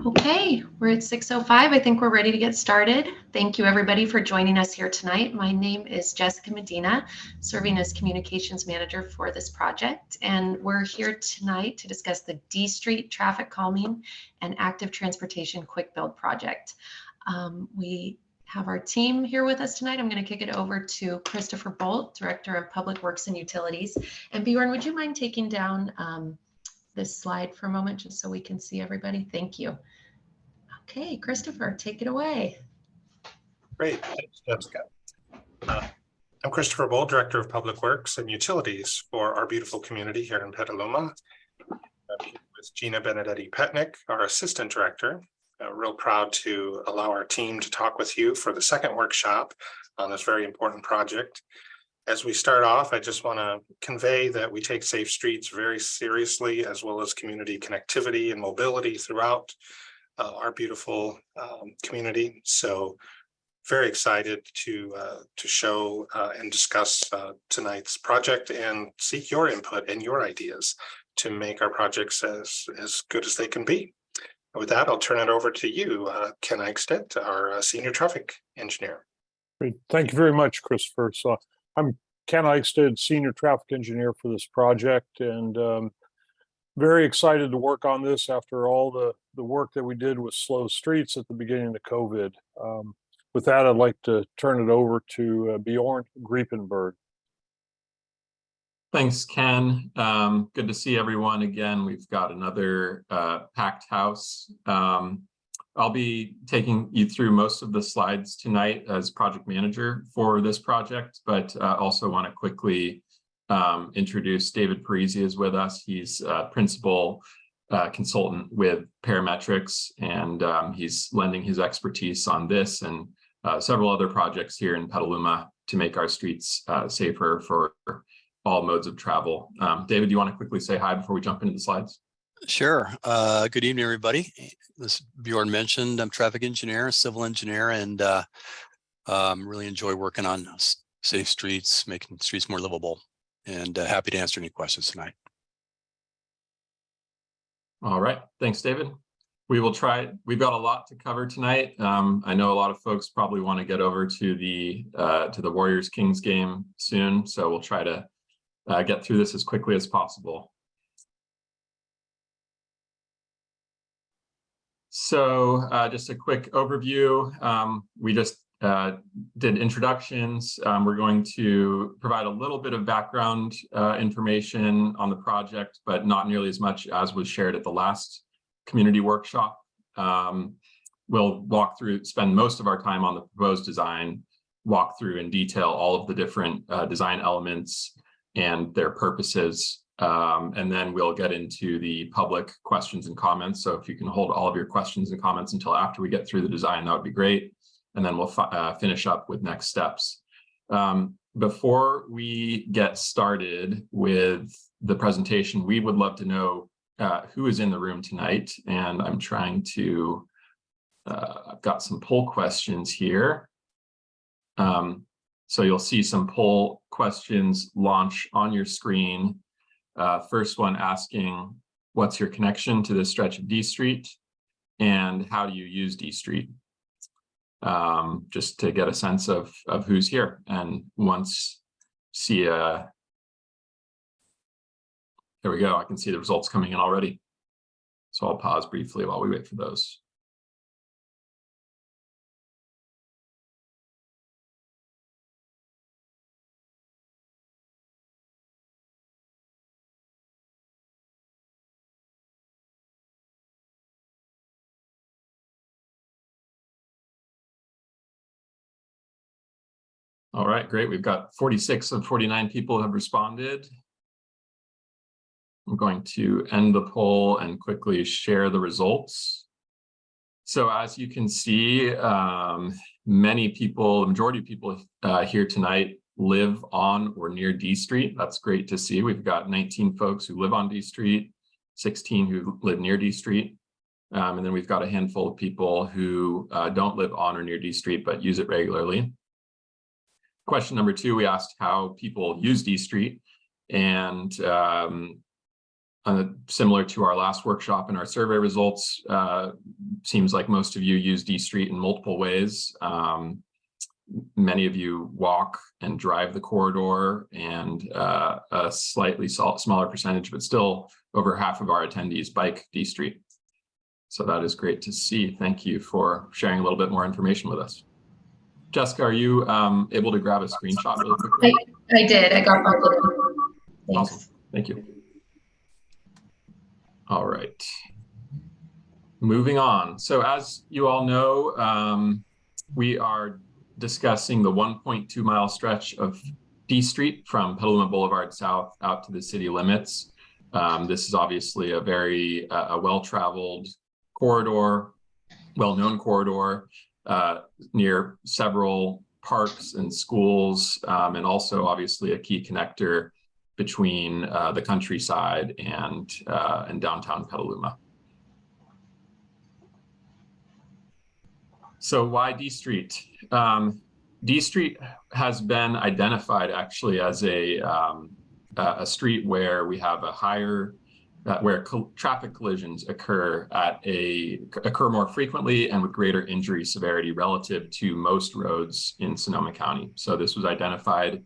Okay, we're at 6:05. I think we're ready to get started. Thank you everybody for joining us here tonight. My name is Jessica Medina, serving as communications manager for this project. And we're here tonight to discuss the D Street Traffic Calming and Active Transportation Quick Build Project. We have our team here with us tonight. I'm going to kick it over to Christopher Bolt, Director of Public Works and Utilities. And Bjorn, would you mind taking down this slide for a moment just so we can see everybody? Thank you. Okay, Christopher, take it away. Great, thanks, Jessica. I'm Christopher Bolt, Director of Public Works and Utilities for our beautiful community here in Petaluma. I'm here with Gina Benedetti-Petnick, our Assistant Director. Real proud to allow our team to talk with you for the second workshop on this very important project. As we start off, I just want to convey that we take safe streets very seriously, as well as community connectivity and mobility throughout our beautiful community. So very excited to show and discuss tonight's project and seek your input and your ideas to make our projects as good as they can be. With that, I'll turn it over to you, Ken Eichstedt, our Senior Traffic Engineer. Great. Thank you very much, Christopher. So I'm Ken Eichstedt, Senior Traffic Engineer for this project, and very excited to work on this after all the work that we did with slow streets at the beginning of COVID. With that, I'd like to turn it over to Bjorn Griepenberg. Thanks, Ken. Good to see everyone again. We've got another packed house. I'll be taking you through most of the slides tonight as project manager for this project, but also want to quickly introduce David Parisi is with us. He's principal consultant with Parametrics, and he's lending his expertise on this and several other projects here in Petaluma to make our streets safer for all modes of travel. David, do you want to quickly say hi before we jump into the slides? Sure. Good evening, everybody. As Bjorn mentioned, I'm traffic engineer, civil engineer, and really enjoy working on safe streets, making streets more livable, and happy to answer any questions tonight. All right. Thanks, David. We will try. We've got a lot to cover tonight. I know a lot of folks probably want to get over to the Warriors Kings game soon, so we'll try to get through this as quickly as possible. So just a quick overview. We just did introductions. We're going to provide a little bit of background information on the project, but not nearly as much as was shared at the last community workshop. We'll walk through, spend most of our time on the proposed design, walk through in detail all of the different design elements and their purposes. And then we'll get into the public questions and comments. So if you can hold all of your questions and comments until after we get through the design, that would be great. And then we'll finish up with next steps. Before we get started with the presentation, we would love to know who is in the room tonight. And I'm trying to, I've got some poll questions here. So you'll see some poll questions launch on your screen. First one asking, what's your connection to this stretch of D Street? And how do you use D Street? Just to get a sense of who's here. And once see there we go, I can see the results coming in already. So I'll pause briefly while we wait for those. All right, great. We've got 46 of 49 people have responded. I'm going to end the poll and quickly share the results. So as you can see, many people, the majority of people here tonight live on or near D Street. That's great to see. We've got 19 folks who live on D Street, 16 who live near D Street. And then we've got a handful of people who don't live on or near D Street, but use it regularly. Question number 2, we asked how people use D Street, and similar to our last workshop and our survey results, seems like most of you use D Street in multiple ways. Many of you walk and drive the corridor, and a slightly smaller percentage, but still over half of our attendees bike D Street. So that is great to see. Thank you for sharing a little bit more information with us. Jessica, are you able to grab a screenshot really quickly? I did. I got both of them. Thanks. Awesome. Thank you. All right. Moving on. So as you all know, we are discussing the 1.2 mile stretch of D Street from Petaluma Boulevard South out to the city limits. This is obviously a very well-traveled corridor, well-known corridor near several parks and schools, and also obviously a key connector between the countryside and downtown Petaluma. So why D Street? D Street has been identified actually as a street where we have a higher, where traffic collisions occur more frequently and with greater injury severity relative to most roads in Sonoma County. So this was identified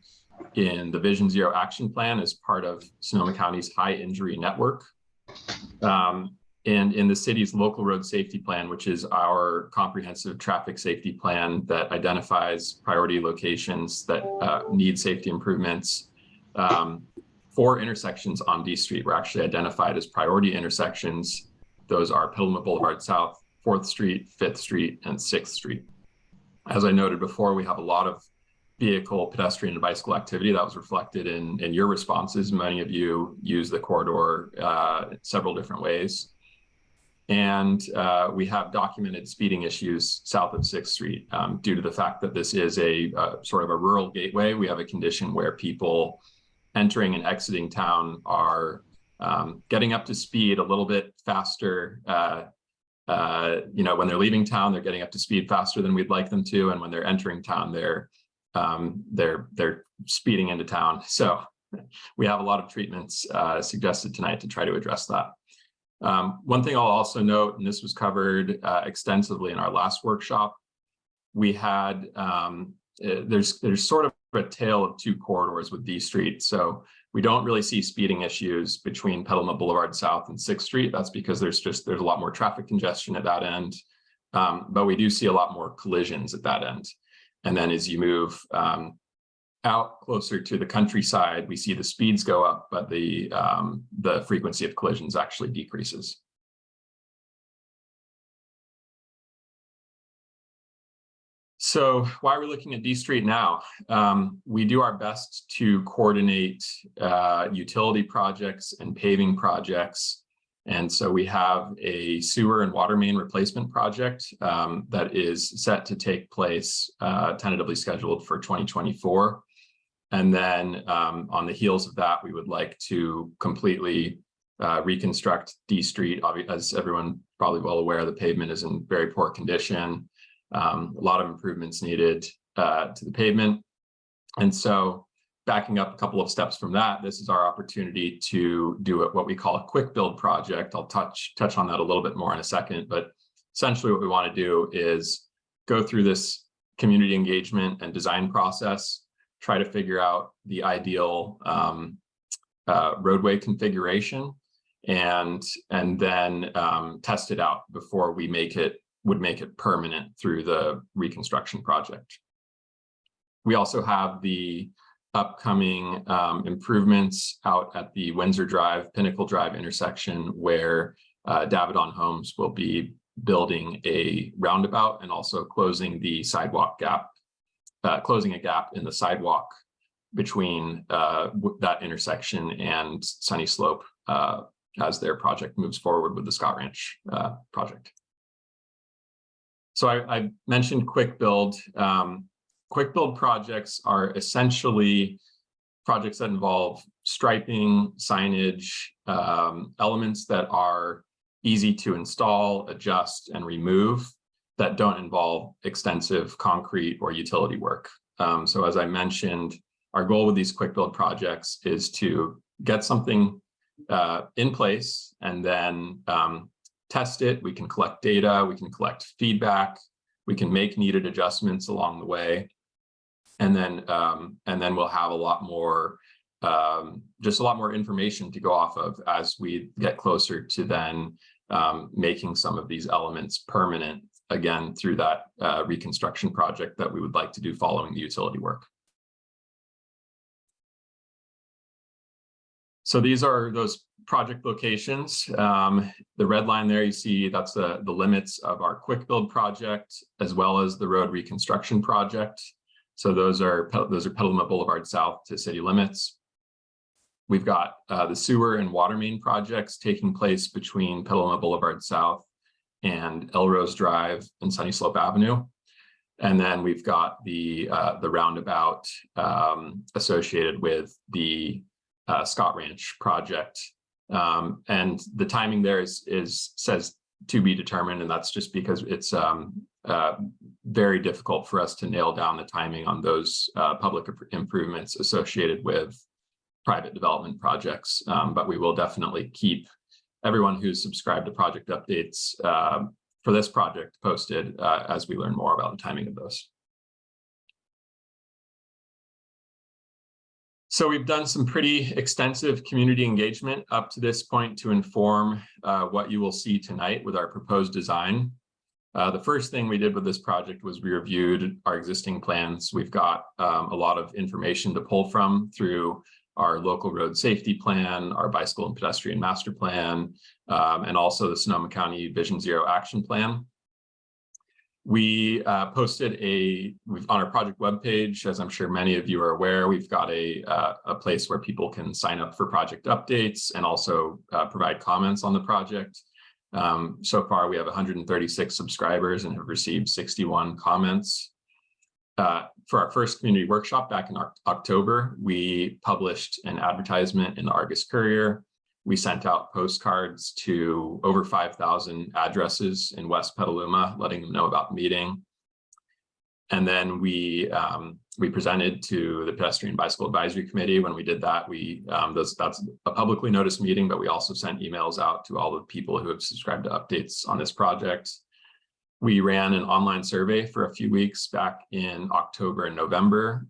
in the Vision Zero Action Plan as part of Sonoma County's high injury network. And in the city's local road safety plan, which is our comprehensive traffic safety plan that identifies priority locations that need safety improvements. 4 intersections on D Street were actually identified as priority intersections. Those are Petaluma Boulevard South, 4th Street, 5th Street, and 6th Street. As I noted before, we have a lot of vehicle, pedestrian, and bicycle activity that was reflected in your responses. Many of you use the corridor several different ways. And we have documented speeding issues south of 6th Street due to the fact that this is a sort of a rural gateway. We have a condition where people entering and exiting town are getting up to speed a little bit faster. You know, when they're leaving town, they're getting up to speed faster than we'd like them to. And when they're entering town, they're speeding into town. So we have a lot of treatments suggested tonight to try to address that. One thing I'll also note, and this was covered extensively in our last workshop, we had, there's sort of a tale of 2 corridors with D Street. So we don't really see speeding issues between Petaluma Boulevard South and 6th Street. That's because there's a lot more traffic congestion at that end. But we do see a lot more collisions at that end. And then as you move out closer to the countryside, we see the speeds go up, but the frequency of collisions actually decreases. So why are we looking at D Street now? We do our best to coordinate utility projects and paving projects. And so we have a sewer and water main replacement project that is set to take place, tentatively scheduled for 2024. And then on the heels of that, we would like to completely reconstruct D Street. As everyone probably well aware, the pavement is in very poor condition. A lot of improvements needed to the pavement. And so backing up a couple of steps from that, this is our opportunity to do what we call a quick build project. I'll touch on that a little bit more in a second, but essentially what we want to do is go through this community engagement and design process, try to figure out the ideal roadway configuration, and then test it out before we would make it permanent through the reconstruction project. We also have the upcoming improvements out at the Windsor Drive, Pinnacle Drive intersection, where Davidoff Homes will be building a roundabout and also closing the sidewalk gap, closing a gap in the sidewalk between that intersection and Sunny Slope as their project moves forward with the Scott Ranch project. So I mentioned quick build. Quick build projects are essentially projects that involve striping, signage, elements that are easy to install, adjust, and remove that don't involve extensive concrete or utility work. So as I mentioned, our goal with these quick build projects is to get something in place and then test it, we can collect data, we can collect feedback, we can make needed adjustments along the way. And then we'll have a lot more, just a lot more information to go off of as we get closer to then making some of these elements permanent again through that reconstruction project that we would like to do following the utility work. So these are those project locations. The red line there you see, that's the limits of our quick build project, as well as the road reconstruction project. So those are Petaluma Boulevard South to city limits. We've got the sewer and water main projects taking place between Petaluma Boulevard South and Elrose Drive and Sunny Slope Avenue. And then we've got the roundabout associated with the Scott Ranch project. And the timing there says to be determined, and that's just because it's very difficult for us to nail down the timing on those public improvements associated with private development projects. But we will definitely keep everyone who's subscribed to project updates for this project posted as we learn more about the timing of those. So we've done some pretty extensive community engagement up to this point to inform what you will see tonight with our proposed design. The first thing we did with this project was we reviewed our existing plans. We've got a lot of information to pull from through our local road safety plan, our bicycle and pedestrian master plan, and also the Sonoma County Vision Zero action plan. We posted on our project webpage, as I'm sure many of you are aware, we've got a place where people can sign up for project updates and also provide comments on the project. So far, we have 136 subscribers and have received 61 comments. For our first community workshop back in October, we published an advertisement in the Argus Courier. We sent out postcards to over 5,000 addresses in West Petaluma, letting them know about the meeting. And then we presented to the Pedestrian Bicycle Advisory Committee. When we did that, that's a publicly noticed meeting, but we also sent emails out to all the people who have subscribed to updates on this project. We ran an online survey for a few weeks back in October and November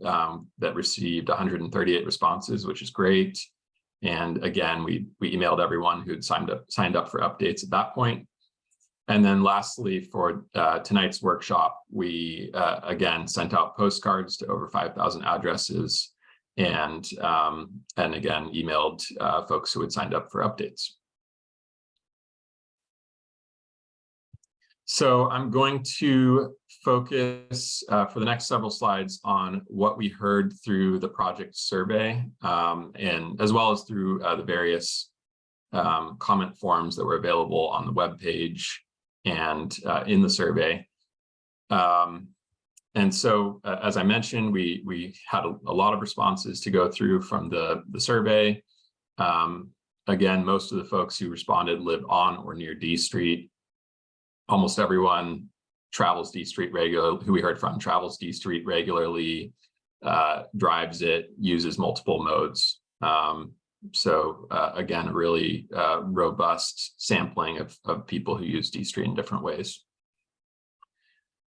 that received 138 responses, which is great. And again, we emailed everyone who'd signed up for updates at that point. And then lastly, for tonight's workshop, we again sent out postcards to over 5,000 addresses and again emailed folks who had signed up for updates. So I'm going to focus for the next several slides on what we heard through the project survey and as well as through the various comment forms that were available on the webpage and in the survey. And so, as I mentioned, we had a lot of responses to go through from the survey. Again, most of the folks who responded live on or near D Street. Almost everyone travels D Street regularly, who we heard from travels D Street regularly, drives it, uses multiple modes. So again, a really robust sampling of people who use D Street in different ways.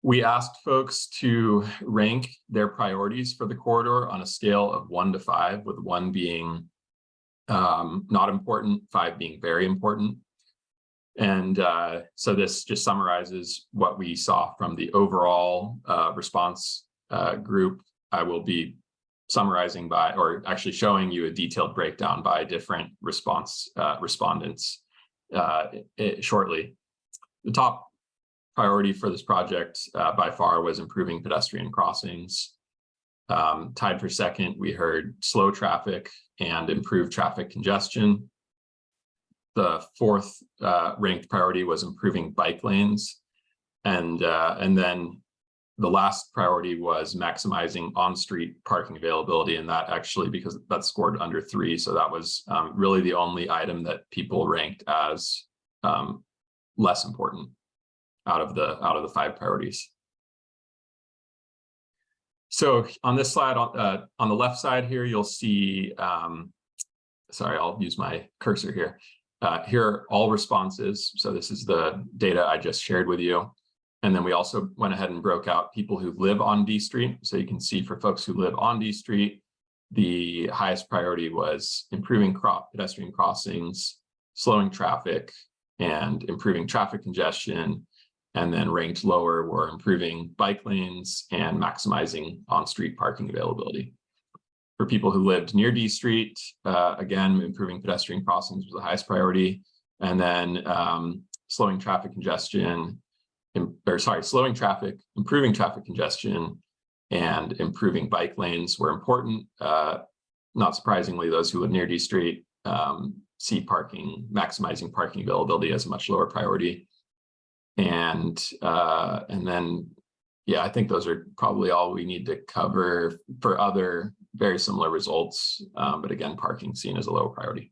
We asked folks to rank their priorities for the corridor on a scale of 1 to 5, with 1 being not important, 5 being very important. And so this just summarizes what we saw from the overall response group. I will be summarizing by, or actually showing you a detailed breakdown by different respondents shortly. The top priority for this project by far was improving pedestrian crossings. Tied for second, we heard slow traffic and improved traffic congestion. The fourth ranked priority was improving bike lanes. And then the last priority was maximizing on-street parking availability. And that actually, because that scored under 3. So that was really the only item that people ranked as less important out of the 5 priorities. So on this slide, on the left side here, you'll see, sorry, I'll use my cursor here. Here are all responses. So this is the data I just shared with you. And then we also went ahead and broke out people who live on D Street. So you can see for folks who live on D Street, the highest priority was improving pedestrian crossings, slowing traffic, and improving traffic congestion. And then ranked lower were improving bike lanes and maximizing on-street parking availability. For people who lived near D Street, again, improving pedestrian crossings was the highest priority. And then slowing traffic, improving traffic congestion, and improving bike lanes were important. Not surprisingly, those who live near D Street see maximizing parking availability as a much lower priority. And then, yeah, I think those are probably all we need to cover for other very similar results. But again, parking seen as a low priority.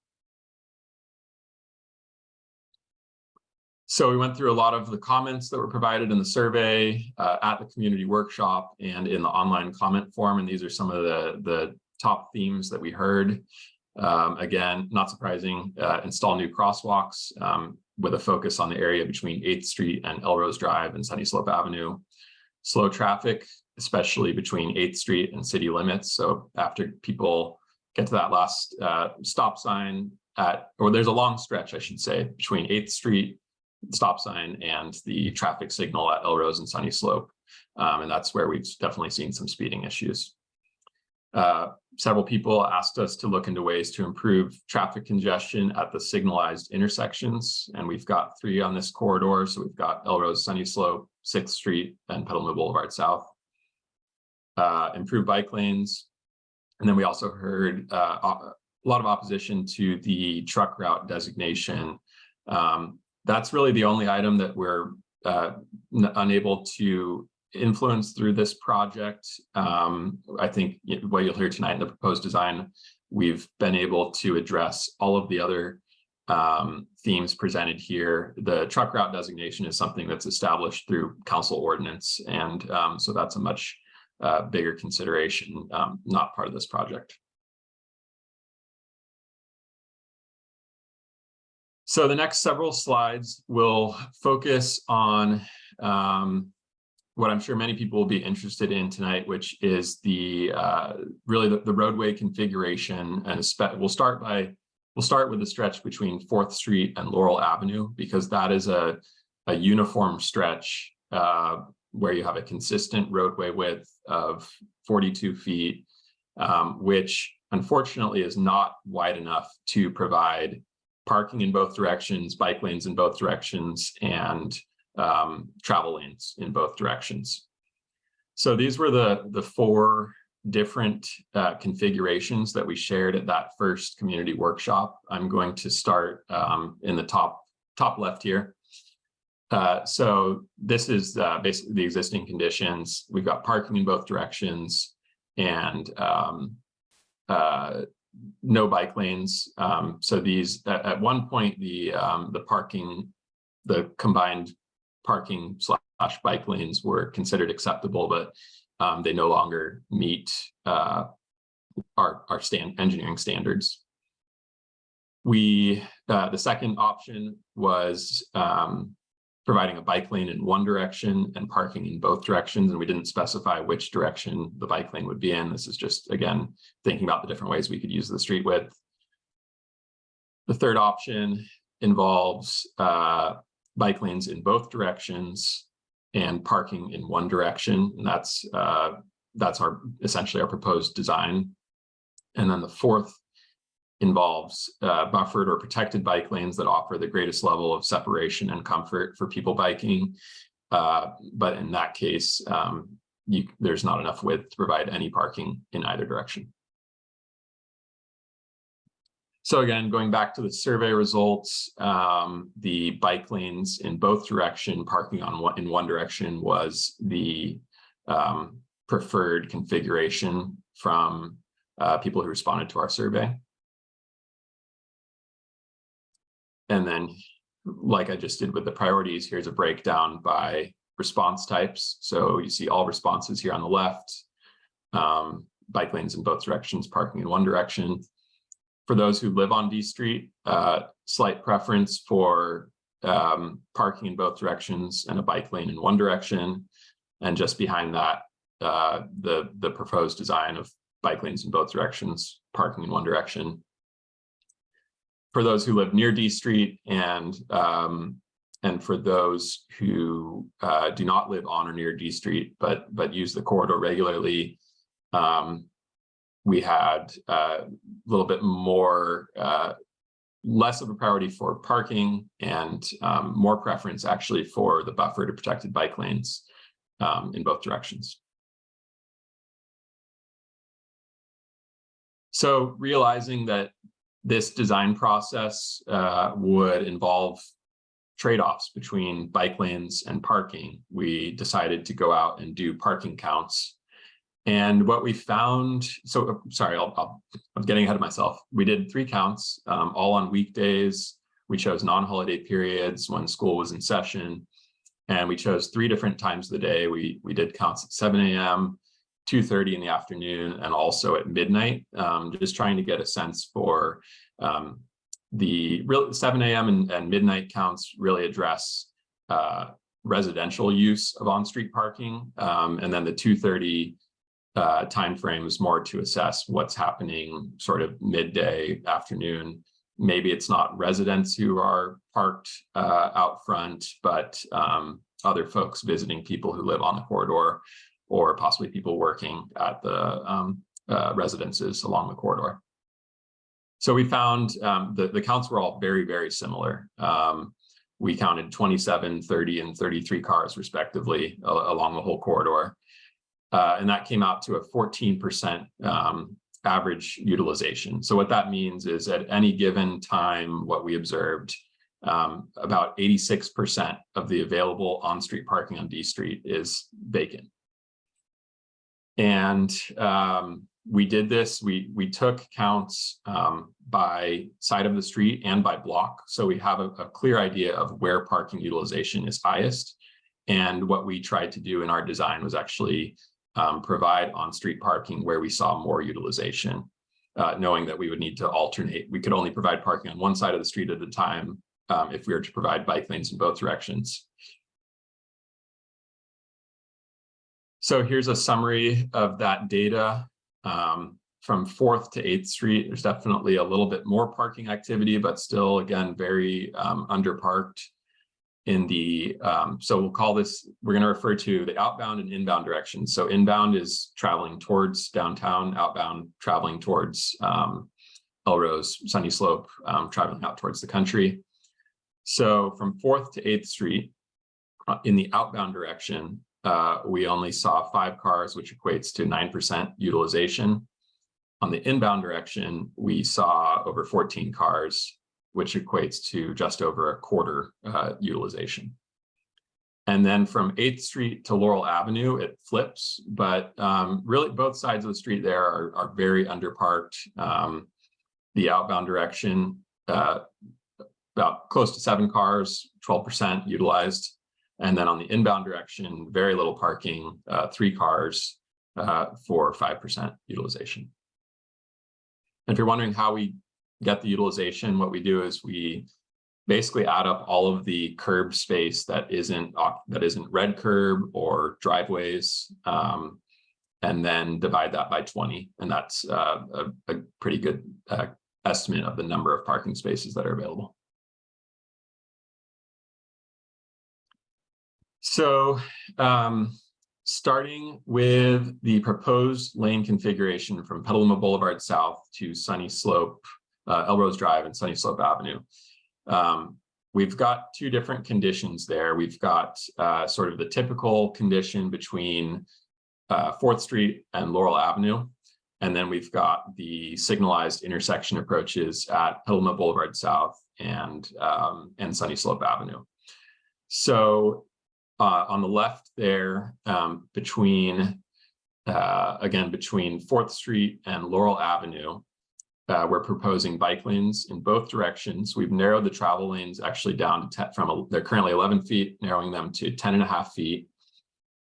So we went through a lot of the comments that were provided in the survey at the community workshop and in the online comment form. And these are some of the top themes that we heard. Again, not surprising, install new crosswalks with a focus on the area between 8th Street and Elrose Drive and Sunny Slope Avenue. Slow traffic, especially between 8th Street and city limits. So after people get to that last stop sign or there's a long stretch, I should say, between 8th Street stop sign and the traffic signal at Elrose and Sunny Slope. And that's where we've definitely seen some speeding issues. Several people asked us to look into ways to improve traffic congestion at the signalized intersections. And we've got 3 on this corridor. So we've got Elrose, Sunny Slope, 6th Street, and Petaluma Boulevard South. Improve bike lanes. And then we also heard a lot of opposition to the truck route designation. That's really the only item that we're unable to influence through this project. I think what you'll hear tonight in the proposed design, we've been able to address all of the other themes presented here. The truck route designation is something that's established through council ordinance. And so that's a much bigger consideration, not part of this project. So the next several slides will focus on what I'm sure many people will be interested in tonight, which is the really the roadway configuration. And we'll start with the stretch between 4th Street and Laurel Avenue, because that is a uniform stretch where you have a consistent roadway width of 42 feet, which unfortunately is not wide enough to provide parking in both directions, bike lanes in both directions, and travel lanes in both directions. So these were the 4 different configurations that we shared at that first community workshop. I'm going to start in the top left here. So this is basically the existing conditions. We've got parking in both directions and no bike lanes. So these at one point the combined parking / bike lanes were considered acceptable, but they no longer meet our engineering standards. The second option was providing a bike lane in one direction and parking in both directions, and we didn't specify which direction the bike lane would be in. This is just, again, thinking about the different ways we could use the street width. The third option involves bike lanes in both directions and parking in one direction, and that's essentially our proposed design. And then the fourth involves buffered or protected bike lanes that offer the greatest level of separation and comfort for people biking. But in that case, there's not enough width to provide any parking in either direction. So again, going back to the survey results, the bike lanes in both direction, parking in one direction was the preferred configuration from people who responded to our survey. And then, like I just did with the priorities, here's a breakdown by response types. So you see all responses here on the left, bike lanes in both directions, parking in one direction. For those who live on D Street, slight preference for parking in both directions and a bike lane in one direction. And just behind that, the proposed design of bike lanes in both directions, parking in one direction. For those who live near D Street and for those who do not live on or near D Street, but use the corridor regularly, we had a little bit more, less of a priority for parking and more preference actually for the buffer to protected bike lanes in both directions. So realizing that this design process would involve trade-offs between bike lanes and parking, we decided to go out and do parking counts. And what we found, so sorry, I'm getting ahead of myself. We did 3 counts, all on weekdays. We chose non-holiday periods when school was in session, and we chose 3 different times of the day. We did counts at 7 a.m., 2:30 in the afternoon, and also at midnight, just trying to get a sense for the real 7 a.m. and midnight counts really address residential use of on-street parking, and then the 2:30 time frame is more to assess what's happening sort of midday, afternoon. Maybe it's not residents who are parked out front, but other folks visiting people who live on the corridor, or possibly people working at the residences along the corridor. So we found the counts were all very, very similar. We counted 27, 30, and 33 cars respectively along the whole corridor. And that came out to a 14% average utilization. So what that means is at any given time, what we observed, about 86% of the available on-street parking on D Street is vacant. And we did this, we took counts by side of the street and by block. So we have a clear idea of where parking utilization is highest. And what we tried to do in our design was actually provide on-street parking where we saw more utilization, knowing that we would need to alternate. We could only provide parking on one side of the street at a time if we were to provide bike lanes in both directions. So here's a summary of that data. From 4th to 8th Street, there's definitely a little bit more parking activity, but still, again, very underparked in the, so we'll call this, we're going to refer to the outbound and inbound directions. So inbound is traveling towards downtown, outbound traveling towards Elrose, Sunny Slope, traveling out towards the country. So from 4th to 8th Street, in the outbound direction, we only saw 5 cars, which equates to 9% utilization. On the inbound direction, we saw over 14 cars, which equates to just over a quarter utilization. And then from 8th Street to Laurel Avenue, it flips, but really both sides of the street there are very underparked. The outbound direction, about close to 7 cars, 12% utilized. And then on the inbound direction, very little parking, 3 cars for 5% utilization. And if you're wondering how we get the utilization, what we do is we basically add up all of the curb space that isn't red curb or driveways, and then divide that by 20. And that's a pretty good estimate of the number of parking spaces that are available. So starting with the proposed lane configuration from Petaluma Boulevard South to Sunny Slope, Elrose Drive and Sunny Slope Avenue. We've got 2 different conditions there. We've got sort of the typical condition between 4th Street and Laurel Avenue. And then we've got the signalized intersection approaches at Petaluma Boulevard South and Sunny Slope Avenue. So on the left there, between 4th Street and Laurel Avenue, we're proposing bike lanes in both directions. We've narrowed the travel lanes actually down to they're currently 11 feet, narrowing them to 10.5 feet,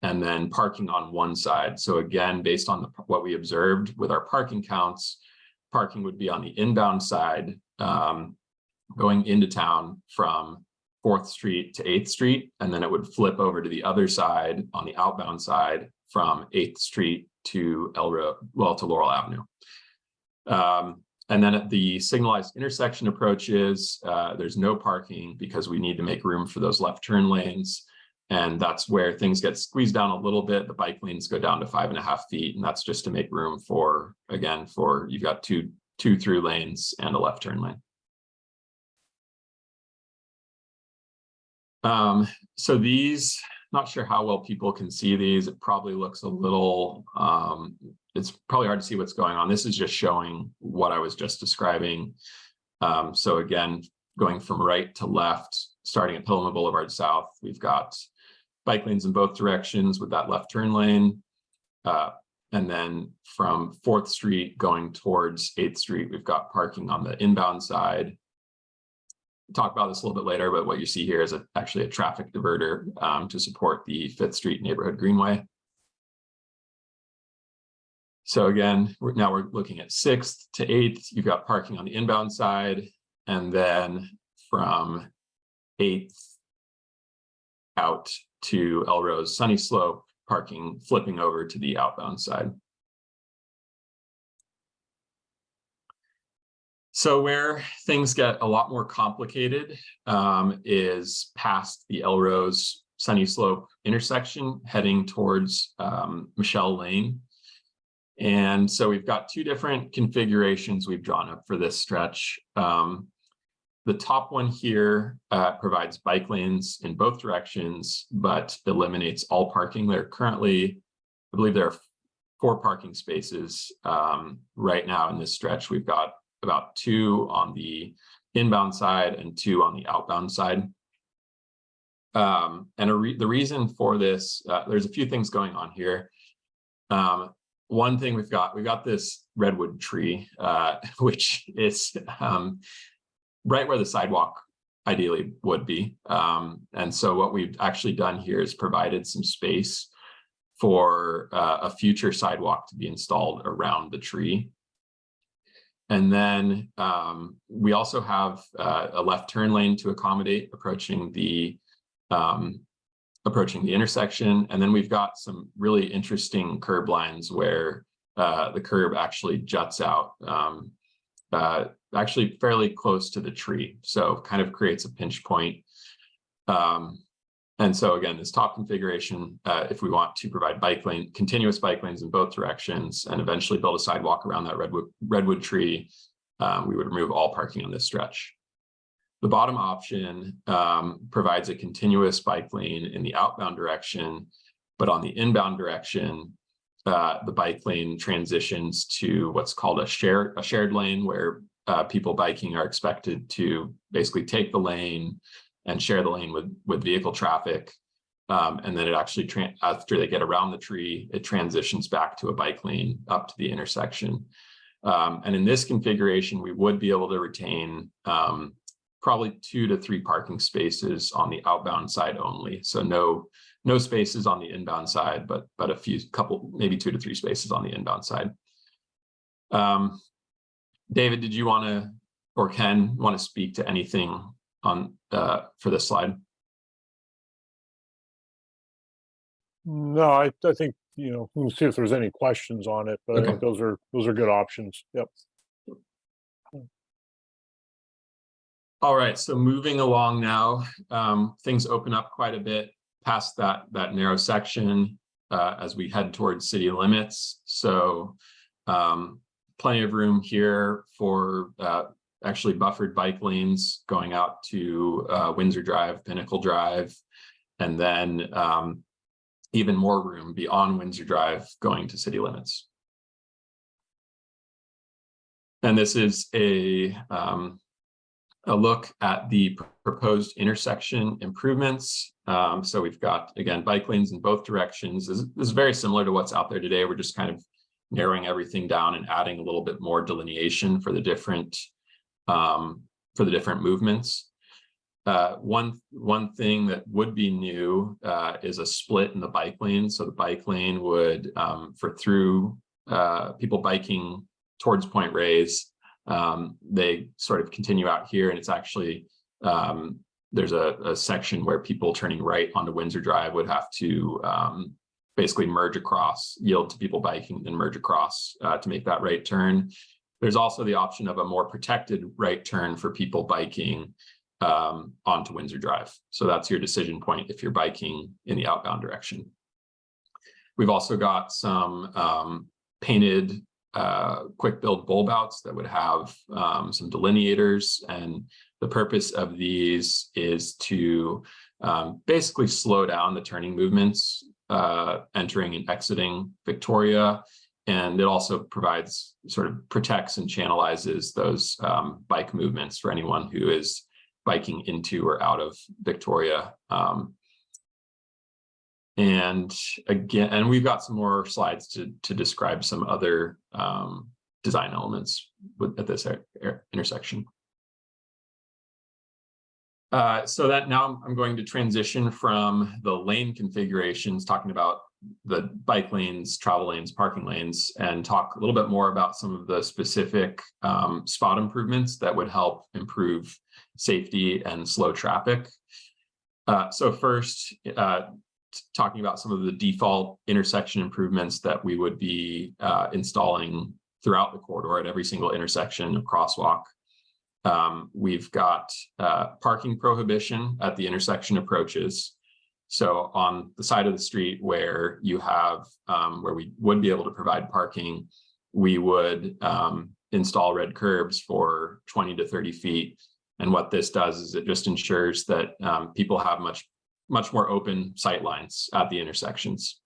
and then parking on one side. So again, based on what we observed with our parking counts, parking would be on the inbound side, going into town from 4th Street to 8th Street, and then it would flip over to the other side on the outbound side from 8th Street to Laurel Avenue. And then at the signalized intersection approaches, there's no parking because we need to make room for those left turn lanes. And that's where things get squeezed down a little bit. The bike lanes go down to 5.5 feet, and that's just to make room for, again, you've got two through lanes and a left turn lane. So these, not sure how well people can see these. It probably looks a little, it's probably hard to see what's going on. This is just showing what I was just describing. So again, going from right to left, starting at Petaluma Boulevard South, we've got bike lanes in both directions with that left turn lane. And then from 4th Street going towards 8th Street, we've got parking on the inbound side. We'll talk about this a little bit later, but what you see here is actually a traffic diverter to support the 5th Street neighborhood greenway. So again, now we're looking at 6th to 8th. You've got parking on the inbound side, and then from 8th out to Elrose Sunny Slope, parking flipping over to the outbound side. So where things get a lot more complicated is past the Elrose Sunny Slope intersection, heading towards Michelle Lane. And so we've got two different configurations we've drawn up for this stretch. The top one here provides bike lanes in both directions, but eliminates all parking. There currently, I believe there are 4 parking spaces right now in this stretch. We've got about 2 on the inbound side and 2 on the outbound side. And the reason for this, there's a few things going on here. One thing we've got this redwood tree, which is right where the sidewalk ideally would be. And so what we've actually done here is provided some space for a future sidewalk to be installed around the tree. And then we also have a left turn lane to accommodate approaching the intersection. And then we've got some really interesting curb lines where the curb actually juts out, actually fairly close to the tree. So kind of creates a pinch point. And so again, this top configuration, if we want to provide continuous bike lanes in both directions and eventually build a sidewalk around that redwood tree, we would remove all parking on this stretch. The bottom option provides a continuous bike lane in the outbound direction, but on the inbound direction, the bike lane transitions to what's called a shared lane, where people biking are expected to basically take the lane and share the lane with vehicle traffic. And then it actually, after they get around the tree, it transitions back to a bike lane up to the intersection. And in this configuration, we would be able to retain probably 2 to 3 parking spaces on the outbound side only. So no spaces on the inbound side, but maybe 2 to 3 spaces on the inbound side. David, did you want to, or Ken, want to speak to anything on for this slide? No, I think, we'll see if there's any questions on it, but Okay. I think those are good options. Yep. All right, so moving along now, things open up quite a bit past that narrow section as we head towards city limits. So plenty of room here for actually buffered bike lanes going out to Windsor Drive, Pinnacle Drive, and then even more room beyond Windsor Drive going to city limits. And this is a look at the proposed intersection improvements. So we've got, again, bike lanes in both directions. This is very similar to what's out there today. We're just kind of narrowing everything down and adding a little bit more delineation for the different movements. One thing that would be new is a split in the bike lane. So the bike lane would, for through people biking towards Point Reyes. They sort of continue out here, and it's actually there's a section where people turning right onto Windsor Drive would have to basically merge across, yield to people biking, and merge across to make that right turn. There's also the option of a more protected right turn for people biking onto Windsor Drive. So that's your decision point if you're biking in the outbound direction. We've also got some painted quick build bulb outs that would have some delineators, and the purpose of these is to basically slow down the turning movements entering and exiting Victoria, and it also provides sort of protects and channelizes those bike movements for anyone who is biking into or out of Victoria. And again, and we've got some more slides to describe some other design elements at this intersection. So that now I'm going to transition from the lane configurations, talking about the bike lanes, travel lanes, parking lanes, and talk a little bit more about some of the specific spot improvements that would help improve safety and slow traffic. So first, talking about some of the default intersection improvements that we would be installing throughout the corridor at every single intersection of crosswalk. We've got parking prohibition at the intersection approaches. So on the side of the street where you have, where we would be able to provide parking, we would install red curbs for 20 to 30 feet. And what this does is it just ensures that people have much more open sight lines at the intersections.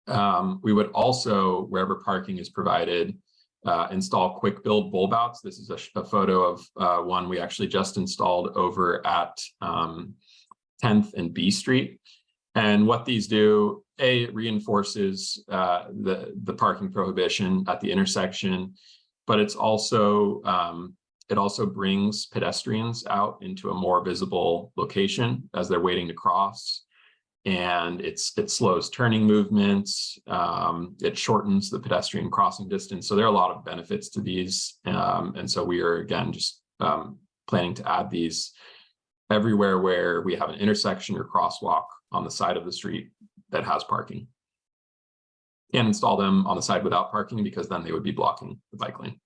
We would also, wherever parking is provided, install quick build bulb outs. This is a photo of one we actually just installed over at 10th and B Street. And what these do, it reinforces the parking prohibition at the intersection, but it's also it also brings pedestrians out into a more visible location as they're waiting to cross. And it slows turning movements, it shortens the pedestrian crossing distance. So there are a lot of benefits to these. And so we are, again, just planning to add these everywhere where we have an intersection or crosswalk on the side of the street that has parking. And install them on the side without parking, because then they would be blocking the bike lane.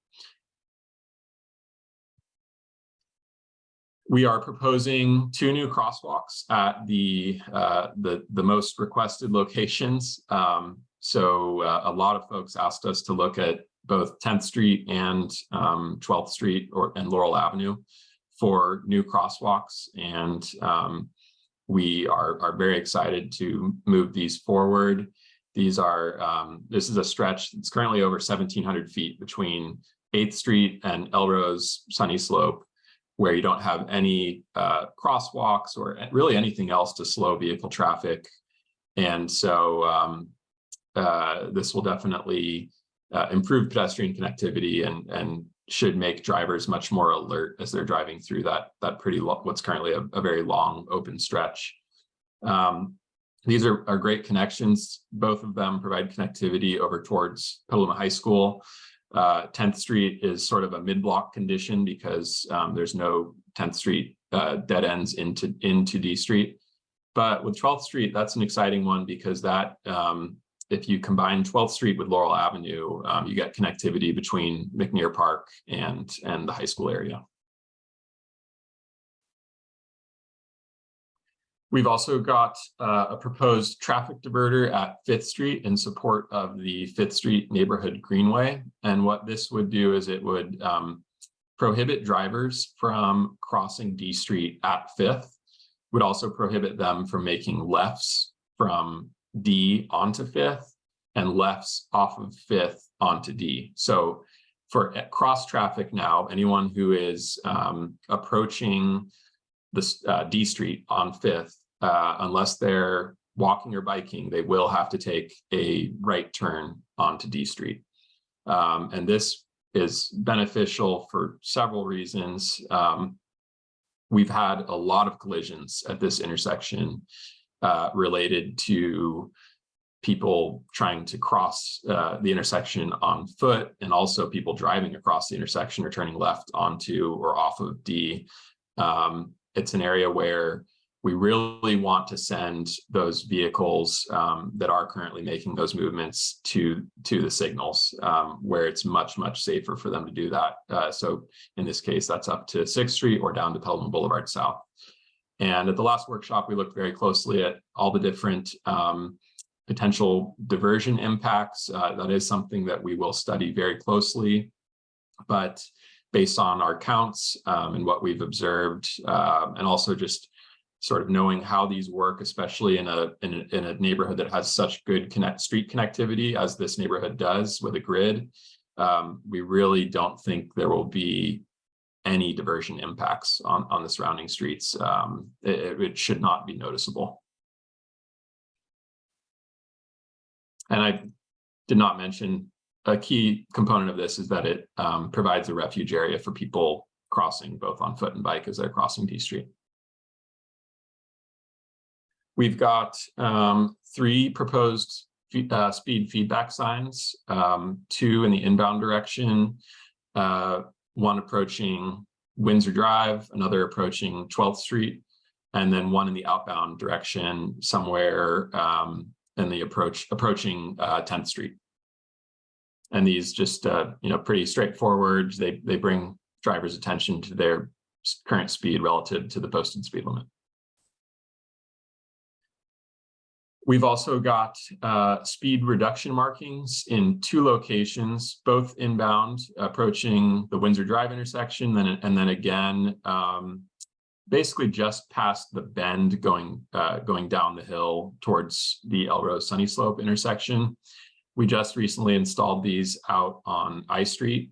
We are proposing 2 new crosswalks at the most requested locations. So a lot of folks asked us to look at both 10th Street and 12th Street and Laurel Avenue for new crosswalks. And we are very excited to move these forward. These are, this is a stretch that's currently over 1,700 feet between 8th Street and Elrose Sunny Slope, where you don't have any crosswalks or really anything else to slow vehicle traffic. And so this will definitely improve pedestrian connectivity and should make drivers much more alert as they're driving through that pretty what's currently a very long open stretch. These are great connections. Both of them provide connectivity over towards Petaluma High School. 10th Street is sort of a mid-block condition because there's no 10th Street dead ends into D Street. But with 12th Street, that's an exciting one because that if you combine 12th Street with Laurel Avenue, you get connectivity between McNear Park and the high school area. We've also got a proposed traffic diverter at 5th Street in support of the 5th Street Neighborhood Greenway. And what this would do is it would prohibit drivers from crossing D Street at 5th, would also prohibit them from making lefts from D onto 5th and lefts off of 5th onto D. So for cross traffic now, anyone who is approaching this D Street on 5th, unless they're walking or biking, they will have to take a right turn onto D Street. And this is beneficial for several reasons. We've had a lot of collisions at this intersection related to people trying to cross the intersection on foot, and also people driving across the intersection or turning left onto or off of D. It's an area where we really want to send those vehicles that are currently making those movements to the signals, where it's much, much safer for them to do that. So in this case, that's up to 6th Street or down to Petaluma Boulevard South. And at the last workshop, we looked very closely at all the different potential diversion impacts. That is something that we will study very closely, but based on our counts and what we've observed, and also just sort of knowing how these work, especially in a neighborhood that has such good street connectivity as this neighborhood does with a grid, we really don't think there will be any diversion impacts on the surrounding streets. It should not be noticeable. And I did not mention a key component of this is that it provides a refuge area for people crossing both on foot and bike as they're crossing D Street. We've got 3 proposed speed feedback signs, 2 in the inbound direction, one approaching Windsor Drive, another approaching 12th Street, and then one in the outbound direction somewhere in the approaching 10th Street. And these just pretty straightforward. They bring drivers' attention to their current speed relative to the posted speed limit. We've also got speed reduction markings in 2 locations, both inbound, approaching the Windsor Drive intersection, and then again, basically just past the bend going down the hill towards the Elrose Sunny Slope intersection. We just recently installed these out on I Street,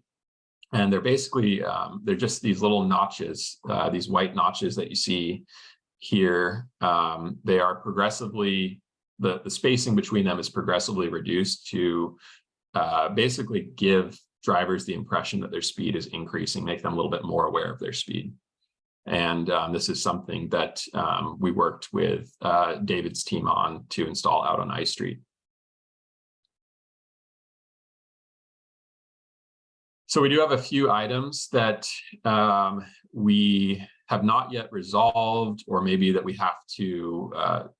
and they're basically, they're just these little notches, these white notches that you see here. They are progressively, the spacing between them is progressively reduced to basically give drivers the impression that their speed is increasing, make them a little bit more aware of their speed. And this is something that we worked with David's team on to install out on I Street. So we do have a few items that we have not yet resolved, or maybe that we have to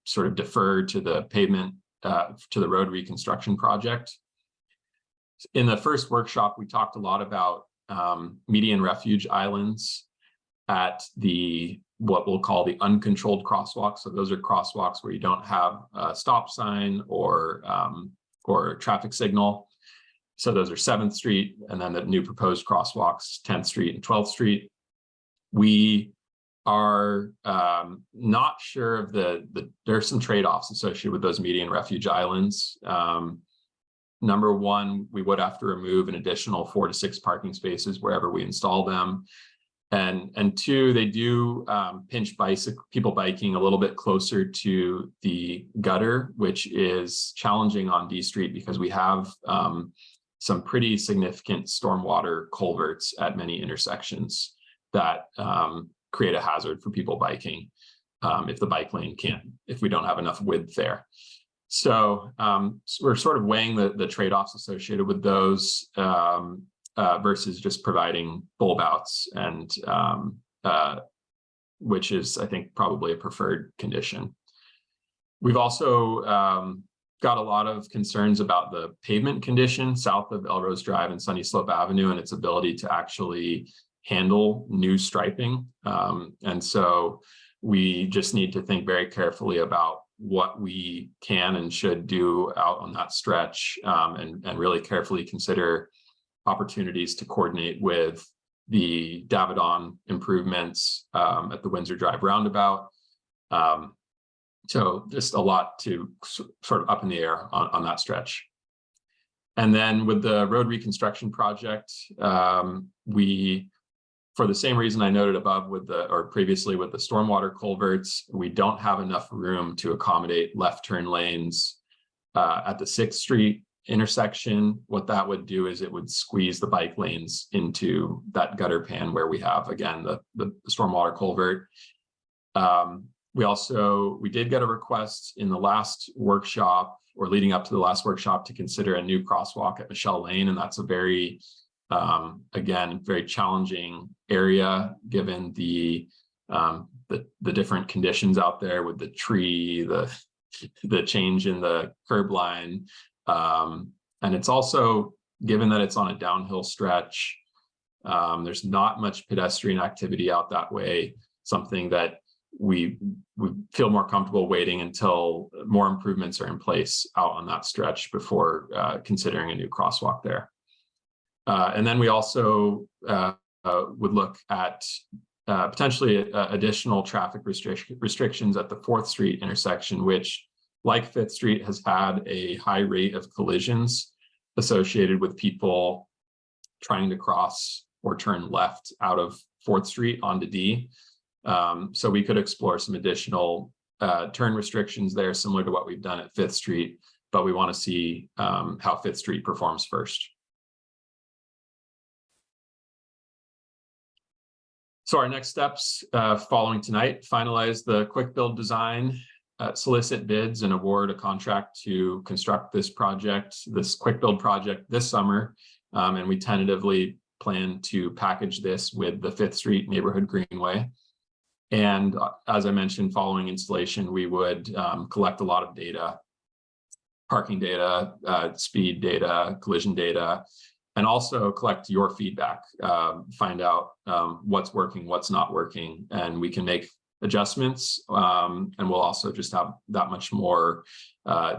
sort of defer to the pavement, to the road reconstruction project. In the first workshop, we talked a lot about median refuge islands at what we'll call the uncontrolled crosswalks. So those are crosswalks where you don't have a stop sign or traffic signal. So those are 7th Street, and then the new proposed crosswalks, 10th Street and 12th Street. We are not sure of there are some trade-offs associated with those median refuge islands. Number one, we would have to remove an additional 4 to 6 parking spaces wherever we install them. And 2, they do pinch people biking a little bit closer to the gutter, which is challenging on D Street because we have some pretty significant stormwater culverts at many intersections that create a hazard for people biking if the bike lane if we don't have enough width there. So we're sort of weighing the trade-offs associated with those versus just providing bulb outs, and which is, I think, probably a preferred condition. We've also got a lot of concerns about the pavement condition south of Elrose Drive and Sunny Slope Avenue and its ability to actually handle new striping. And so we just need to think very carefully about what we can and should do out on that stretch, and really carefully consider opportunities to coordinate with the Davidon improvements at the Windsor Drive roundabout. So just a lot to sort of up in the air on that stretch. And then with the road reconstruction project, we, for the same reason I noted above previously with the stormwater culverts, we don't have enough room to accommodate left turn lanes at the 6th Street intersection. What that would do is it would squeeze the bike lanes into that gutter pan where we have, again, the stormwater culvert. We did get a request in the last workshop or leading up to the last workshop to consider a new crosswalk at Michelle Lane. And that's a very, again, very challenging area given the different conditions out there with the tree, the change in the curb line. And it's also, given that it's on a downhill stretch, there's not much pedestrian activity out that way, something that we feel more comfortable waiting until more improvements are in place out on that stretch before considering a new crosswalk there. And then we also would look at potentially additional traffic restrictions at the 4th Street intersection, which, like 5th Street, has had a high rate of collisions associated with people trying to cross or turn left out of 4th Street onto D. So we could explore some additional turn restrictions there, similar to what we've done at 5th Street, but we want to see how 5th Street performs first. So our next steps following tonight: finalize the quick build design, solicit bids, and award a contract to construct this project, this quick build project, this summer. And we tentatively plan to package this with the 5th Street Neighborhood Greenway. And as I mentioned, following installation, we would collect a lot of data, parking data, speed data, collision data, and also collect your feedback, find out what's working, what's not working, and we can make adjustments. And we'll also just have that much more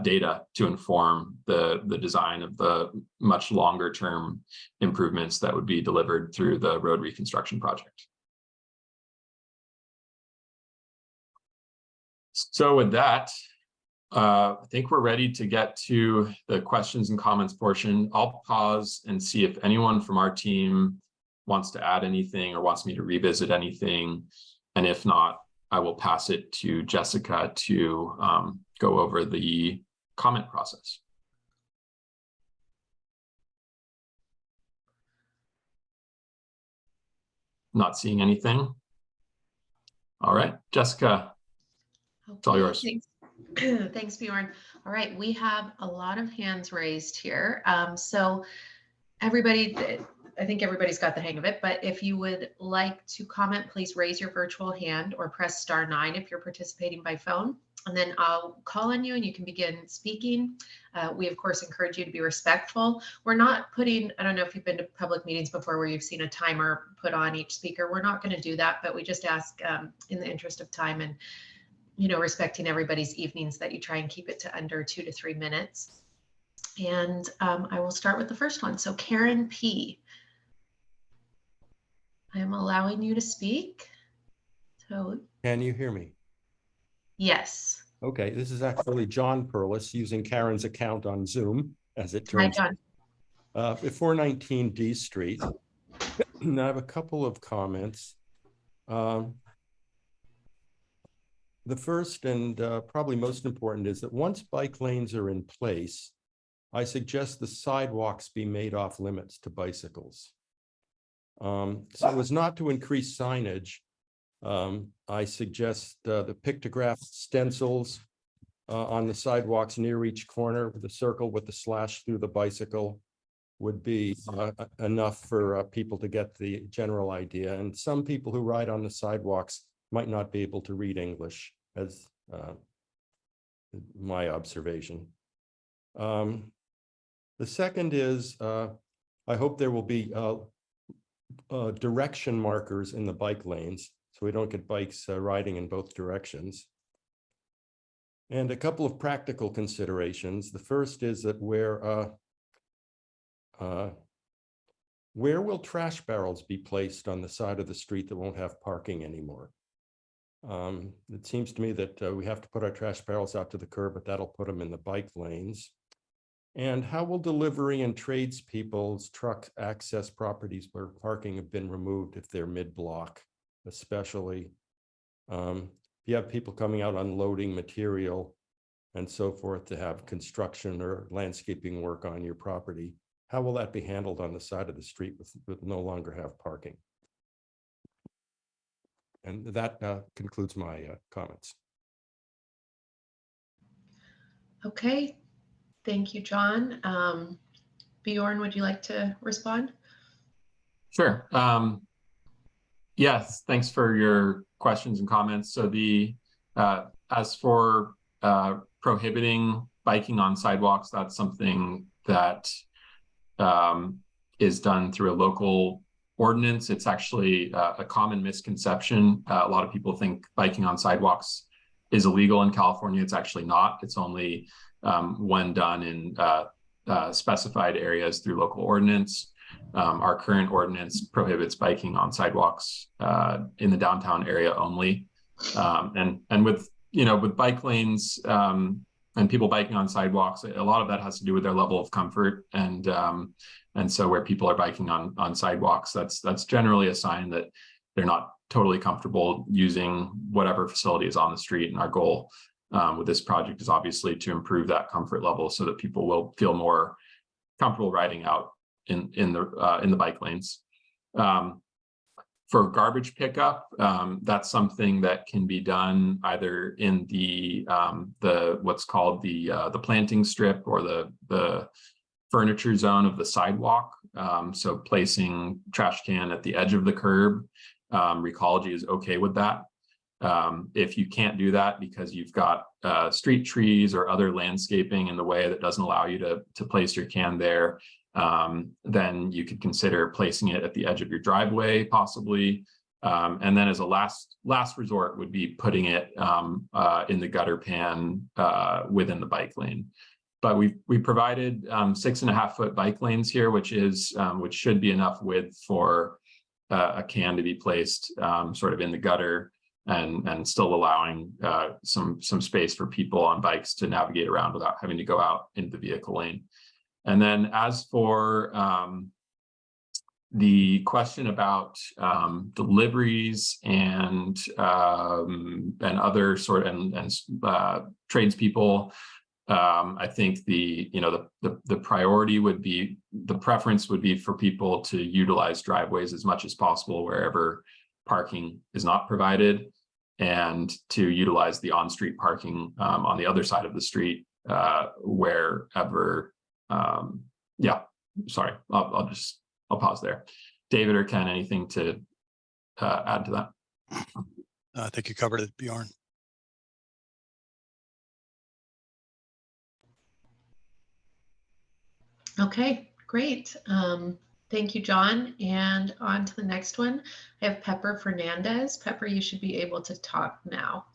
data to inform the design of the much longer term improvements that would be delivered through the road reconstruction project. So with that, I think we're ready to get to the questions and comments portion. I'll pause and see if anyone from our team wants to add anything or wants me to revisit anything. And if not, I will pass it to Jessica to go over the comment process. Not seeing anything. All right, Jessica, it's all yours. Thanks. Thanks, Bjorn. All right, we have a lot of hands raised here. So everybody, I think everybody's got the hang of it, but if you would like to comment, please raise your virtual hand or press *9 if you're participating by phone. And then I'll call on you and you can begin speaking. We, of course, encourage you to be respectful. We're not putting, I don't know if you've been to public meetings before where you've seen a timer put on each speaker. We're not going to do that, but we just ask in the interest of time and, you know, respecting everybody's evenings that you try and keep it to under 2 to 3 minutes. And I will start with the first one. So Karen P. I am allowing you to speak. So can you hear me? Yes. Okay, this is actually John Perlis using Karen's account on Zoom, as it turns out. At 419 D Street. And I have a couple of comments. The first and probably most important is that once bike lanes are in place, I suggest the sidewalks be made off limits to bicycles. So as not to increase signage, I suggest the pictograph stencils on the sidewalks near each corner with a circle with the slash through the bicycle would be enough for people to get the general idea. And some people who ride on the sidewalks might not be able to read English, as my observation. The second is, I hope there will be direction markers in the bike lanes so we don't get bikes riding in both directions. And a couple of practical considerations. The first is that where will trash barrels be placed on the side of the street that won't have parking anymore? It seems to me that we have to put our trash barrels out to the curb, but that'll put them in the bike lanes. And how will delivery and tradespeople's truck access properties where parking have been removed if they're mid-block, especially if you have people coming out unloading material and so forth to have construction or landscaping work on your property? How will that be handled on the side of the street with no longer have parking? And that concludes my comments. Okay, thank you, John. Bjorn, would you like to respond? Sure. Yes, thanks for your questions and comments. So as for prohibiting biking on sidewalks, that's something that is done through a local ordinance. It's actually a common misconception. A lot of people think biking on sidewalks is illegal in California. It's actually not. It's only when done in specified areas through local ordinance. Our current ordinance prohibits biking on sidewalks in the downtown area only. And with bike lanes and people biking on sidewalks, a lot of that has to do with their level of comfort. And so where people are biking on sidewalks, that's generally a sign that they're not totally comfortable using whatever facility is on the street. And our goal with this project is obviously to improve that comfort level so that people will feel more comfortable riding out in the bike lanes. For garbage pickup, that's something that can be done either in the what's called the planting strip or the furniture zone of the sidewalk. So placing trash can at the edge of the curb, Recology is okay with that. If you can't do that because you've got street trees or other landscaping in the way that doesn't allow you to place your can there, then you could consider placing it at the edge of your driveway, possibly. And then as a last resort would be putting it in the gutter pan within the bike lane. But we provided 6.5-foot bike lanes here, which should be enough width for a can to be placed sort of in the gutter and still allowing some space for people on bikes to navigate around without having to go out into the vehicle lane. And then as for the question about deliveries and other sort and tradespeople, I think the priority would be, the preference would be for people to utilize driveways as much as possible wherever parking is not provided, and to utilize the on-street parking on the other side of the street wherever. Yeah, sorry, I'll pause there. David or Ken, anything to add to that? I think you covered it, Bjorn. Okay, great. Thank you, John. And on to the next one. I have Pepper Fernandez. Pepper, you should be able to talk now.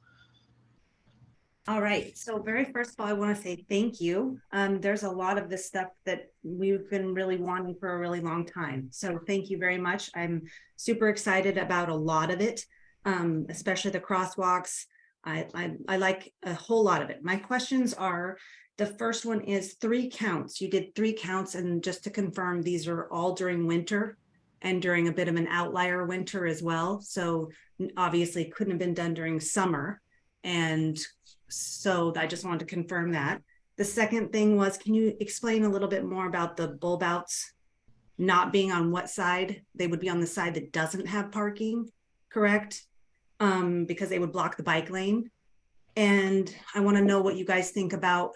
All right. So very first of all, I want to say thank you. There's a lot of this stuff that we've been really wanting for a really long time. So thank you very much. I'm super excited about a lot of it, especially the crosswalks. I like a whole lot of it. My questions are, the first one is 3 counts. You did 3 counts, and just to confirm, these are all during winter and during a bit of an outlier winter as well. So obviously it couldn't have been done during summer. And so I just wanted to confirm that. The second thing was, can you explain a little bit more about the bulb outs not being on what side? They would be on the side that doesn't have parking, correct? Because they would block the bike lane. And I want to know what you guys think about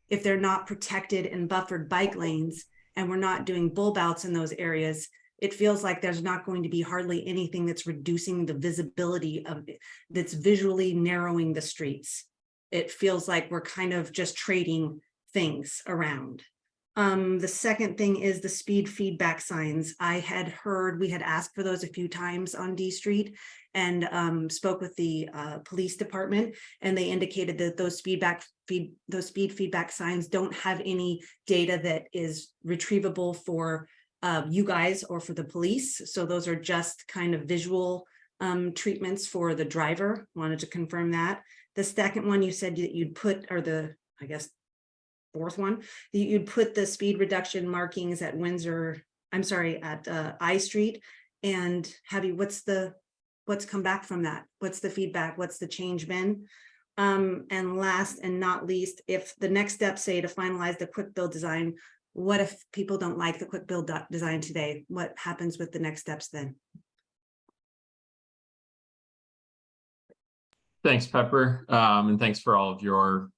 if they're not protected and buffered bike lanes and we're not doing bulb outs in those areas. It feels like there's not going to be hardly anything that's reducing the visibility of it, that's visually narrowing the streets. It feels like we're kind of just trading things around. The second thing is the speed feedback signs. I had heard, we had asked for those a few times on D Street, and spoke with the police department, and they indicated that those speed feedback signs don't have any data that is retrievable for you guys or for the police. So those are just kind of visual treatments for the driver. Wanted to confirm that. The second one you said that you'd put, or the, I guess, fourth one, you'd put the speed reduction markings at at I Street. And have you, what's come back from that? What's the feedback? What's the change been? And last and not least, if the next step, say, to finalize the quick build design, what if people don't like the quick build design today? What happens with the next steps then? Thanks, Pepper. And thanks for all of your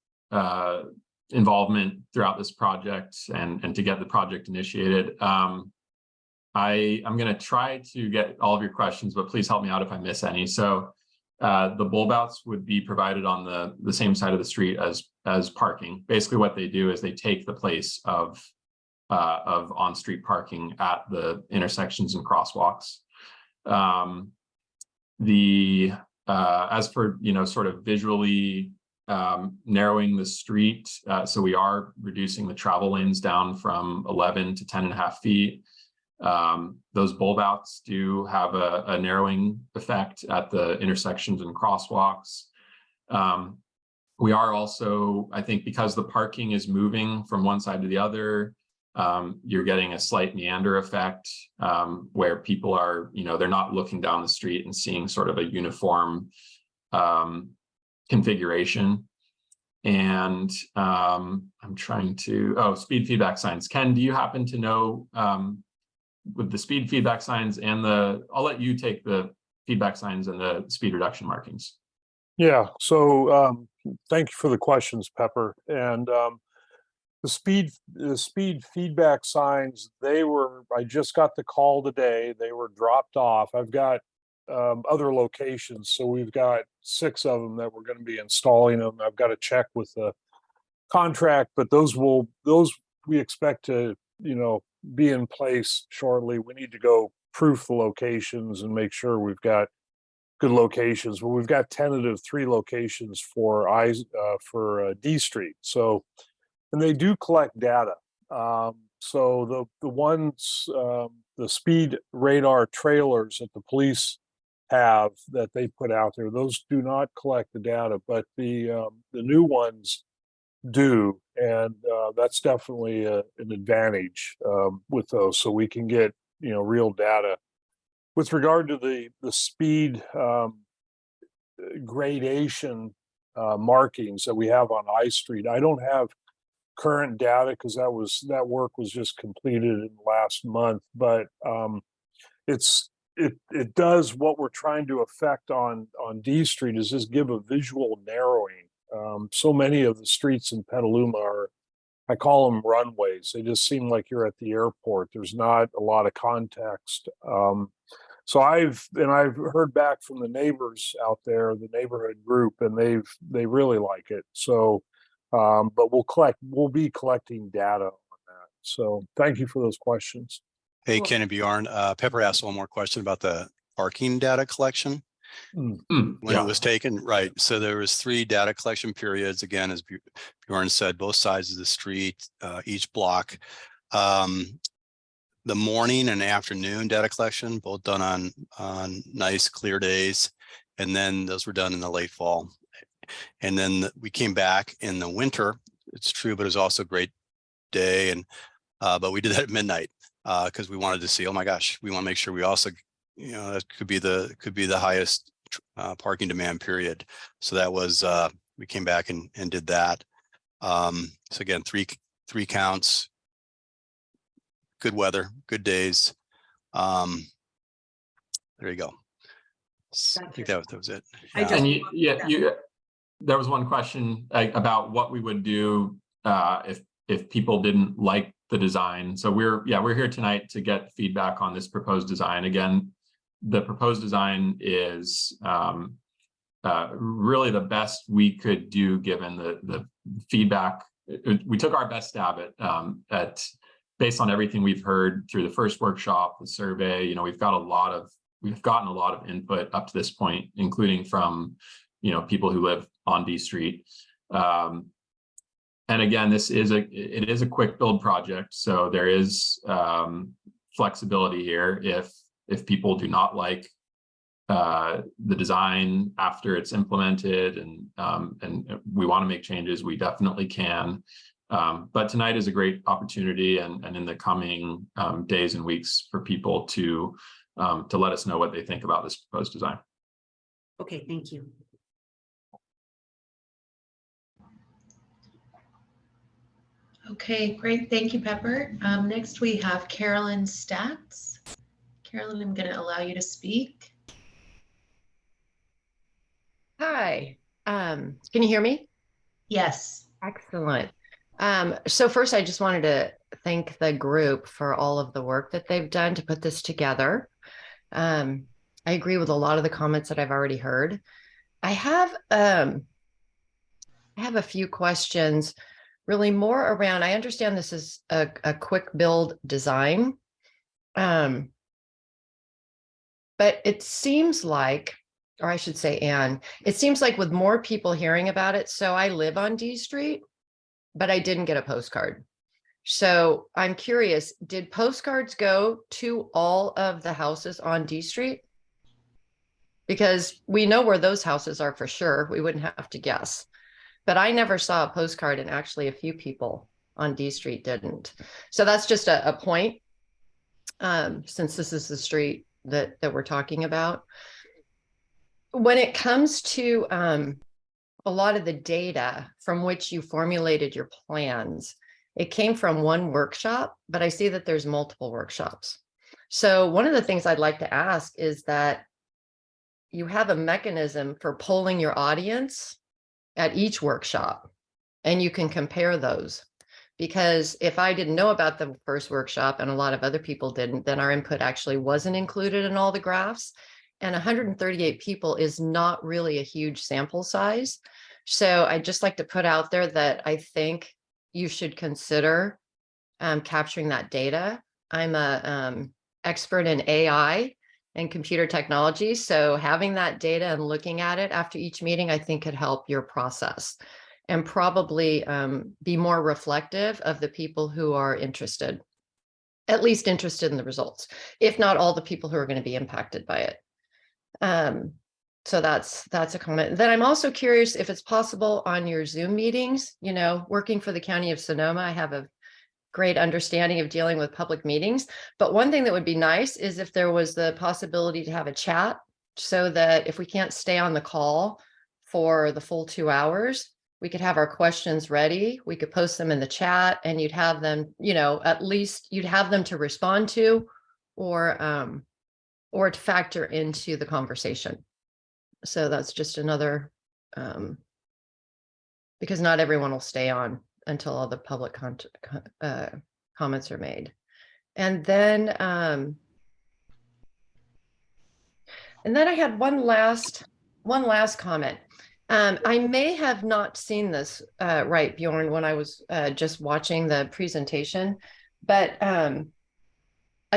involvement throughout this project and to get the project initiated. I'm going to try to get all of your questions, but please help me out if I miss any. So the bulb outs would be provided on the same side of the street as parking. Basically, what they do is they take the place of on-street parking at the intersections and crosswalks. As for, sort of visually narrowing the street, so we are reducing the travel lanes down from 11 to 10.5 feet. Those bulb outs do have a narrowing effect at the intersections and crosswalks. We are also, I think, because the parking is moving from one side to the other, you're getting a slight meander effect where people are, they're not looking down the street and seeing sort of a uniform configuration. And I'm trying to, speed feedback signs. Ken, do you happen to know with the speed feedback signs and I'll let you take the feedback signs and the speed reduction markings. Yeah, so thank you for the questions, Pepper. And the speed feedback signs, I just got the call today. They were dropped off. I've got other locations, so we've got 6 of them that we're going to be installing them. I've got to check with the contract, but those we expect to, be in place shortly. We need to go proof the locations and make sure we've got good locations. But we've got tentative 3 locations for D Street. So, and they do collect data. So the ones, the speed radar trailers that the police have that they put out there, those do not collect the data, but the new ones do, and that's definitely an advantage with those, so we can get real data. With regard to the speed gradation markings that we have on I Street, I don't have current data because that work was just completed in the last month, but it does what we're trying to affect on D Street is just give a visual narrowing. So many of the streets in Petaluma are, I call them runways. They just seem like you're at the airport. There's not a lot of context. So I've heard back from the neighbors out there, the neighborhood group, and they really like it. So, but we'll be collecting data on that. So thank you for those questions. Hey, Cool. Ken and Bjorn, Pepper asked one more question about the parking data collection. When it was taken, right. So there was 3 data collection periods. Again, as Bjorn said, both sides of the street, each block. The morning and afternoon data collection, both done on nice clear days. And then those were done in the late fall. And then we came back in the winter. It's true, but it was also a great day. And but we did that at midnight because we wanted to see, oh my gosh, we want to make sure we also, that could be the highest parking demand period. So that was, we came back and did that. So again, three counts, good weather, good days. There you go. I think that was it. And there was one question about what we would do if people didn't like the design. So we're here tonight to get feedback on this proposed design. Again, the proposed design is really the best we could do given the feedback. We took our best stab at based on everything we've heard through the first workshop, the survey. We've gotten a lot of input up to this point, including from people who live on D Street. And again, it is a quick build project, so there is flexibility here. If people do not like the design after it's implemented and we want to make changes, we definitely can. But tonight is a great opportunity, and in the coming days and weeks for people to let us know what they think about this proposed design. Okay, thank you. Okay, great. Thank you, Pepper. Next, we have Carolyn Statz. Carolyn, I'm going to allow you to speak. Hi, can you hear me? Yes. Excellent. So first, I just wanted to thank the group for all of the work that they've done to put this together. I agree with a lot of the comments that I've already heard. I have a few questions, really more around, I understand this is a quick build design. But it seems like, or I should say, Anne, it seems like with more people hearing about it, so I live on D Street, but I didn't get a postcard. So I'm curious, did postcards go to all of the houses on D Street? Because we know where those houses are for sure. We wouldn't have to guess. But I never saw a postcard, and actually a few people on D Street didn't. So that's just a point, since this is the street that we're talking about. When it comes to a lot of the data from which you formulated your plans, it came from one workshop, but I see that there's multiple workshops. So one of the things I'd like to ask is that you have a mechanism for polling your audience at each workshop, and you can compare those. Because if I didn't know about the first workshop and a lot of other people didn't, then our input actually wasn't included in all the graphs. And 138 people is not really a huge sample size. So I'd just like to put out there that I think you should consider capturing that data. I'm a expert in AI and computer technology. So having that data and looking at it after each meeting, I think could help your process and probably be more reflective of the people who are interested, at least interested in the results, if not all the people who are going to be impacted by it. So that's a comment. Then I'm also curious if it's possible on your Zoom meetings, you know, working for the County of Sonoma, I have a great understanding of dealing with public meetings. But one thing that would be nice is if there was the possibility to have a chat, so that if we can't stay on the call for the full 2 hours, we could have our questions ready. We could post them in the chat, and you'd have them, you know, at least you'd have them to respond to, or to factor into the conversation. So that's just another, because not everyone will stay on until all the public comments are made. And then I had one last comment. I may have not seen this right, Bjorn, when I was just watching the presentation, but I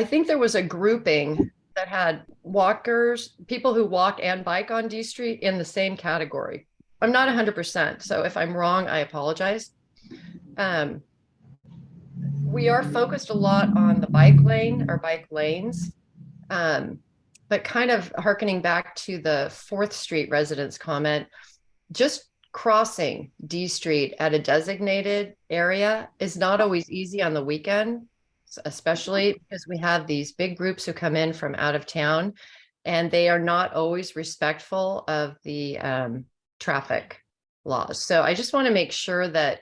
think there was a grouping that had walkers, people who walk and bike on D Street in the same category. I'm not 100%, so if I'm wrong, I apologize. We are focused a lot on the bike lane or bike lanes, but kind of hearkening back to the 4th Street residents' comment, just crossing D Street at a designated area is not always easy on the weekend, especially because we have these big groups who come in from out of town, and they are not always respectful of the traffic laws. So I just want to make sure that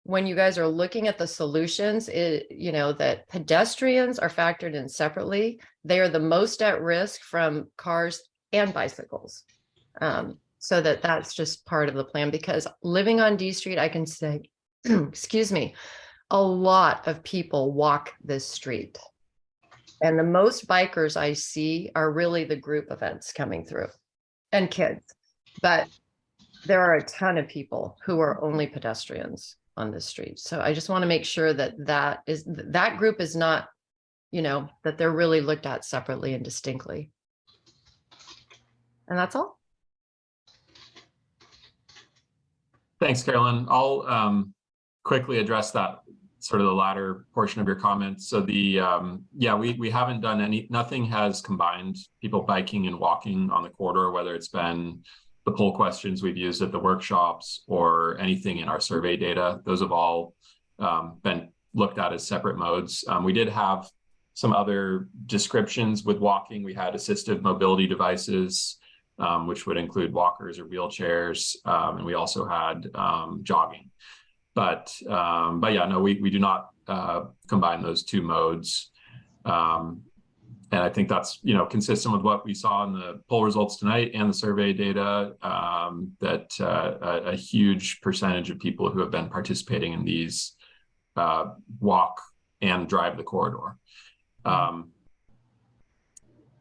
when you guys are looking at the solutions, you know, that pedestrians are factored in separately. They are the most at risk from cars and bicycles. So that's just part of the plan, because living on D Street, I can say, excuse me, a lot of people walk this street. And the most bikers I see are really the group events coming through, and kids. But there are a ton of people who are only pedestrians on this street. So I just want to make sure that that group is not, you know, that they're really looked at separately and distinctly. And that's all. Thanks, Carolyn. I'll quickly address that sort of the latter portion of your comments. So the yeah, we haven't done nothing has combined people biking and walking on the corridor, whether it's been the poll questions we've used at the workshops or anything in our survey data. Those have all been looked at as separate modes. We did have some other descriptions with walking. We had assistive mobility devices, which would include walkers or wheelchairs, and we also had jogging. But yeah, no, we do not combine those two modes. And I think that's, you know, consistent with what we saw in the poll results tonight and the survey data, that a huge percentage of people who have been participating in these walk and drive the corridor.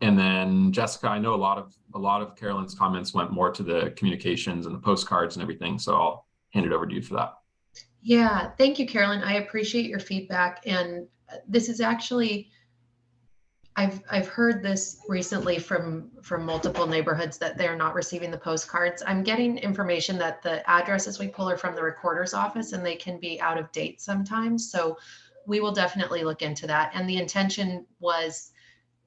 And then Jessica, I know a lot of Carolyn's comments went more to the communications and the postcards and everything. So I'll hand it over to you for that. Yeah, thank you, Carolyn. I appreciate your feedback. And this is actually, I've heard this recently from multiple neighborhoods that they're not receiving the postcards. I'm getting information that the addresses we pull are from the recorder's office and they can be out of date sometimes. So we will definitely look into that. And the intention was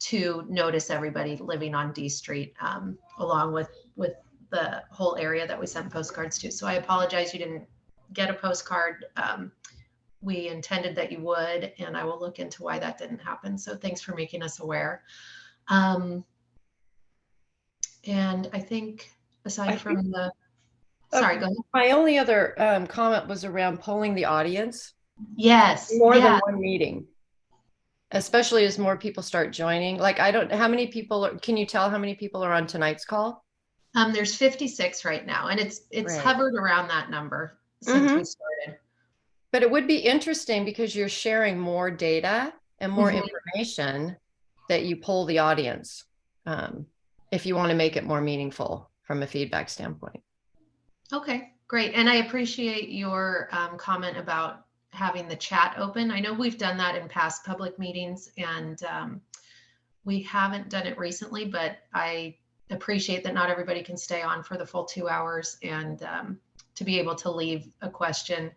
to notice everybody living on D Street, along with the whole area that we sent postcards to. So I apologize you didn't get a postcard. We intended that you would, and I will look into why that didn't happen. So thanks for making us aware. And I think aside from the, sorry, go ahead. My only other comment was around polling the audience. Yes. More yeah. than one meeting, especially as more people start joining. Like, I don't, how many people are, can you tell how many people are on tonight's call? There's 56 right now, and it's Right. hovered around that number since we started. But it would be interesting because you're sharing more data and more information that you poll the audience, if you want to make it more meaningful from a feedback standpoint. Okay, great. And I appreciate your comment about having the chat open. I know we've done that in past public meetings, and we haven't done it recently, but I appreciate that not everybody can stay on for the full 2 hours, and to be able to leave a question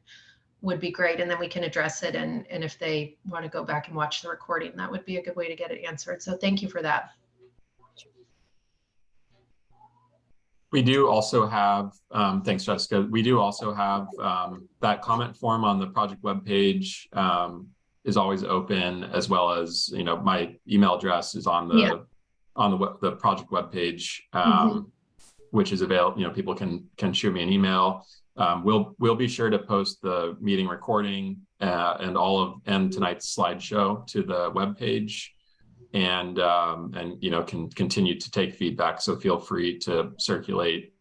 would be great. And then we can address it. And if they want to go back and watch the recording, that would be a good way to get it answered. So thank you for that. We do also have, thanks, Jessica. We do also have that comment form on the project webpage is always open, as well as, you know, my email address is on the the project webpage, which is available. You know, people can shoot me an email. We'll be sure to post the meeting recording and tonight's slideshow to the webpage, and you know, can continue to take feedback. So feel free to circulate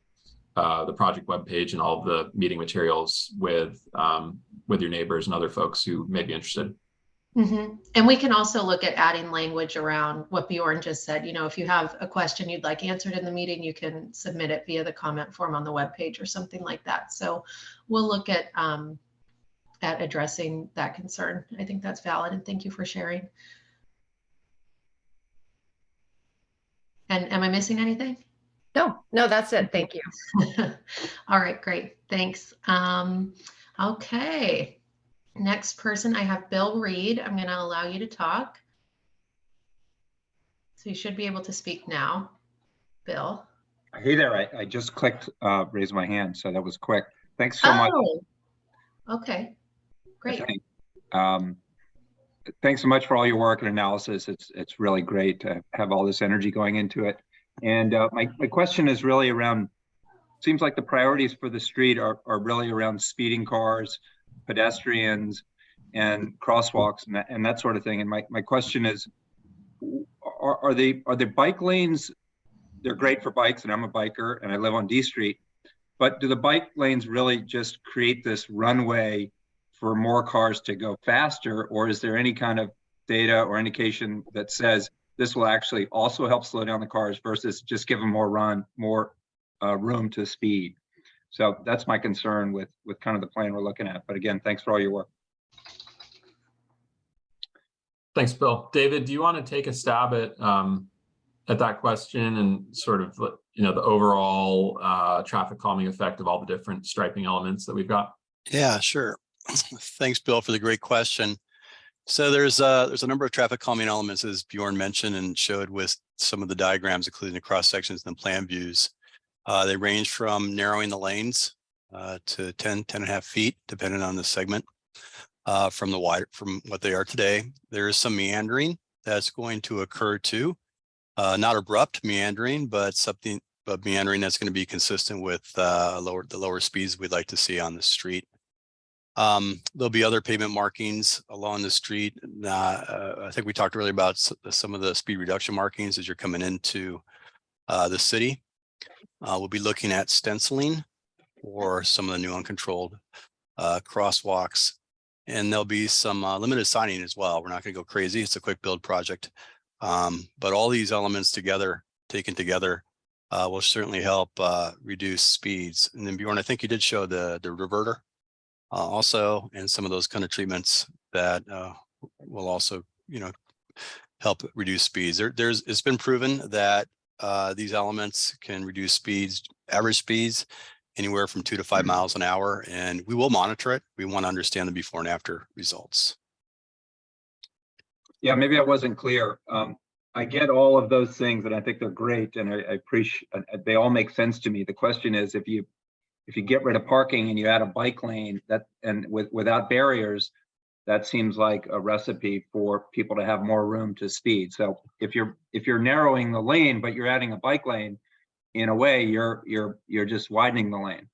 the project webpage and all of the meeting materials with your neighbors and other folks who may be interested. And we can also look at adding language around what Bjorn just said. You know, if you have a question you'd like answered in the meeting, you can submit it via the comment form on the webpage or something like that. So we'll look at addressing that concern. I think that's valid, and thank you for sharing. And am I missing anything? No, that's it. Thank you. All right, great. Thanks. Okay. Next person, I have Bill Reed. I'm going to allow you to talk. So you should be able to speak now, Bill. Hey there, I just clicked raise my hand, so that was quick. Thanks so much. Okay, great. Thanks so much for all your work and analysis. It's really great to have all this energy going into it. And my question is really around, seems like the priorities for the street are really around speeding cars, pedestrians, and crosswalks and that sort of thing. And my question is, are the bike lanes, they're great for bikes, and I'm a biker and I live on D Street, but do the bike lanes really just create this runway for more cars to go faster, or is there any kind of data or indication that says this will actually also help slow down the cars versus just give them more room to speed? So that's my concern with kind of the plan we're looking at. But again, thanks for all your work. Thanks, Bill. David, do you want to take a stab at that question and sort of, you know, the overall traffic calming effect of all the different striping elements that we've got? Yeah, sure. Thanks, Bill, for the great question. So there's a number of traffic calming elements, as Bjorn mentioned and showed with some of the diagrams, including the cross sections and the plan views. They range from narrowing the lanes to 10.5 feet, depending on the segment, from what they are today. There is some meandering that's going to occur too, not abrupt meandering, but meandering that's going to be consistent with the lower speeds we'd like to see on the street. There'll be other pavement markings along the street. I think we talked earlier about some of the speed reduction markings as you're coming into the city. We'll be looking at stenciling or some of the new uncontrolled crosswalks, and there'll be some limited signing as well. We're not going to go crazy. It's a quick build project, but all these elements together, taken together, will certainly help reduce speeds. And then Bjorn, I think you did show the reverter also, and some of those kind of treatments that will also, help reduce speeds. It's been proven that these elements can reduce speeds, average speeds, anywhere from 2 to 5 miles an hour, and we will monitor it. We want to understand the before and after results. Yeah, maybe I wasn't clear. I get all of those things, and I think they're great, and I appreciate. They all make sense to me. The question is, if you get rid of parking and you add a bike lane, without barriers, that seems like a recipe for people to have more room to speed. So if you're narrowing the lane, but you're adding a bike lane, in a way, you're just widening the lane.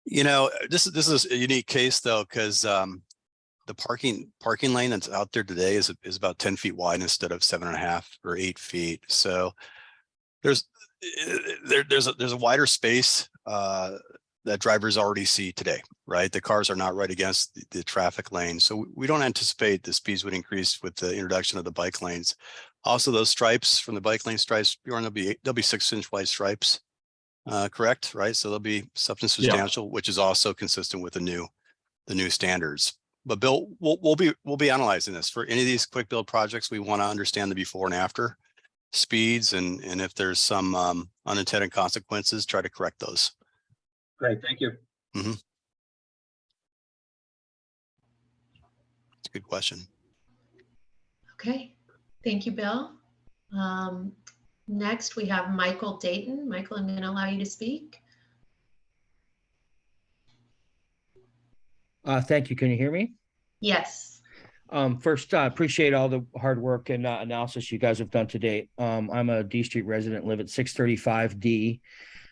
This is a unique case though, because the parking lane that's out there today is about 10 feet wide instead of 7.5 or 8 feet. So there's a wider space that drivers already see today, right? The cars are not right against the traffic lane. So we don't anticipate the speeds would increase with the introduction of the bike lanes. Also, those stripes from the bike lane stripes, Bjorn, there'll be 6-inch wide stripes, correct? Right. So there'll be something substantial, which is also consistent with the new standards. But Bill, we'll be analyzing this for any of these quick build projects. We want to understand the before and after speeds, and if there's some unintended consequences, try to correct those. Great, thank you. Mm-hmm. It's a good question. Okay, thank you, Bill. Next, we have Michael Dayton. Michael, I'm going to allow you to speak. Thank you. Can you hear me? Yes. First, appreciate all the hard work and analysis you guys have done to date. I'm a D Street resident, live at 635 D,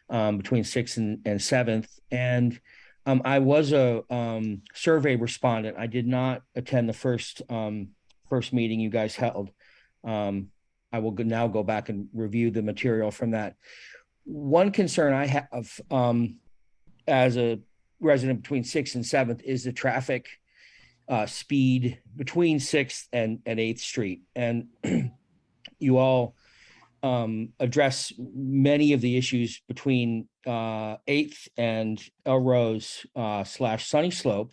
between 6th and 7th. And I was a survey respondent. I did not attend the first meeting you guys held. I will now go back and review the material from that. One concern I have as a resident between 6th and 7th is the traffic speed between 6th and 8th Street. And you all address many of the issues between 8th and Elrose / Sunny Slope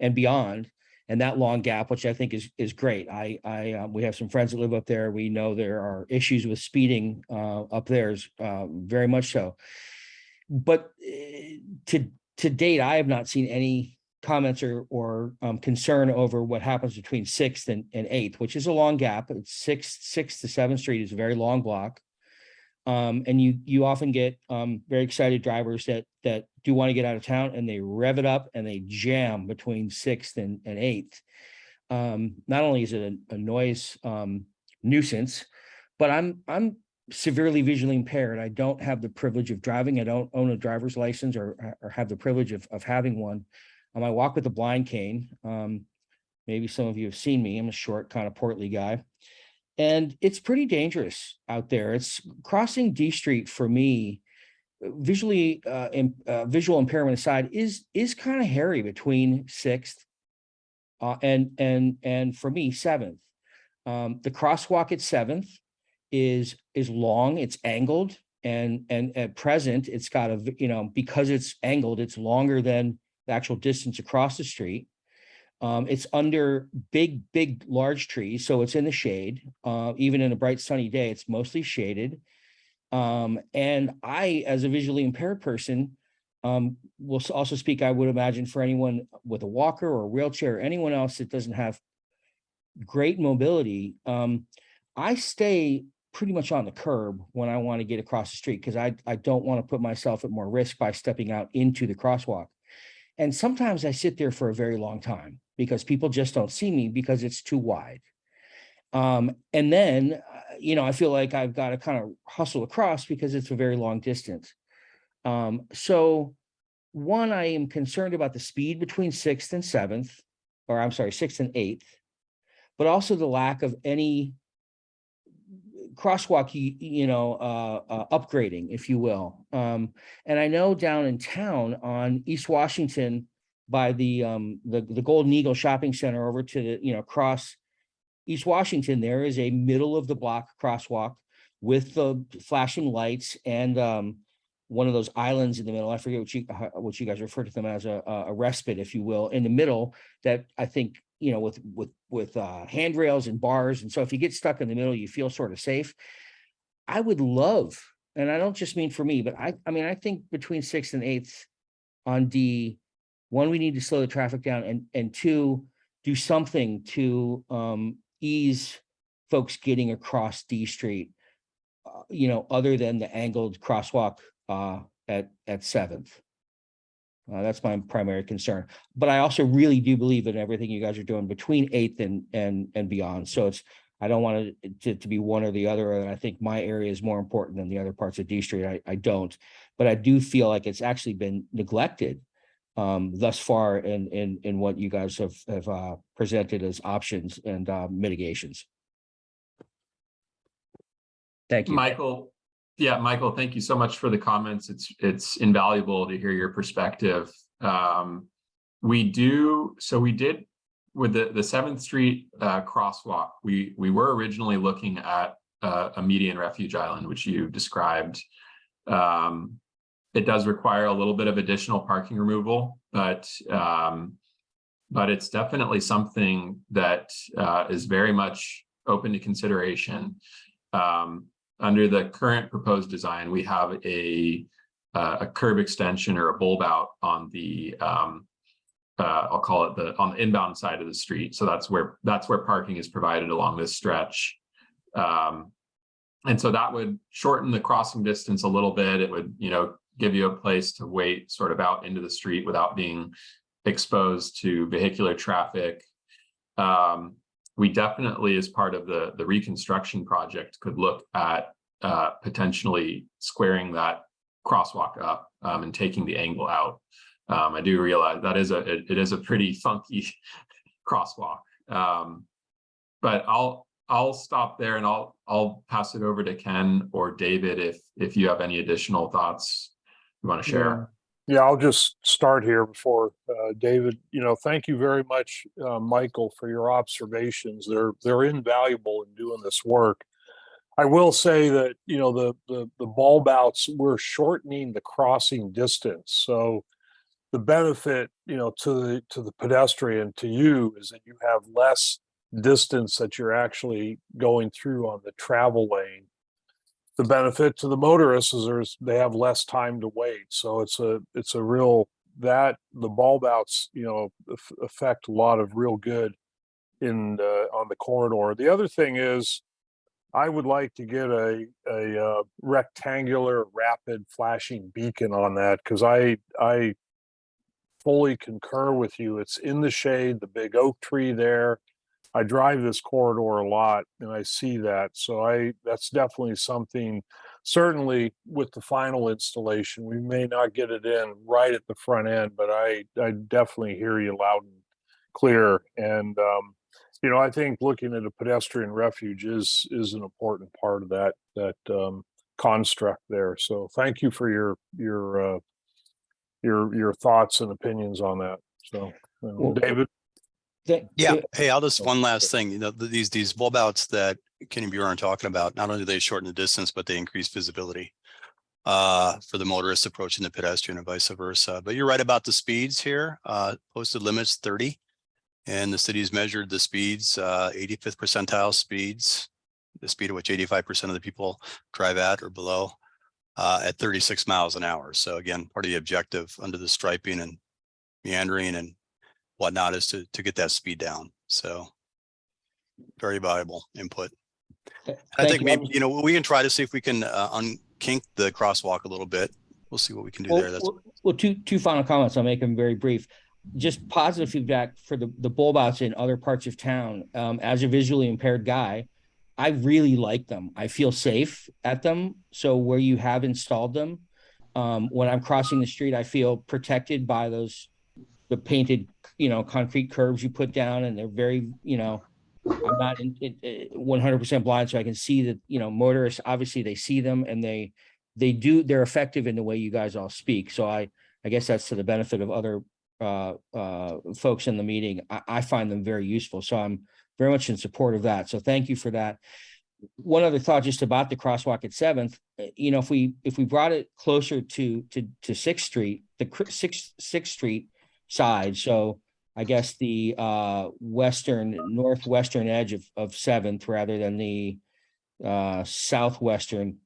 and beyond, and that long gap, which I think is great. We have some friends that live up there. We know there are issues with speeding up there, very much so. But to date, I have not seen any comments or concern over what happens between 6th and 8th, which is a long gap. It's 6th to 7th Street is a very long block. And you often get very excited drivers that do want to get out of town, and they rev it up and they jam between 6th and 8th. Not only is it a noise nuisance, but I'm severely visually impaired. I don't have the privilege of driving. I don't own a driver's license or have the privilege of having one. I walk with a blind cane. Maybe some of you have seen me. I'm a short, kind of portly guy. And it's pretty dangerous out there. It's crossing D Street for me, visually, visual impairment aside, is kind of hairy between 6th and for me 7th. The crosswalk at 7th is long, it's angled, and at present it's got a, because it's angled, it's longer than the actual distance across the street. It's under big, large trees, so it's in the shade. Even in a bright sunny day, it's mostly shaded. And I, as a visually impaired person, will also speak, I would imagine, for anyone with a walker or a wheelchair, or anyone else that doesn't have great mobility. I stay pretty much on the curb when I want to get across the street, because I don't want to put myself at more risk by stepping out into the crosswalk. And sometimes I sit there for a very long time because people just don't see me because it's too wide. And then, I feel like I've got to kind of hustle across because it's a very long distance. So one, I am concerned about the speed between 6th and 7th, or I'm sorry, 6th and 8th, but also the lack of any crosswalk, upgrading, if you will. And I know down in town on East Washington by the Golden Eagle Shopping Center over to the, across East Washington, there is a middle of the block crosswalk with the flashing lights and one of those islands in the middle. I forget what you guys refer to them as, a respite, if you will, in the middle, that I think, with handrails and bars. And so if you get stuck in the middle, you feel sort of safe. I would love, and I don't just mean for me, but I mean, I think between 6th and 8th on D, one, we need to slow the traffic down, and two, do something to ease folks getting across D Street, other than the angled crosswalk at 7th. That's my primary concern. But I also really do believe in everything you guys are doing between 8th and beyond. So I don't want it to be one or the other. And I think my area is more important than the other parts of D Street. I don't, but I do feel like it's actually been neglected thus far in what you guys have presented as options and mitigations. Thank you. Michael. Yeah, Michael, thank you so much for the comments. It's invaluable to hear your perspective. We did with the 7th Street crosswalk, we were originally looking at a median refuge island, which you described. It does require a little bit of additional parking removal, but it's definitely something that is very much open to consideration. Under the current proposed design, we have a curb extension or a bulb out on the I'll call it on the inbound side of the street. So that's where parking is provided along this stretch. And so that would shorten the crossing distance a little bit. It would, give you a place to wait sort of out into the street without being exposed to vehicular traffic. We definitely, as part of the reconstruction project, could look at potentially squaring that crosswalk up and taking the angle out. I do realize that it is a pretty funky crosswalk, but I'll stop there and I'll pass it over to Ken or David if you have any additional thoughts you want to share. Yeah, I'll just start here before David. Thank you very much, Michael, for your observations. They're invaluable in doing this work. I will say that the bulb outs, we're shortening the crossing distance. So the benefit to the pedestrian, to you, is that you have less distance that you're actually going through on the travel lane. The benefit to the motorists is they have less time to wait. So it's a real, that the bulb outs, affect a lot of real good on the corridor. The other thing is, I would like to get a rectangular rapid flashing beacon on that, because I fully concur with you. It's in the shade, the big oak tree there. I drive this corridor a lot and I see that. So that's definitely something, certainly with the final installation, we may not get it in right at the front end, but I definitely hear you loud and clear. And, I think looking at a pedestrian refuge is an important part of that construct there. So thank you for your thoughts and opinions on that. So, David. Yeah. Hey, I'll just one last thing. These bulb outs that Kenny and Bjorn are talking about, not only do they shorten the distance, but they increase visibility for the motorist approaching the pedestrian and vice versa. But you're right about the speeds here. Posted limits 30, and the city's measured the speeds, 85th percentile speeds, the speed at which 85% of the people drive at or below, at 36 miles an hour. So again, part of the objective under the striping and meandering and whatnot is to get that speed down. So very valuable input. I think maybe, we can try to see if we can unkink the crosswalk a little bit. We'll see what we can do there. Well, two final comments. I'll make them very brief. Just positive feedback for the bulb outs in other parts of town. As a visually impaired guy, I really like them. I feel safe at them. So where you have installed them, When I'm crossing the street, I feel protected by the painted, concrete curbs you put down, and they're very, I'm not 100% blind, so I can see that, motorists, obviously they see them, and they're effective in the way you guys all speak. So I guess that's to the benefit of other folks in the meeting. I find them very useful. So I'm very much in support of that. So thank you for that. One other thought just about the crosswalk at 7th, if we brought it closer to 6th Street, the 6th Street side. So I guess the northwestern edge of 7th rather than the southwestern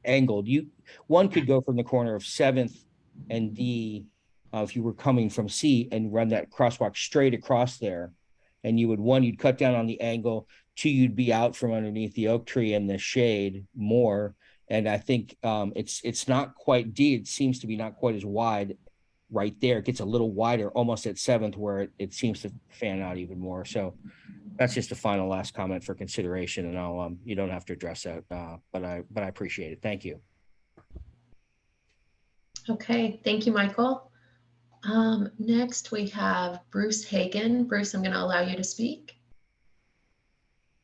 angled. One could go from the corner of 7th and D if you were coming from C and run that crosswalk straight across there. And you'd cut down on the angle. 2, you'd be out from underneath the oak tree in the shade more. And I think it's not quite D. It seems to be not quite as wide right there. It gets a little wider almost at 7th where it seems to fan out even more. So that's just a final last comment for consideration. And I'll you don't have to address that, but I appreciate it. Thank you. Okay, thank you, Michael. Next we have Bruce Hagan. Bruce, I'm going to allow you to speak.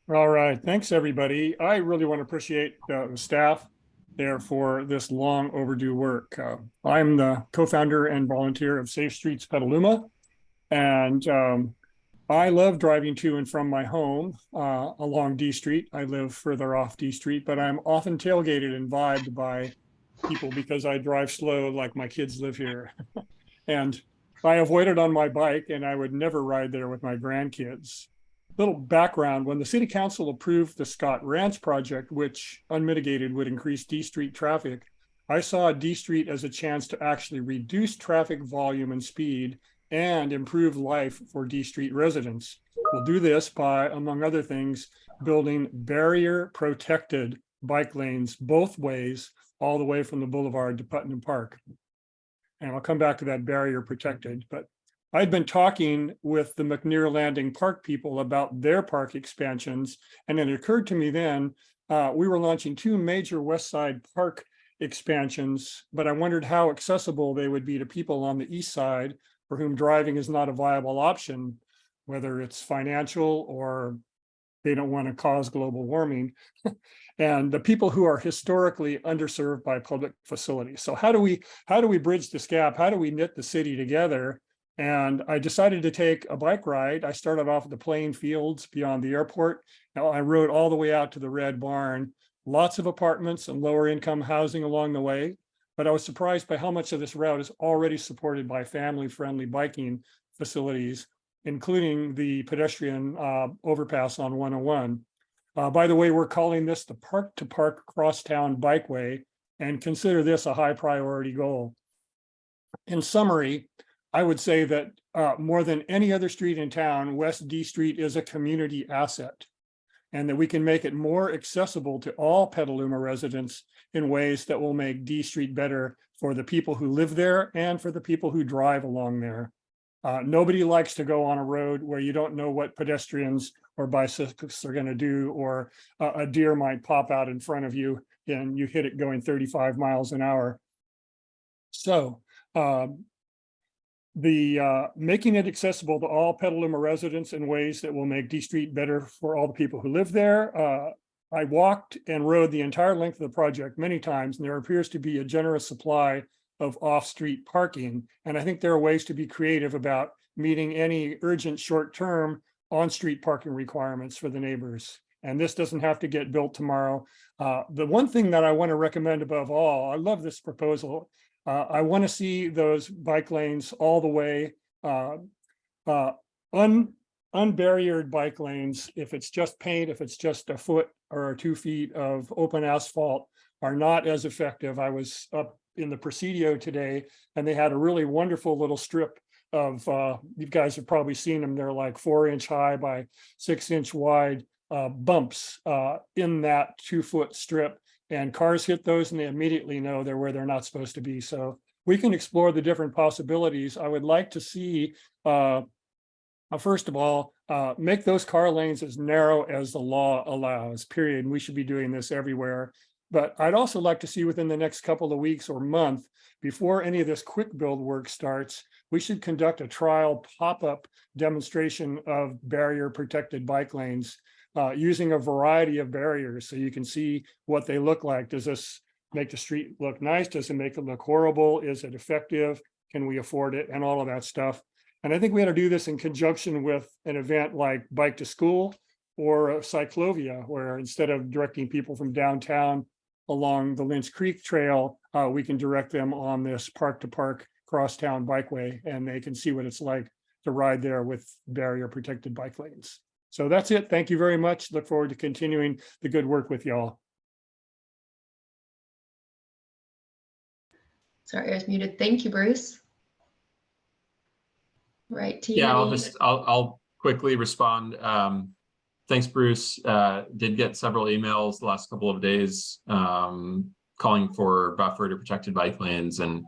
All right, thanks everybody. I really want to appreciate the staff there for this long overdue work. I'm the co-founder and volunteer of Safe Streets Petaluma, and I love driving to and from my home along D Street. I live further off D Street, but I'm often tailgated and vibed by people because I drive slow like my kids live here. And I avoid it on my bike, and I would never ride there with my grandkids. Little background, when the city council approved the Scott Ranch project, which unmitigated would increase D Street traffic, I saw D Street as a chance to actually reduce traffic volume and speed and improve life for D Street residents. We'll do this by, among other things, building barrier protected bike lanes both ways, all the way from the boulevard to Putnam Park. And I'll come back to that barrier protected, but I'd been talking with the McNear Landing Park people about their park expansions, and it occurred to me then we were launching 2 major West Side Park expansions, but I wondered how accessible they would be to people on the east side for whom driving is not a viable option, whether it's financial or they don't want to cause global warming, and the people who are historically underserved by public facilities. So how do we bridge this gap? How do we knit the city together? And I decided to take a bike ride. I started off at the playing fields beyond the airport. Now I rode all the way out to the Red Barn, lots of apartments and lower income housing along the way. But I was surprised by how much of this route is already supported by family-friendly biking facilities, including the pedestrian overpass on 101. By the way, we're calling this the Park to Park Crosstown Bikeway, and consider this a high priority goal. In summary, I would say that more than any other street in town, West D Street is a community asset, and that we can make it more accessible to all Petaluma residents in ways that will make D Street better for the people who live there and for the people who drive along there. Nobody likes to go on a road where you don't know what pedestrians or bicyclists are going to do, or a deer might pop out in front of you and you hit it going 35 miles an hour. So making it accessible to all Petaluma residents in ways that will make D Street better for all the people who live there. I walked and rode the entire length of the project many times, and there appears to be a generous supply of off-street parking. And I think there are ways to be creative about meeting any urgent short-term on-street parking requirements for the neighbors. And this doesn't have to get built tomorrow. The one thing that I want to recommend above all, I love this proposal. I want to see those bike lanes all the way, unbarriered bike lanes. If it's just paint, if it's just a foot or 2 feet of open asphalt, are not as effective. I was up in the Presidio today, and they had a really wonderful little strip of, you guys have probably seen them. They're like 4-inch high by 6-inch wide bumps in that 2-foot strip. And cars hit those and they immediately know they're where they're not supposed to be. So we can explore the different possibilities. I would like to see, first of all, make those car lanes as narrow as the law allows, period. We should be doing this everywhere. But I'd also like to see within the next couple of weeks or month, before any of this quick build work starts, we should conduct a trial pop-up demonstration of barrier protected bike lanes using a variety of barriers so you can see what they look like. Does this make the street look nice? Does it make it look horrible? Is it effective? Can we afford it? And all of that stuff. And I think we had to do this in conjunction with an event like Bike to School or Cyclovia, where instead of directing people from downtown along the Lynch Creek Trail, we can direct them on this park to park crosstown bikeway, and they can see what it's like to ride there with barrier protected bike lanes. So that's it. Thank you very much. Look forward to continuing the good work with y'all. Sorry, I was muted. Thank you, Bruce. Right to you. Yeah, I'll quickly respond. Thanks, Bruce. Did get several emails the last couple of days calling for buffered or protected bike lanes, and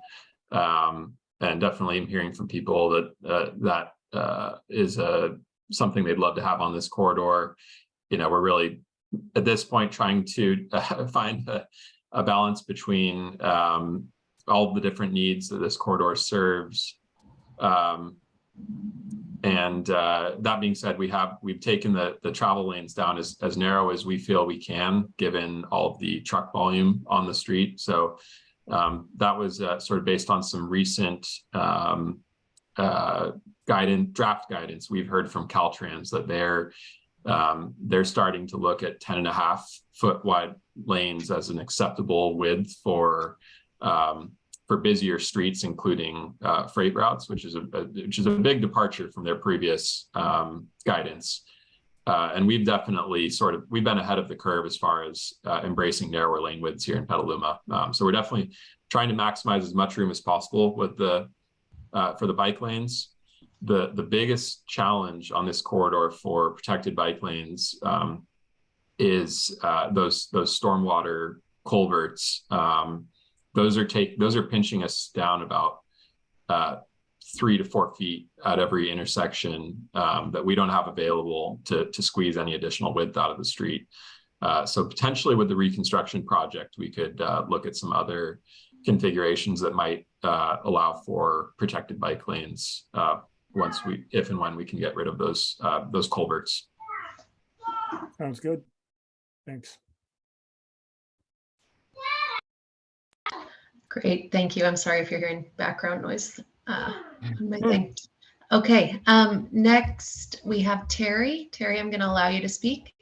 definitely I'm hearing from people that that is something they'd love to have on this corridor. You know, we're really at this point trying to find a balance between all the different needs that this corridor serves. That being said, we've taken the travel lanes down as narrow as we feel we can, given all of the truck volume on the street. So that was sort of based on some recent draft guidance. We've heard from Caltrans that they're starting to look at 10.5-foot wide lanes as an acceptable width for busier streets, including freight routes, which is a big departure from their previous guidance. And we've definitely we've been ahead of the curve as far as embracing narrower lane widths here in Petaluma. So we're definitely trying to maximize as much room as possible with for the bike lanes. The biggest challenge on this corridor for protected bike lanes is those stormwater culverts. Those are pinching us down about 3 to 4 feet at every intersection that we don't have available to squeeze any additional width out of the street. So potentially with the reconstruction project, we could look at some other configurations that might allow for protected bike lanes if and when we can get rid of those culverts. Sounds good. Thanks. Great, thank you. I'm sorry if you're hearing background noise on my thing. Okay, next we have Terry. Terry, I'm going to allow you to speak.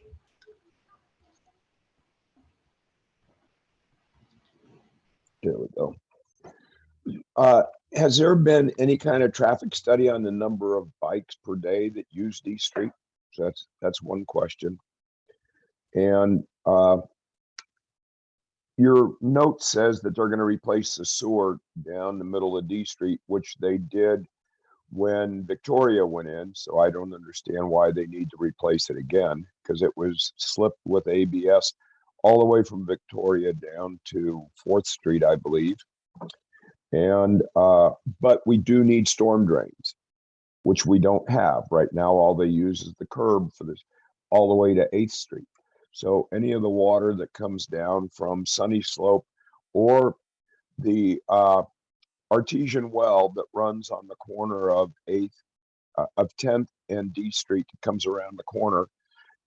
There we go. Has there been any kind of traffic study on the number of bikes per day that use D Street? So that's one question. And your note says that they're going to replace the sewer down the middle of D Street, which they did when Victoria went in. So I don't understand why they need to replace it again, because it was slipped with ABS all the way from Victoria down to 4th Street, I believe. And but we do need storm drains, which we don't have right now. All they use is the curb for this all the way to 8th Street. So any of the water that comes down from Sunny Slope or the artesian well that runs on the corner of 10th and D Street that comes around the corner,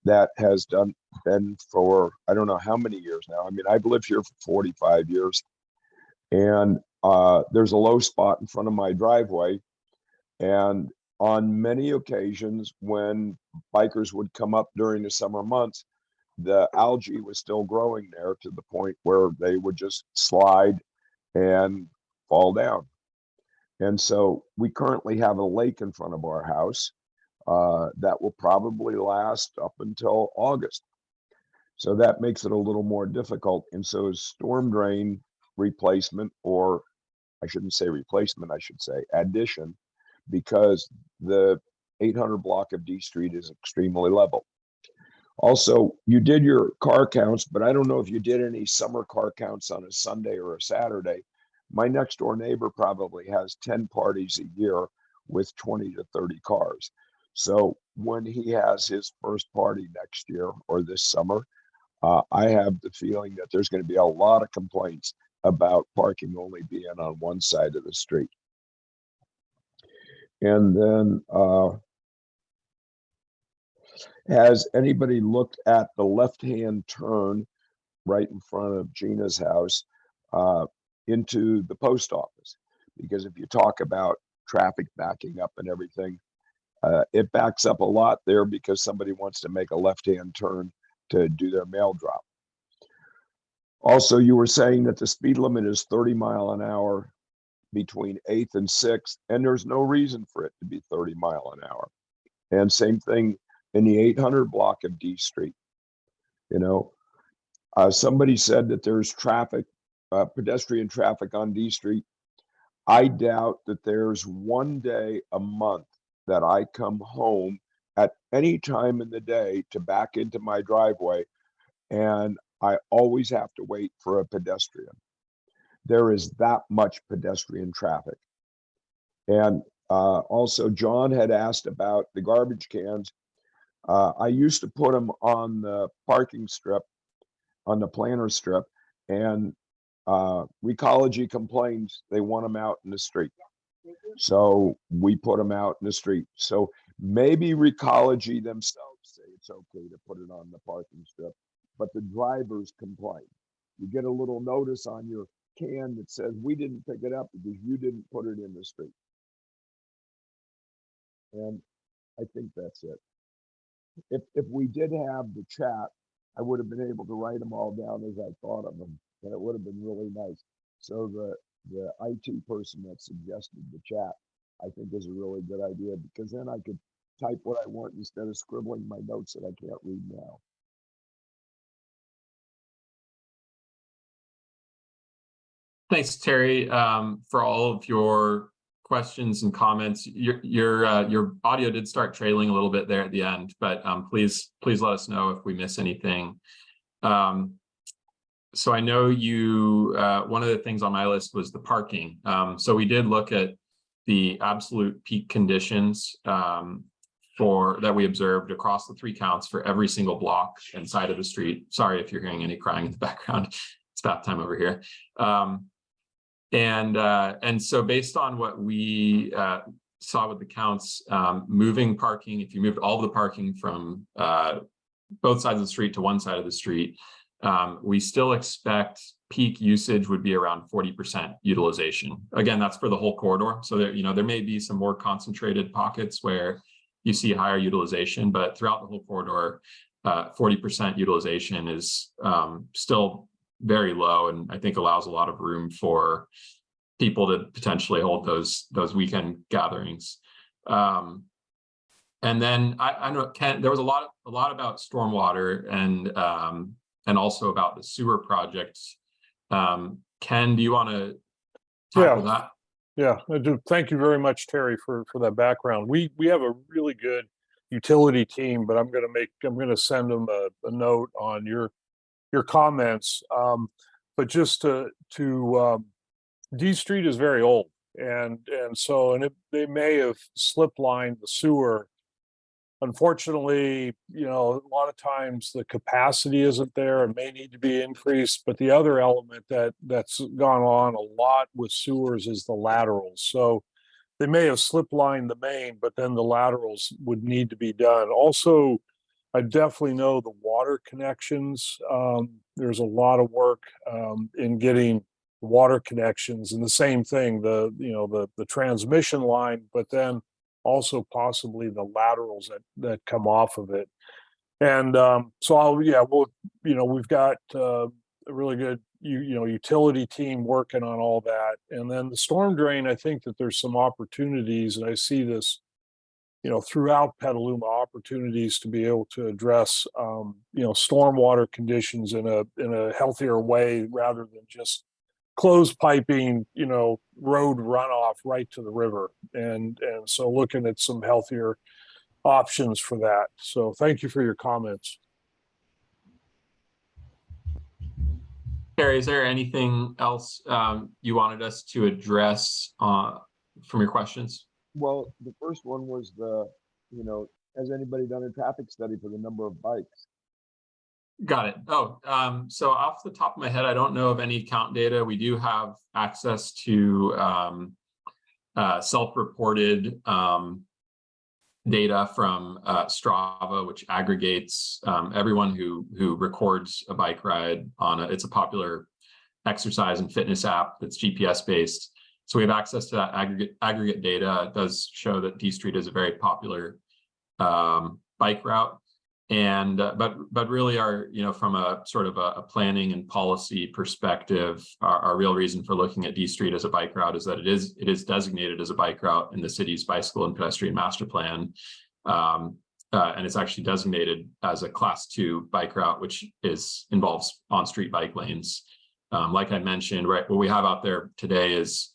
that has been for I don't know how many years now. I mean, I've lived here for 45 years, and there's a low spot in front of my driveway, and on many occasions when bikers would come up during the summer months, the algae was still growing there to the point where they would just slide and fall down. And so we currently have a lake in front of our house that will probably last up until August. So that makes it a little more difficult. And so storm drain replacement, or I shouldn't say replacement, I should say addition, because the 800 block of D Street is extremely level. Also, you did your car counts, but I don't know if you did any summer car counts on a Sunday or a Saturday. My next door neighbor probably has 10 parties a year with 20 to 30 cars. So when he has his first party next year or this summer, I have the feeling that there's going to be a lot of complaints about parking only being on one side of the street. And then, has anybody looked at the left-hand turn right in front of Gina's house into the post office? Because if you talk about traffic backing up and everything, it backs up a lot there because somebody wants to make a left-hand turn to do their mail drop. Also, you were saying that the speed limit is 30 miles an hour between 8th and 6th, and there's no reason for it to be 30 miles an hour. And same thing in the 800 block of D Street. You know, somebody said that there's traffic, pedestrian traffic on D Street. I doubt that there's one day a month that I come home at any time in the day to back into my driveway, and I always have to wait for a pedestrian. There is that much pedestrian traffic. And also, John had asked about the garbage cans. I used to put them on the parking strip, on the planter strip, and Recology complains they want them out in the street. So we put them out in the street. So maybe Recology themselves say it's okay to put it on the parking strip, but the drivers complain. You get a little notice on your can that says we didn't pick it up because you didn't put it in the street. And I think that's it. If we did have the chat, I would have been able to write them all down as I thought of them, and it would have been really nice. So the IT person that suggested the chat, I think is a really good idea, because then I could type what I want instead of scribbling my notes that I can't read now. Thanks, Terry, for all of your questions and comments. Your audio did start trailing a little bit there at the end, but please let us know if we miss anything. So I know you, one of the things on my list was the parking. So we did look at the absolute peak conditions that we observed across the 3 counts for every single block and side of the street. Sorry if you're hearing any crying in the background. It's bath time over here. And so based on what we saw with the counts, moving parking, if you moved all the parking from both sides of the street to one side of the street, we still expect peak usage would be around 40% utilization. Again, that's for the whole corridor. So there, there may be some more concentrated pockets where you see higher utilization, but throughout the whole corridor, 40% utilization is still very low, and I think allows a lot of room for people to potentially hold those weekend gatherings. And then I know, Ken, there was a lot about stormwater and also about the sewer project. Ken, do you want to tackle that? Yeah, I do. Thank you very much, Terry, for that background. We have a really good utility team, but I'm going to send them a note on your comments. But just to D Street is very old, and they may have slip lined the sewer. Unfortunately, a lot of times the capacity isn't there and may need to be increased. But the other element that's gone on a lot with sewers is the laterals. So they may have slip lined the main, but then the laterals would need to be done. Also, I definitely know the water connections. There's a lot of work in getting water connections, and the same thing, the transmission line, but then also possibly the laterals that come off of it. And we've got a really good utility team working on all that. And then the storm drain, I think that there's some opportunities, and I see this throughout Petaluma, opportunities to be able to address stormwater conditions in a healthier way, rather than just closed piping road runoff right to the river. And so looking at some healthier options for that. So thank you for your comments. Terry, is there anything else you wanted us to address from your questions? Well, the first one was has anybody done a traffic study for the number of bikes? Got it. Oh, so off the top of my head, I don't know of any count data. We do have access to self-reported data from Strava, which aggregates everyone who records a bike ride on it's a popular exercise and fitness app that's GPS based. So we have access to that aggregate data. It does show that D Street is a very popular bike route. And but really our, from a sort of a planning and policy perspective, our real reason for looking at D Street as a bike route is that it is designated as a bike route in the city's bicycle and pedestrian master plan. And it's actually designated as a class 2 bike route, which involves on-street bike lanes. Like I mentioned, right, what we have out there today is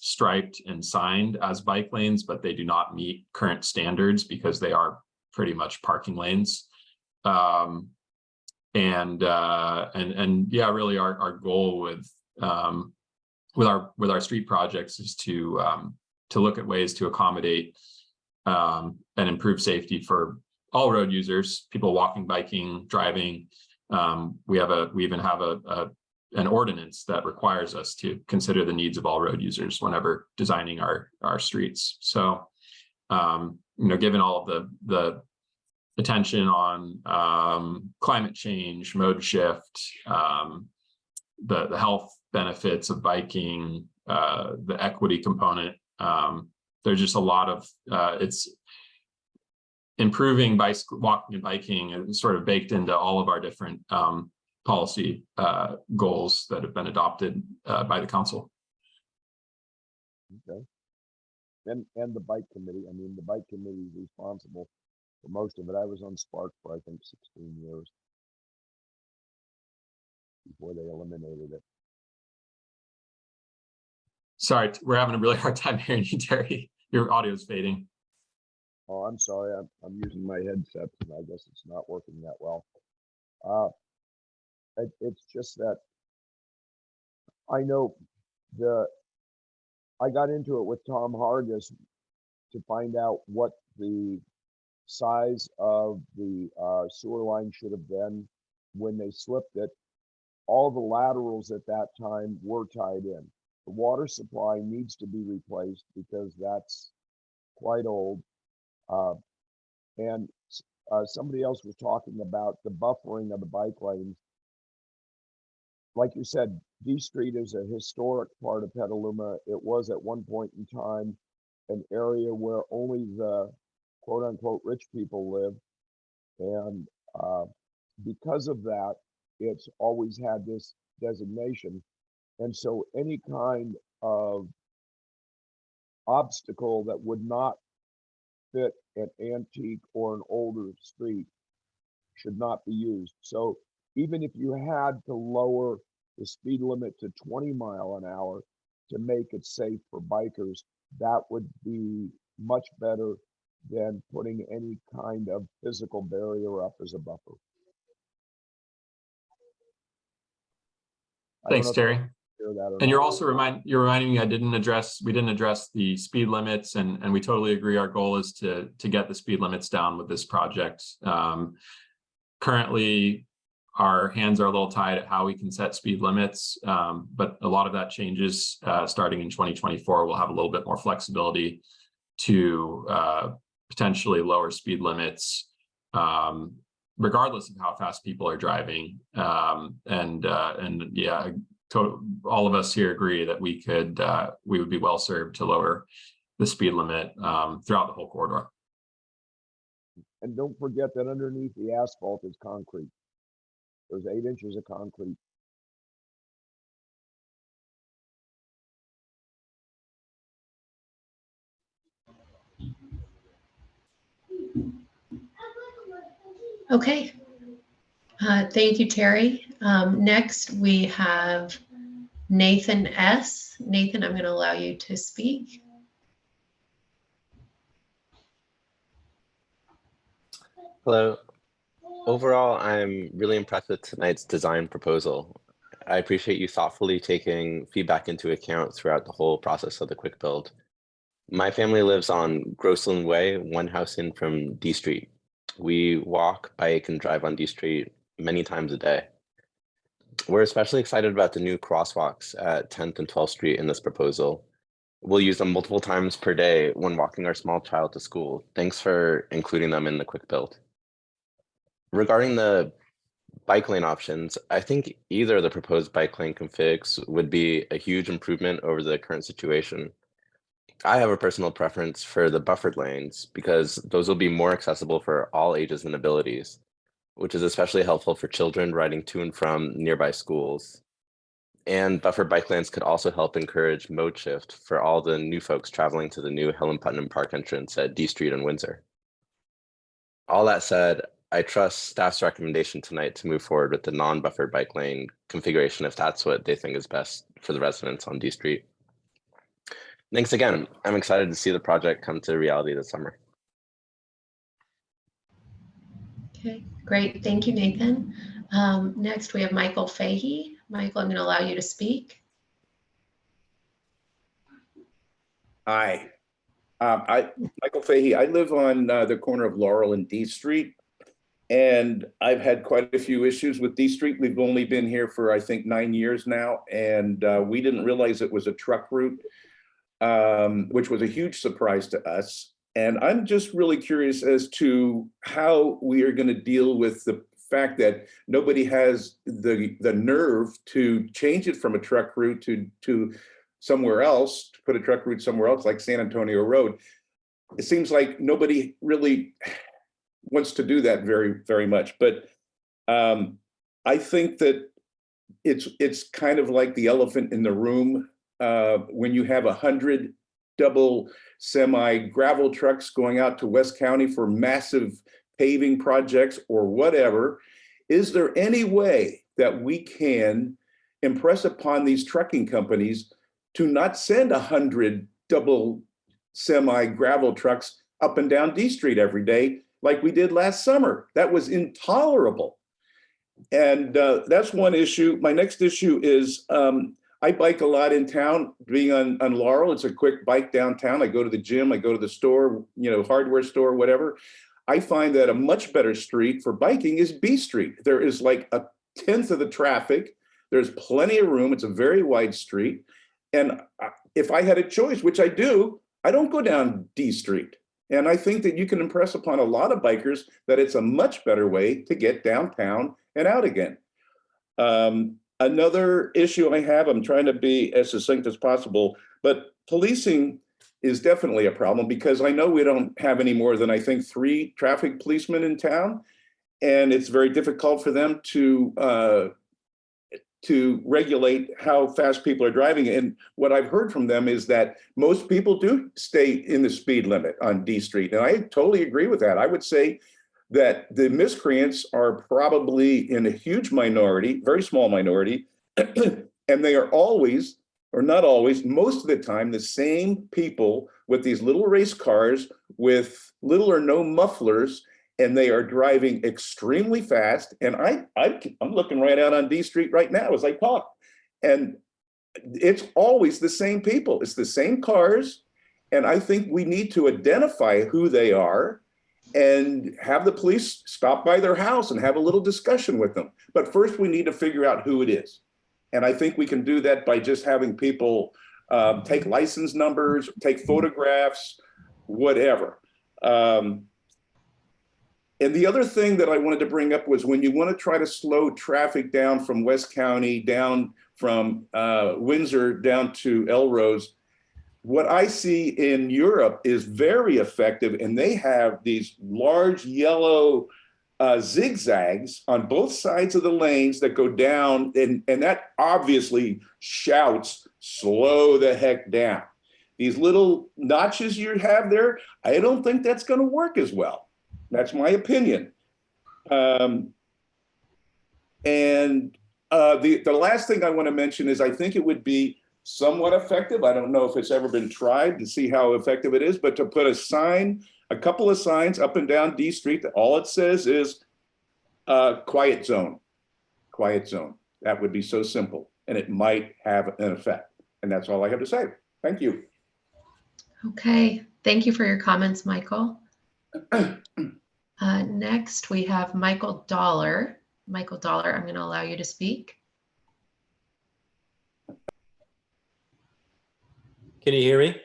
striped and signed as bike lanes, but they do not meet current standards because they are pretty much parking lanes. And yeah, really our goal with our street projects is to look at ways to accommodate and improve safety for all road users, people walking, biking, driving. We even have an ordinance that requires us to consider the needs of all road users whenever designing our streets. So given all of the attention on climate change, mode shift, the health benefits of biking, the equity component, there's just a lot of it's improving walking and biking is sort of baked into all of our different policy goals that have been adopted by the council. Okay. And the bike committee, the bike committee is responsible for most of it. I was on Spark for, I think, 16 years before they eliminated it. Sorry, we're having a really hard time hearing you, Terry. Your audio is fading. Oh, I'm sorry. I'm using my headset and I guess it's not working that well. It's just that I know I got into it with Tom Hargis to find out what the size of the sewer line should have been when they slipped it. All the laterals at that time were tied in. The water supply needs to be replaced because that's quite old. And somebody else was talking about the buffering of the bike lanes. Like you said, D Street is a historic part of Petaluma. It was at one point in time an area where only the quote unquote rich people lived. And because of that, it's always had this designation. And so any kind of obstacle that would not fit an antique or an older street should not be used. So even if you had to lower the speed limit to 20 miles an hour to make it safe for bikers, that would be much better than putting any kind of physical barrier up as a buffer. Thanks, Terry. And you're also reminding me we didn't address the speed limits, and we totally agree. Our goal is to get the speed limits down with this project. Currently, our hands are a little tied at how we can set speed limits, but a lot of that changes starting in 2024. We'll have a little bit more flexibility to potentially lower speed limits, regardless of how fast people are driving. And yeah, all of us here agree that we would be well served to lower the speed limit throughout the whole corridor. And don't forget that underneath the asphalt is concrete. There's 8 inches of concrete. Okay. Thank you, Terry. Next, we have Nathan S. Nathan, I'm going to allow you to speak. Hello. Overall, I'm really impressed with tonight's design proposal. I appreciate you thoughtfully taking feedback into account throughout the whole process of the quick build. My family lives on Grossland Way, one house in from D Street. We walk, bike, and drive on D Street many times a day. We're especially excited about the new crosswalks at 10th and 12th Street in this proposal. We'll use them multiple times per day when walking our small child to school. Thanks for including them in the quick build. Regarding the bike lane options, I think either of the proposed bike lane configs would be a huge improvement over the current situation. I have a personal preference for the buffered lanes because those will be more accessible for all ages and abilities, which is especially helpful for children riding to and from nearby schools. And buffered bike lanes could also help encourage mode shift for all the new folks traveling to the new Helen Putnam Park entrance at D Street and Windsor. All that said, I trust staff's recommendation tonight to move forward with the non-buffered bike lane configuration if that's what they think is best for the residents on D Street. Thanks again. I'm excited to see the project come to reality this summer. Okay, great. Thank you, Nathan. Next, we have Michael Fahey. Michael, I'm going to allow you to speak. Hi, Michael Fahey. I live on the corner of Laurel and D Street, and I've had quite a few issues with D Street. We've only been here for, I think, 9 years now, and we didn't realize it was a truck route, which was a huge surprise to us. And I'm just really curious as to how we are going to deal with the fact that nobody has the nerve to change it from a truck route to somewhere else, to put a truck route somewhere else like San Antonio Road. It seems like nobody really wants to do that very, very much. But I think that it's kind of like the elephant in the room when you have 100 double semi gravel trucks going out to West County for massive paving projects or whatever. Is there any way that we can impress upon these trucking companies to not send 100 double semi gravel trucks up and down D Street every day like we did last summer? That was intolerable. And that's one issue. My next issue is I bike a lot in town, being on Laurel. It's a quick bike downtown. I go to the gym, I go to the store, hardware store, whatever. I find that a much better street for biking is B Street. There is like 1/10 of the traffic. There's plenty of room. It's a very wide street. And if I had a choice, which I do, I don't go down D Street. And I think that you can impress upon a lot of bikers that it's a much better way to get downtown and out again. Another issue I have, I'm trying to be as succinct as possible, but policing is definitely a problem because I know we don't have any more than, I think, 3 traffic policemen in town. And it's very difficult for them to regulate how fast people are driving. And what I've heard from them is that most people do stay in the speed limit on D Street. And I totally agree with that. I would say that the miscreants are probably in a huge minority, very small minority, and they are always, or not always, most of the time, the same people with these little race cars with little or no mufflers, and they are driving extremely fast. And I'm looking right out on D Street right now as I talk, and it's always the same people. It's the same cars, and I think we need to identify who they are and have the police stop by their house and have a little discussion with them. But first, we need to figure out who it is. And I think we can do that by just having people take license numbers, take photographs, whatever. And the other thing that I wanted to bring up was when you want to try to slow traffic down from West County, down from Windsor, down to Elrose, what I see in Europe is very effective, and they have these large yellow zigzags on both sides of the lanes that go down, and that obviously shouts, slow the heck down. These little notches you have there, I don't think that's going to work as well. That's my opinion. And the last thing I want to mention is I think it would be somewhat effective. I don't know if it's ever been tried to see how effective it is, but to put a couple of signs up and down D Street, that all it says is quiet zone, quiet zone. That would be so simple, and it might have an effect. And that's all I have to say. Thank you. Okay, thank you for your comments, Michael. Next, we have Michael Dollar. Michael Dollar, I'm going to allow you to speak. Can you hear me?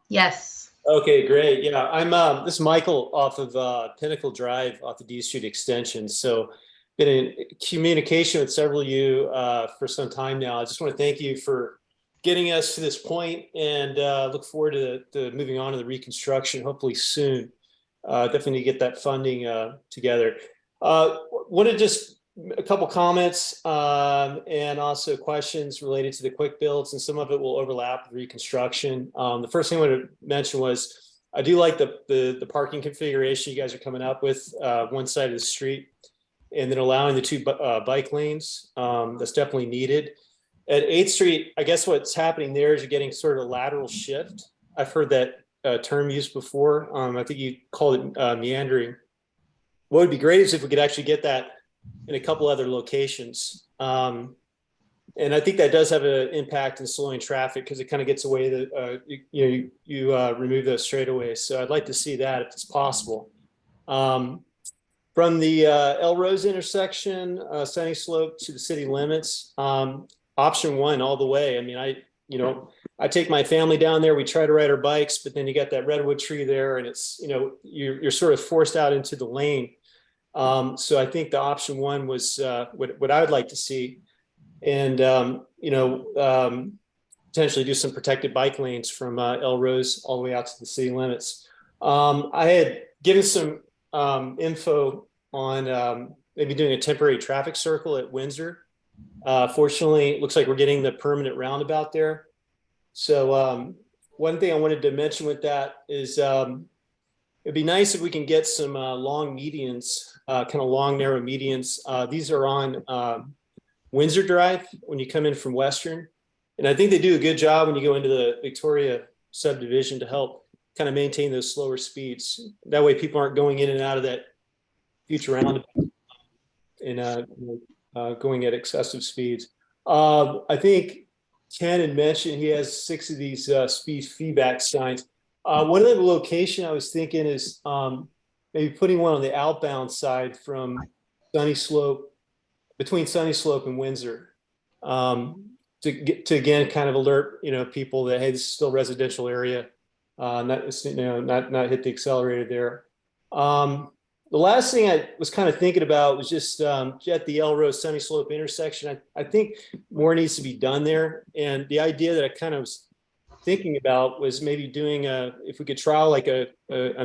Yes. Okay, great. Yeah, this is Michael off of Pinnacle Drive off the D Street extension. So been in communication with several of you for some time now. I just want to thank you for getting us to this point and look forward to moving on to the reconstruction, hopefully soon. Definitely need to get that funding together. Wanted just a couple comments and also questions related to the quick builds, and some of it will overlap with reconstruction. The first thing I wanted to mention was I do like the parking configuration you guys are coming up with, one side of the street, and then allowing the two bike lanes. That's definitely needed. At 8th Street, I guess what's happening there is you're getting sort of a lateral shift. I've heard that term used before. I think you called it meandering. What would be great is if we could actually get that in a couple other locations. And I think that does have an impact in slowing traffic because it kind of gets away that you remove those straightaways. So I'd like to see that if it's possible. From the El Rose intersection, Sunny Slope to the city limits, option 1 all the way. I mean, I take my family down there. We try to ride our bikes, but then you got that redwood tree there, and it's you're sort of forced out into the lane. So I think the option 1 was what I would like to see, and potentially do some protected bike lanes from El Rose all the way out to the city limits. I had given some info on maybe doing a temporary traffic circle at Windsor. Fortunately, it looks like we're getting the permanent roundabout there. So one thing I wanted to mention with that is it'd be nice if we can get some long medians, kind of long, narrow medians. These are on Windsor Drive when you come in from Western. And I think they do a good job when you go into the Victoria subdivision to help kind of maintain those slower speeds. That way people aren't going in and out of that future roundabout and going at excessive speeds. I think Ken had mentioned he has 6 of these speed feedback signs. One of the location I was thinking is maybe putting one on the outbound side from Sunny Slope, between Sunny Slope and Windsor, to again kind of alert people that hey, this is still residential area, not hit the accelerator there. The last thing I was kind of thinking about was just at the El Rose Sunny Slope intersection. I think more needs to be done there, and the idea that I kind of was thinking about was maybe doing if we could trial like a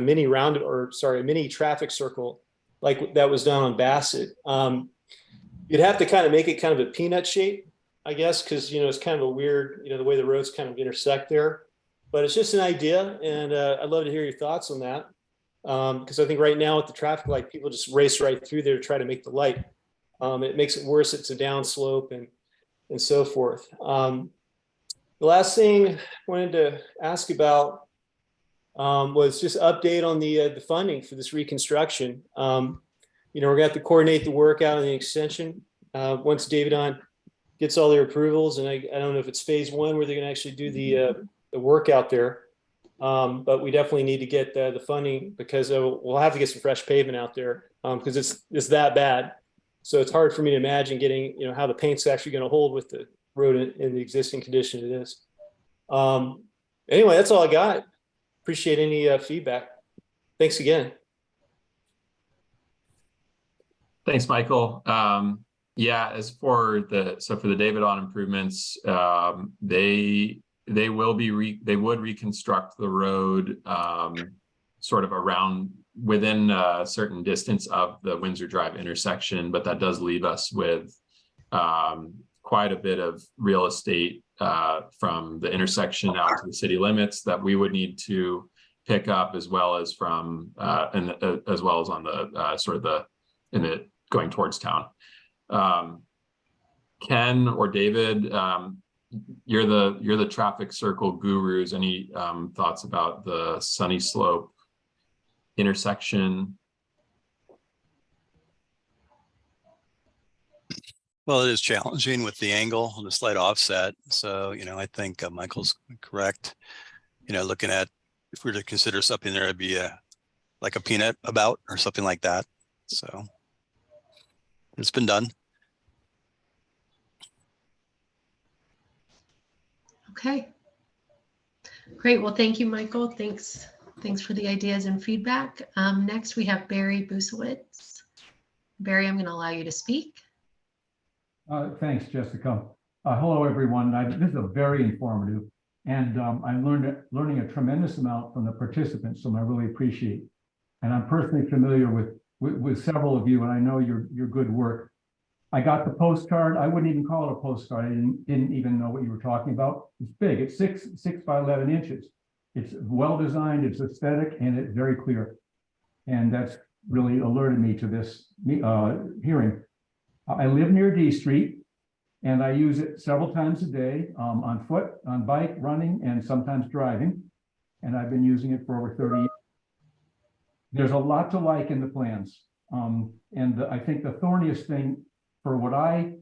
mini a mini traffic circle like that was done on Bassett. You'd have to kind of make it kind of a peanut shape, I guess, because it's kind of a weird, the way the roads kind of intersect there. But it's just an idea, and I'd love to hear your thoughts on that. Because I think right now with the traffic light, people just race right through there to try to make the light. It makes it worse. It's a downslope and so forth. The last thing I wanted to ask about was just update on the funding for this reconstruction. We're going to have to coordinate the work out on the extension once David gets all their approvals, and I don't know if it's phase 1 where they're going to actually do the work out there. But we definitely need to get the funding because we'll have to get some fresh pavement out there because it's that bad. So it's hard for me to imagine getting, how the paint's actually going to hold with the road in the existing condition it is. Anyway, that's all I got. Appreciate any feedback. Thanks again. Thanks, Michael. Yeah, as for the David on improvements, they would reconstruct the road sort of around within a certain distance of the Windsor Drive intersection, but that does leave us with quite a bit of real estate from the intersection out to the city limits that we would need to pick up, as well as from as well as on the going towards town. Ken or David, you're the traffic circle gurus. Any thoughts about the Sunny Slope intersection? Well, it is challenging with the angle and the slight offset. So, I think Michael's correct. Looking at if we were to consider something there, it'd be like a peanut about or something like that. So. It's been done. Okay. Great. Well, thank you, Michael. Thanks for the ideas and feedback. Next, we have Barry Busowitz. Barry, I'm going to allow you to speak. Thanks, Jessica. Hello, everyone. This is a very informative, and I'm learning a tremendous amount from the participants, so I really appreciate. And I'm personally familiar with several of you, and I know your good work. I got the postcard. I wouldn't even call it a postcard. I didn't even know what you were talking about. It's big. It's 6 by 11 inches. It's well designed. It's aesthetic, and it's very clear. And that's really alerted me to this hearing. I live near D Street, and I use it several times a day on foot, on bike, running, and sometimes driving. And I've been using it for over 30 years. There's a lot to like in the plans. I think the thorniest thing for what I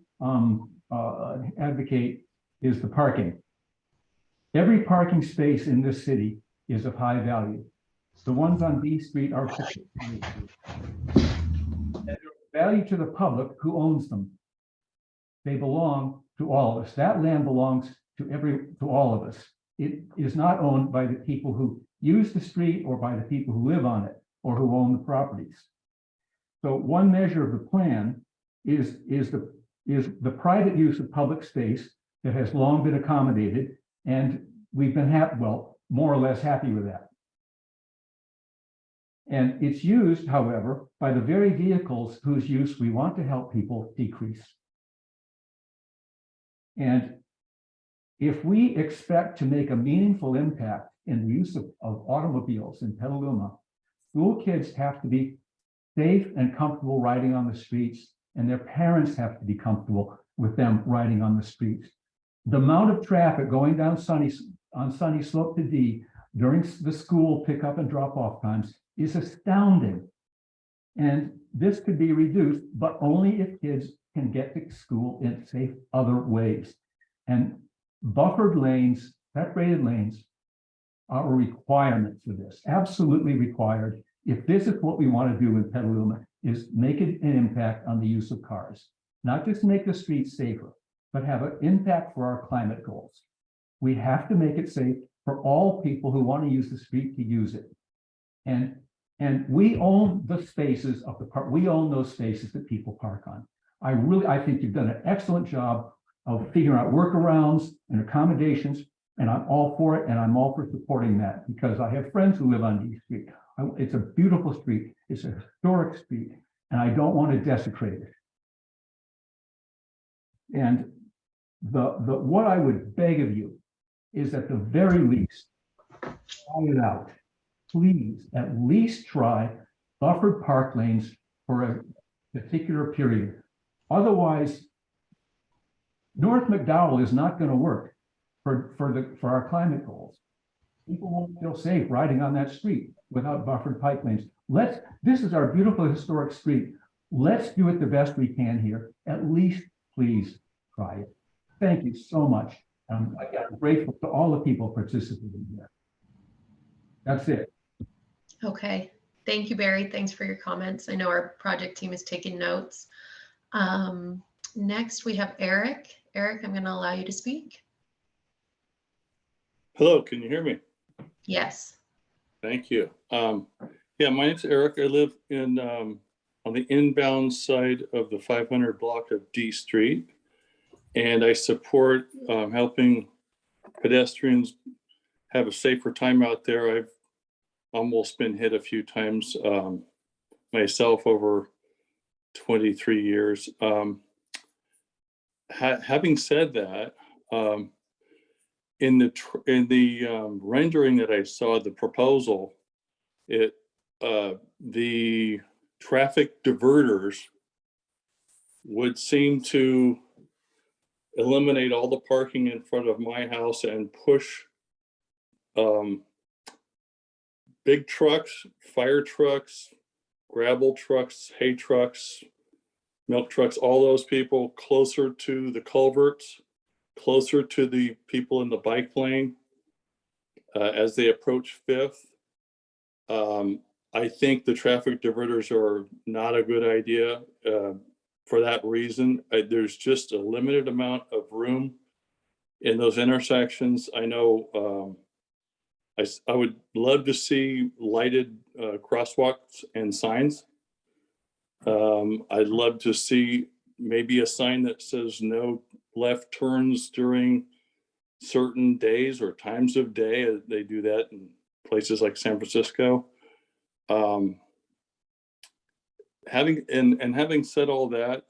advocate is the parking. Every parking space in this city is of high value. The ones on D Street are particularly value to the public who owns them. They belong to all of us. That land belongs to all of us. It is not owned by the people who use the street or by the people who live on it or who own the properties. So one measure of the plan is the private use of public space that has long been accommodated, and we've been more or less happy with that. And it's used, however, by the very vehicles whose use we want to help people decrease. And if we expect to make a meaningful impact in the use of automobiles in Petaluma, school kids have to be safe and comfortable riding on the streets, and their parents have to be comfortable with them riding on the streets. The amount of traffic going down Sunny Slope to D during the school pickup and drop off times is astounding. And this could be reduced, but only if kids can get to school in safe other ways. And buffered lanes, separated lanes are a requirement for this, absolutely required. If this is what we want to do in Petaluma, is make an impact on the use of cars, not just make the streets safer, but have an impact for our climate goals. We have to make it safe for all people who want to use the street to use it. And we own the spaces of the park. We own those spaces that people park on. I think you've done an excellent job of figuring out workarounds and accommodations, and I'm all for it, and I'm all for supporting that because I have friends who live on D Street. It's a beautiful street. It's a historic street, and I don't want to desecrate it. And what I would beg of you is at the very least, try it out. Please at least try buffered park lanes for a particular period. Otherwise, North McDowell is not going to work for our climate goals. People won't feel safe riding on that street without buffered bike lanes. This is our beautiful historic street. Let's do it the best we can here. At least please try it. Thank you so much. I'm grateful to all the people participating here. That's it. Okay. Thank you, Barry. Thanks for your comments. I know our project team is taking notes. Next, we have Eric. Eric, I'm going to allow you to speak. Hello, can you hear me? Yes. Thank you. Yeah, my name's Eric. I live in on the inbound side of the 500 block of D Street, and I support helping pedestrians have a safer time out there. I've almost been hit a few times myself over 23 years. Having said that, in the rendering that I saw, the proposal, the traffic diverters would seem to eliminate all the parking in front of my house and push big trucks, fire trucks, gravel trucks, hay trucks, milk trucks, all those people closer to the culverts, closer to the people in the bike lane as they approach Fifth. I think the traffic diverters are not a good idea. for that reason. There's just a limited amount of room in those intersections. I know I would love to see lighted crosswalks and signs. I'd love to see maybe a sign that says no left turns during certain days or times of day. They do that in places like San Francisco. Having said all that,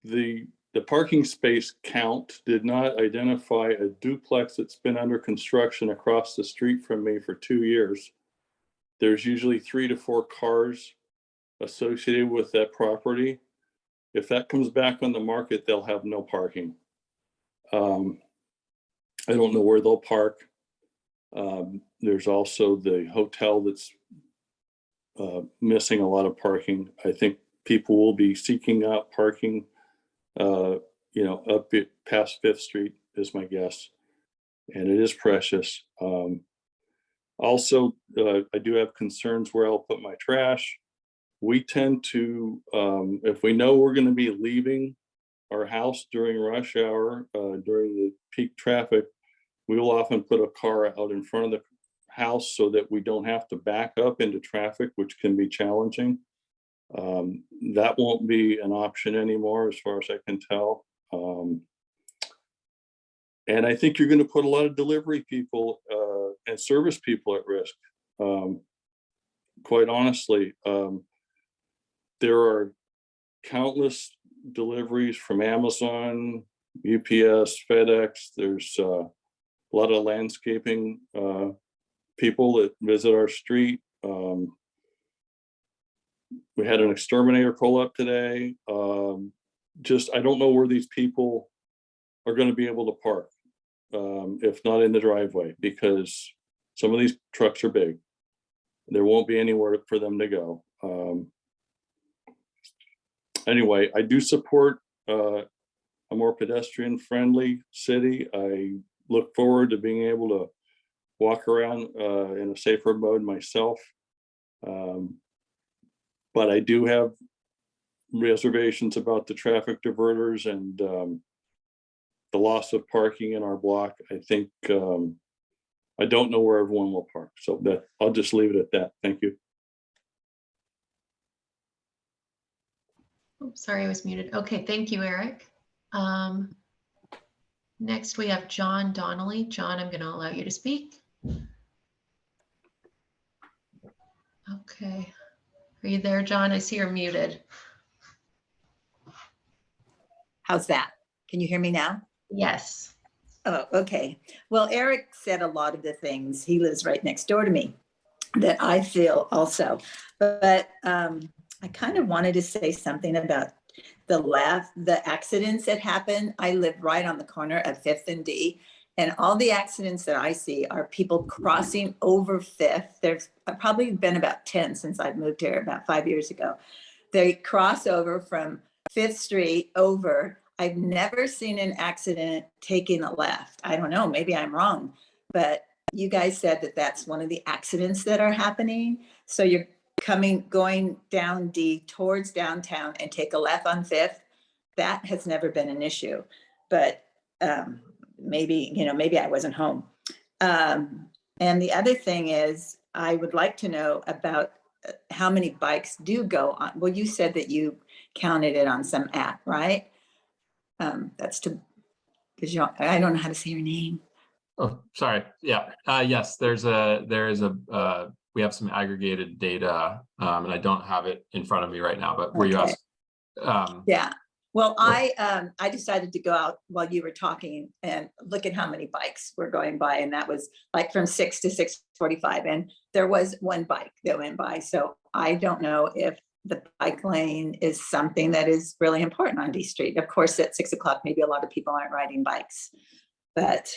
the parking space count did not identify a duplex that's been under construction across the street from me for 2 years. There's usually 3 to 4 cars associated with that property. If that comes back on the market, they'll have no parking. I don't know where they'll park. There's also the hotel that's missing a lot of parking. I think people will be seeking out parking, up past 5th Street is my guess. And it is precious. Also, I do have concerns where I'll put my trash. We tend to, if we know we're going to be leaving our house during rush hour, during the peak traffic, we will often put a car out in front of the house so that we don't have to back up into traffic, which can be challenging. That won't be an option anymore, as far as I can tell. And I think you're going to put a lot of delivery people and service people at risk. Quite honestly, there are countless deliveries from Amazon, UPS, FedEx. There's a lot of landscaping people that visit our street. We had an exterminator pull up today. I don't know where these people are going to be able to park, if not in the driveway, because some of these trucks are big. There won't be anywhere for them to go. Anyway, I do support a more pedestrian-friendly city. I look forward to being able to walk around in a safer mode myself. But I do have reservations about the traffic diverters and the loss of parking in our block. I think I don't know where everyone will park, so I'll just leave it at that. Thank you. Oops, sorry, I was muted. Okay, thank you, Eric. Next, we have John Donnelly. John, I'm going to allow you to speak. Okay. Are you there, John? I see you're muted. How's that? Can you hear me now? Yes. Oh, okay. Well, Eric said a lot of the things. He lives right next door to me that I feel also. But I kind of wanted to say something about the accidents that happen. I live right on the corner of 5th and D, and all the accidents that I see are people crossing over 5th. There's probably been about 10 since I've moved here about 5 years ago. They cross over from 5th Street over. I've never seen an accident taking a left. I don't know, maybe I'm wrong, but you guys said that that's one of the accidents that are happening. So you're going down D towards downtown and take a left on 5th. That has never been an issue, but maybe I wasn't home. And the other thing is, I would like to know about how many bikes do go on. Well, you said that you counted it on some app, right? That's to, because I don't know how to say your name. Oh, sorry. Yeah. Yes, we have some aggregated data, and I don't have it in front of me right now, but were you asked? Yeah. Well, I decided to go out while you were talking and look at how many bikes were going by. And that was like from 6 to 6:45. And there was one bike that went by. So I don't know if the bike lane is something that is really important on D Street. Of course, at 6 o'clock, maybe a lot of people aren't riding bikes, but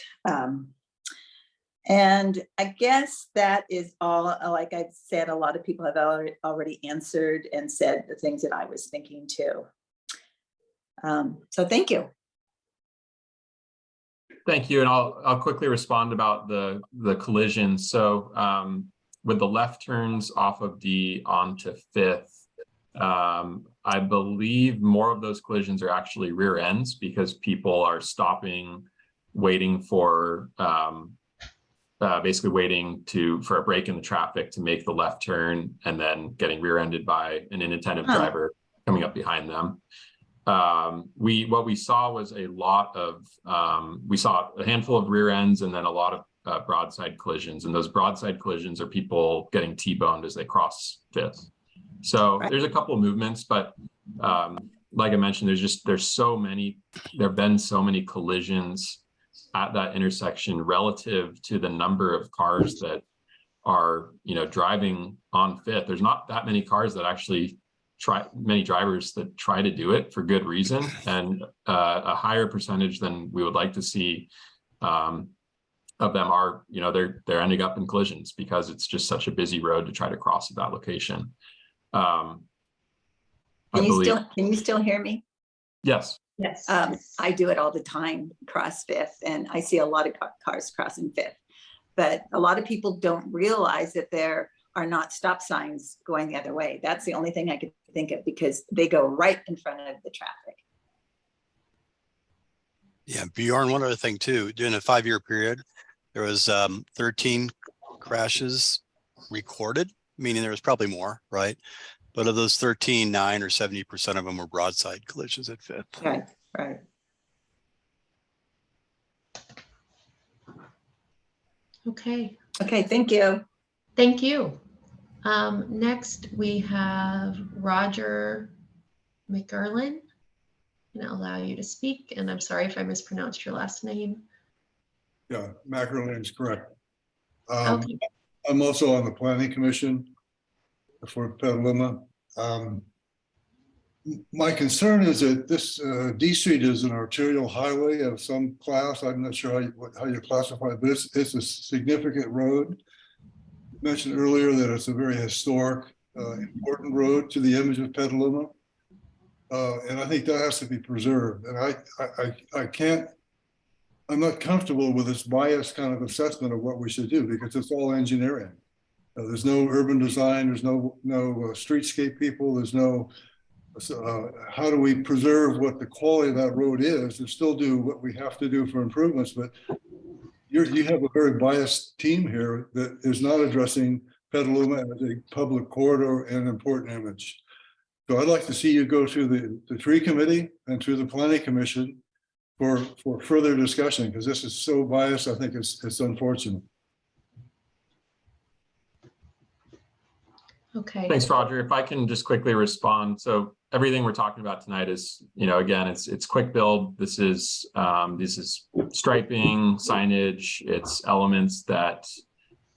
and I guess that is all. Like I've said, a lot of people have already answered and said the things that I was thinking too. So thank you. Thank you, and I'll quickly respond about the collision. So with the left turns off of D onto 5th, I believe more of those collisions are actually rear ends because people are stopping, waiting for, basically waiting for a break in the traffic to make the left turn and then getting rear-ended by an inattentive driver coming up behind them. What we saw was a lot of, we saw a handful of rear ends and then a lot of broadside collisions, and those broadside collisions are people getting T-boned as they cross Fifth. So there's a couple of movements, but like I mentioned, there have been so many collisions at that intersection relative to the number of cars that are, driving on Fifth. There's not that many cars that actually many drivers that try to do it for good reason, and a higher percentage than we would like to see of them are, they're ending up in collisions because it's just such a busy road to try to cross at that location. Can you still hear me? Yes. Yes. I do it all the time, cross Fifth, and I see a lot of cars crossing Fifth. But a lot of people don't realize that there are not stop signs going the other way. That's the only thing I could think of, because they go right in front of the traffic. Yeah, Bjorn, one other thing too, during a 5-year period, there was 13 crashes recorded, meaning there was probably more, right? But of those 13, 9 or 70% of them were broadside collisions at Fifth. Right, right. Okay. Okay, thank you. Thank you. Next, we have Roger McErlin. I'm going to allow you to speak, and I'm sorry if I mispronounced your last name. Yeah, McErlin is correct. Okay. I'm also on the Planning Commission for Petaluma. My concern is that this D Street is an arterial highway of some class. I'm not sure how you classify this. It's a significant road. You mentioned earlier that it's a very historic, important road to the image of Petaluma. And I think that has to be preserved. And I'm not comfortable with this biased kind of assessment of what we should do, because it's all engineering. There's no urban design, there's no streetscape people, there's no, how do we preserve what the quality of that road is and still do what we have to do for improvements? But you have a very biased team here that is not addressing Petaluma as a public corridor and important image. So I'd like to see you go through the tree committee and through the planning commission for further discussion, because this is so biased. I think it's unfortunate. Okay. Thanks, Roger. If I can just quickly respond. So everything we're talking about tonight is, again, it's quick build. This is striping, signage, it's elements that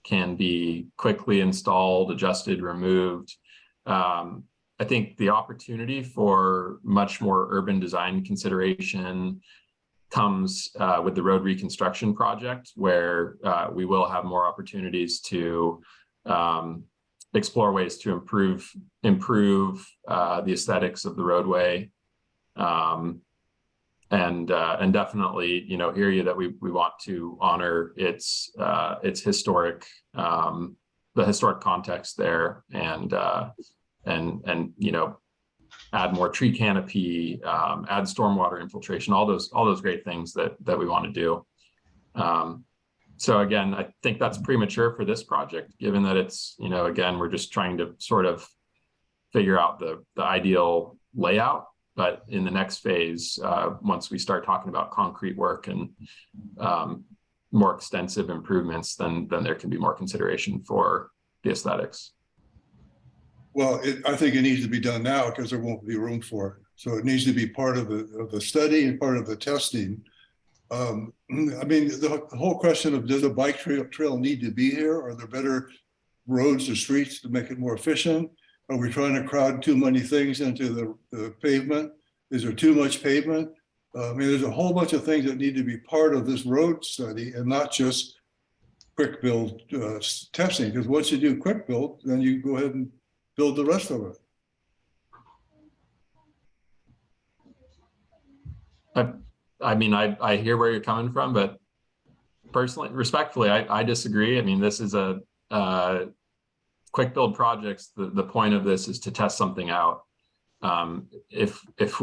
can be quickly installed, adjusted, removed. I think the opportunity for much more urban design consideration comes with the road reconstruction project, where we will have more opportunities to explore ways to improve the aesthetics of the roadway, and definitely, hear you that we want to honor its historic, the historic context there, and add more tree canopy, add stormwater infiltration, all those great things that we want to do. So again, I think that's premature for this project, given that it's, again, we're just trying to sort of figure out the ideal layout. But in the next phase, once we start talking about concrete work and more extensive improvements, then there can be more consideration for the aesthetics. Well, I think it needs to be done now because there won't be room for it. So it needs to be part of the study and part of the testing. I mean, the whole question of, does a bike trail need to be here? Are there better roads or streets to make it more efficient? Are we trying to crowd too many things into the pavement? Is there too much pavement? I mean, there's a whole bunch of things that need to be part of this road study and not just quick build testing. Because once you do quick build, then you go ahead and build the rest of it. I mean, I hear where you're coming from, but personally, respectfully, I disagree. I mean, this is a quick build projects. The point of this is to test something out. if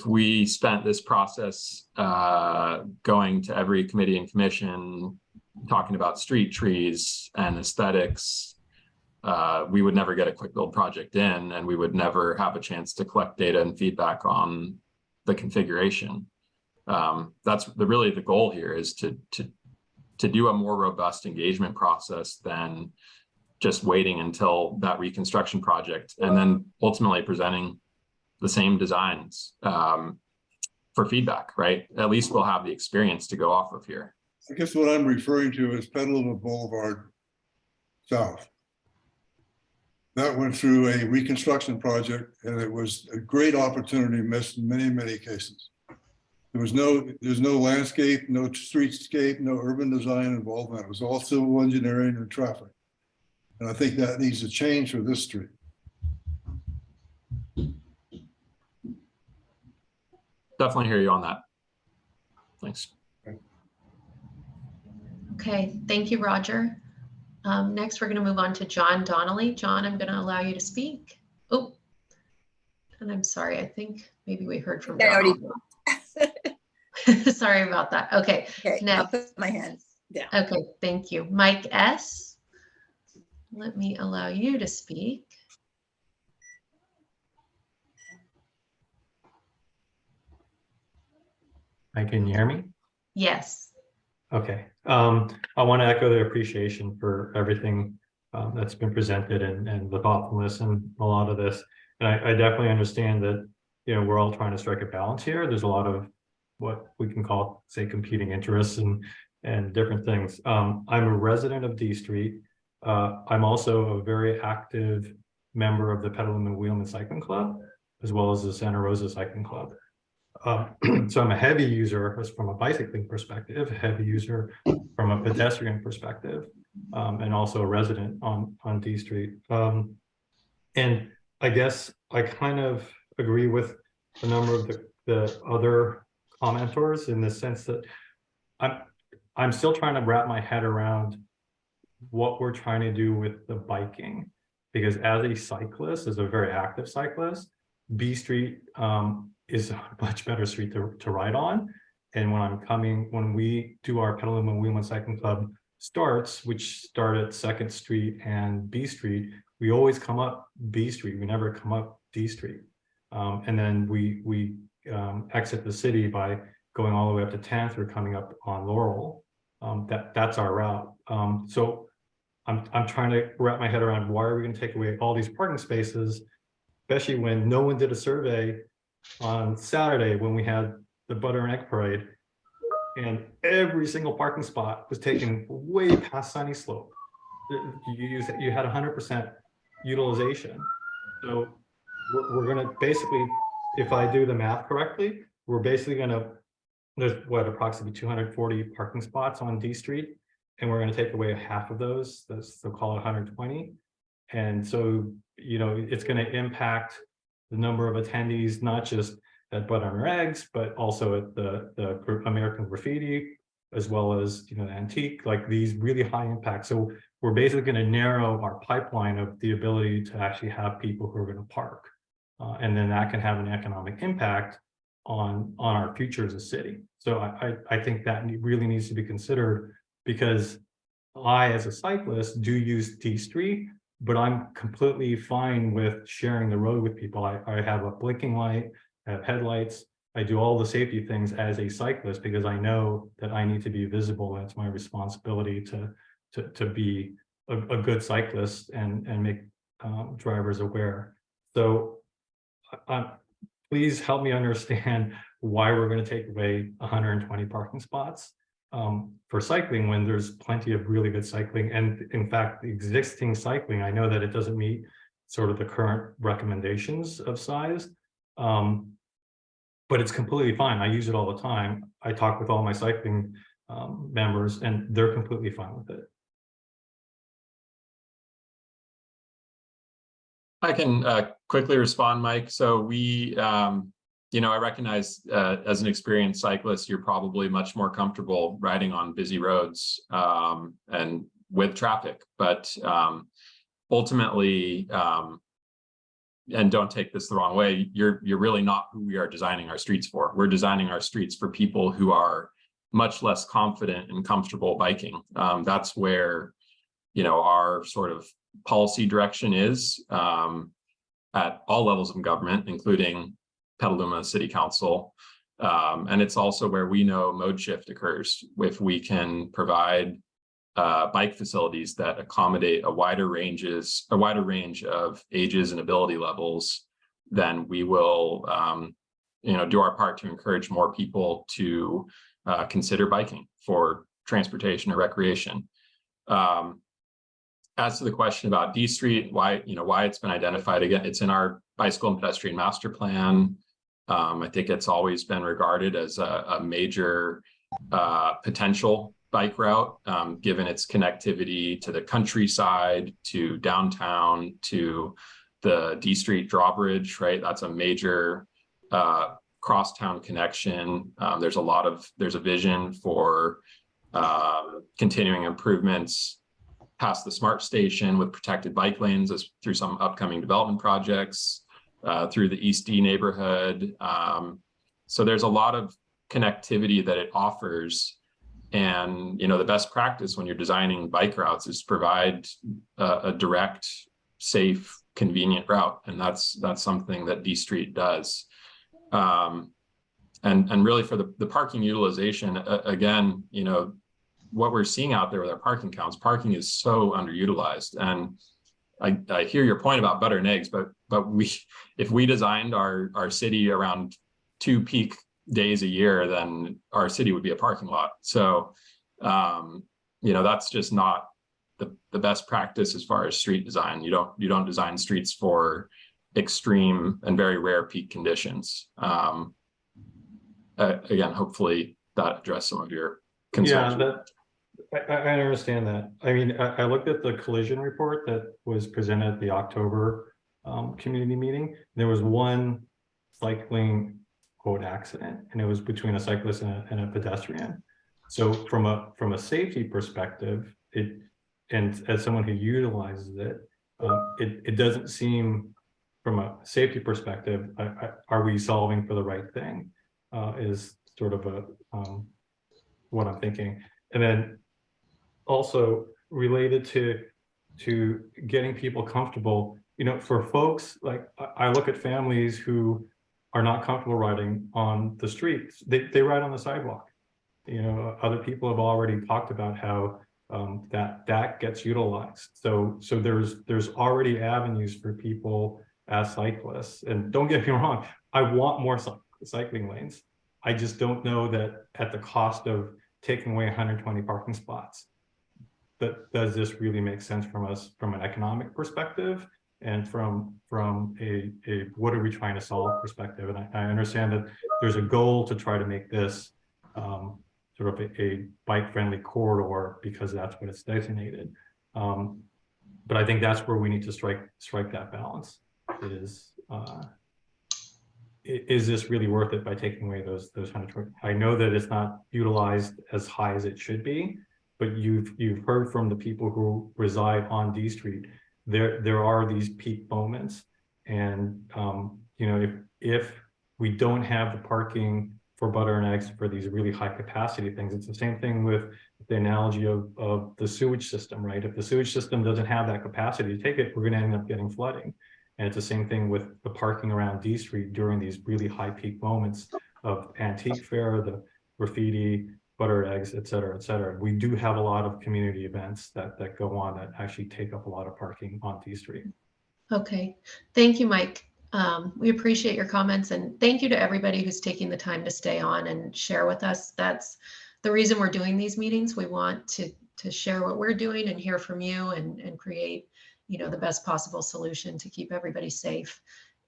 we spent this process going to every committee and commission talking about street trees and aesthetics, we would never get a quick build project in, and we would never have a chance to collect data and feedback on the configuration. That's really the goal here, is to do a more robust engagement process than just waiting until that reconstruction project and then ultimately presenting the same designs for feedback, right? At least we'll have the experience to go off of here. I guess what I'm referring to is Petaluma Boulevard South. That went through a reconstruction project, and it was a great opportunity missed in many, many cases. There's no landscape, no streetscape, no urban design involvement. It was all civil engineering and traffic. And I think that needs to change for this street. Definitely hear you on that. Thanks. Okay, thank you, Roger. Next, we're going to move on to John Donnelly. John, I'm going to allow you to speak. Oh, and I'm sorry, I think maybe we heard from John. Sorry about that. Okay, next. I'll put my hands down. Okay, thank you. Mike S. Let me allow you to speak. Hi, can you hear me? Yes. Okay. I want to echo the appreciation for everything that's been presented and the thoughtfulness and a lot of this. And I definitely understand that, you know, we're all trying to strike a balance here. There's a lot of what we can call, say, competing interests and different things. I'm a resident of D Street. I'm also a very active member of the Petaluma Wheelman Cycling Club, as well as the Santa Rosa Cycling Club. So I'm a heavy user from a bicycling perspective, a heavy user from a pedestrian perspective, and also a resident on D Street. And I guess I kind of agree with a number of the other commenters in the sense that I'm still trying to wrap my head around what we're trying to do with the biking, because as a cyclist, as a very active cyclist, B Street is a much better street to ride on. And when we do our Petaluma Wheelman Cycling Club starts, which start at 2nd Street and B Street, we always come up B Street. We never come up D Street. And then we exit the city by going all the way up to 10th or coming up on Laurel. That's our route. So I'm trying to wrap my head around, why are we going to take away all these parking spaces, especially when no one did a survey on Saturday when we had the butter and egg parade, and every single parking spot was taken way past Sunny Slope. You had 100% utilization. So we're going to basically, if I do the math correctly, we're basically going to, there's what, approximately 240 parking spots on D Street, and we're going to take away half of those, so call it 120. And so, you know, it's going to impact the number of attendees, not just at Butter and Eggs, but also at the American Graffiti, as well as, you know, the Antique, like these really high impact. So we're basically going to narrow our pipeline of the ability to actually have people who are going to park. And then that can have an economic impact on our future as a city. So I think that really needs to be considered, because I, as a cyclist, do use D Street, but I'm completely fine with sharing the road with people. I have a blinking light, I have headlights, I do all the safety things as a cyclist, because I know that I need to be visible, and it's my responsibility to be a good cyclist and make drivers aware. So please help me understand why we're going to take away 120 parking spots for cycling when there's plenty of really good cycling. And in fact, the existing cycling, I know that it doesn't meet sort of the current recommendations of size, but it's completely fine. I use it all the time. I talk with all my cycling members, and they're completely fine with it. I can quickly respond, Mike. So we, you know, I recognize as an experienced cyclist, you're probably much more comfortable riding on busy roads and with traffic. But ultimately, and don't take this the wrong way, you're really not who we are designing our streets for. We're designing our streets for people who are much less confident and comfortable biking. That's where, our sort of policy direction is at all levels of government, including Petaluma City Council. And it's also where we know mode shift occurs. If we can provide bike facilities that accommodate a wider range of ages and ability levels, then we will do our part to encourage more people to consider biking for transportation or recreation. As to the question about D Street, why it's been identified, again, it's in our bicycle and pedestrian master plan. I think it's always been regarded as a major potential bike route, given its connectivity to the countryside, to downtown, to the D Street drawbridge, right? That's a major crosstown connection. There's a vision for continuing improvements past the SMART station with protected bike lanes through some upcoming development projects, through the East D neighborhood. So there's a lot of connectivity that it offers. And, the best practice when you're designing bike routes is provide a direct, safe, convenient route. And that's something that D Street does. And really for the parking utilization, again, what we're seeing out there with our parking counts, parking is so underutilized. And I hear your point about butter and eggs, but if we designed our city around 2 peak days a year, then our city would be a parking lot. So, that's just not the best practice as far as street design. You don't design streets for extreme and very rare peak conditions. Again, hopefully that addressed some of your concerns. Yeah, I understand that. I mean, I looked at the collision report that was presented at the October community meeting. There was one cycling quote accident, and it was between a cyclist and a pedestrian. So from a safety perspective, and as someone who utilizes it doesn't seem, from a safety perspective, are we solving for the right thing? Is sort of what I'm thinking. And then also related to getting people comfortable, for folks, like I look at families who are not comfortable riding on the streets, they ride on the sidewalk. Other people have already talked about how that gets utilized. So there's already avenues for people as cyclists. And don't get me wrong, I want more cycling lanes. I just don't know that at the cost of taking away 120 parking spots, but does this really make sense from an economic perspective and from a what are we trying to solve perspective? And I understand that there's a goal to try to make this sort of a bike-friendly corridor because that's what it's designated. But I think that's where we need to strike that balance. Is this really worth it by taking away those 120? I know that it's not utilized as high as it should be, but you've heard from the people who reside on D Street. There are these peak moments, and if we don't have the parking for butter and eggs for these really high capacity things, it's the same thing with the analogy of the sewage system, right? If the sewage system doesn't have that capacity to take it, we're going to end up getting flooding. And it's the same thing with the parking around D Street during these really high peak moments of antique fair, the graffiti, butter eggs, et cetera, et cetera. We do have a lot of community events that go on that actually take up a lot of parking on D Street. Okay, thank you, Mike. We appreciate your comments, and thank you to everybody who's taking the time to stay on and share with us. That's the reason we're doing these meetings. We want to share what we're doing and hear from you and create the best possible solution to keep everybody safe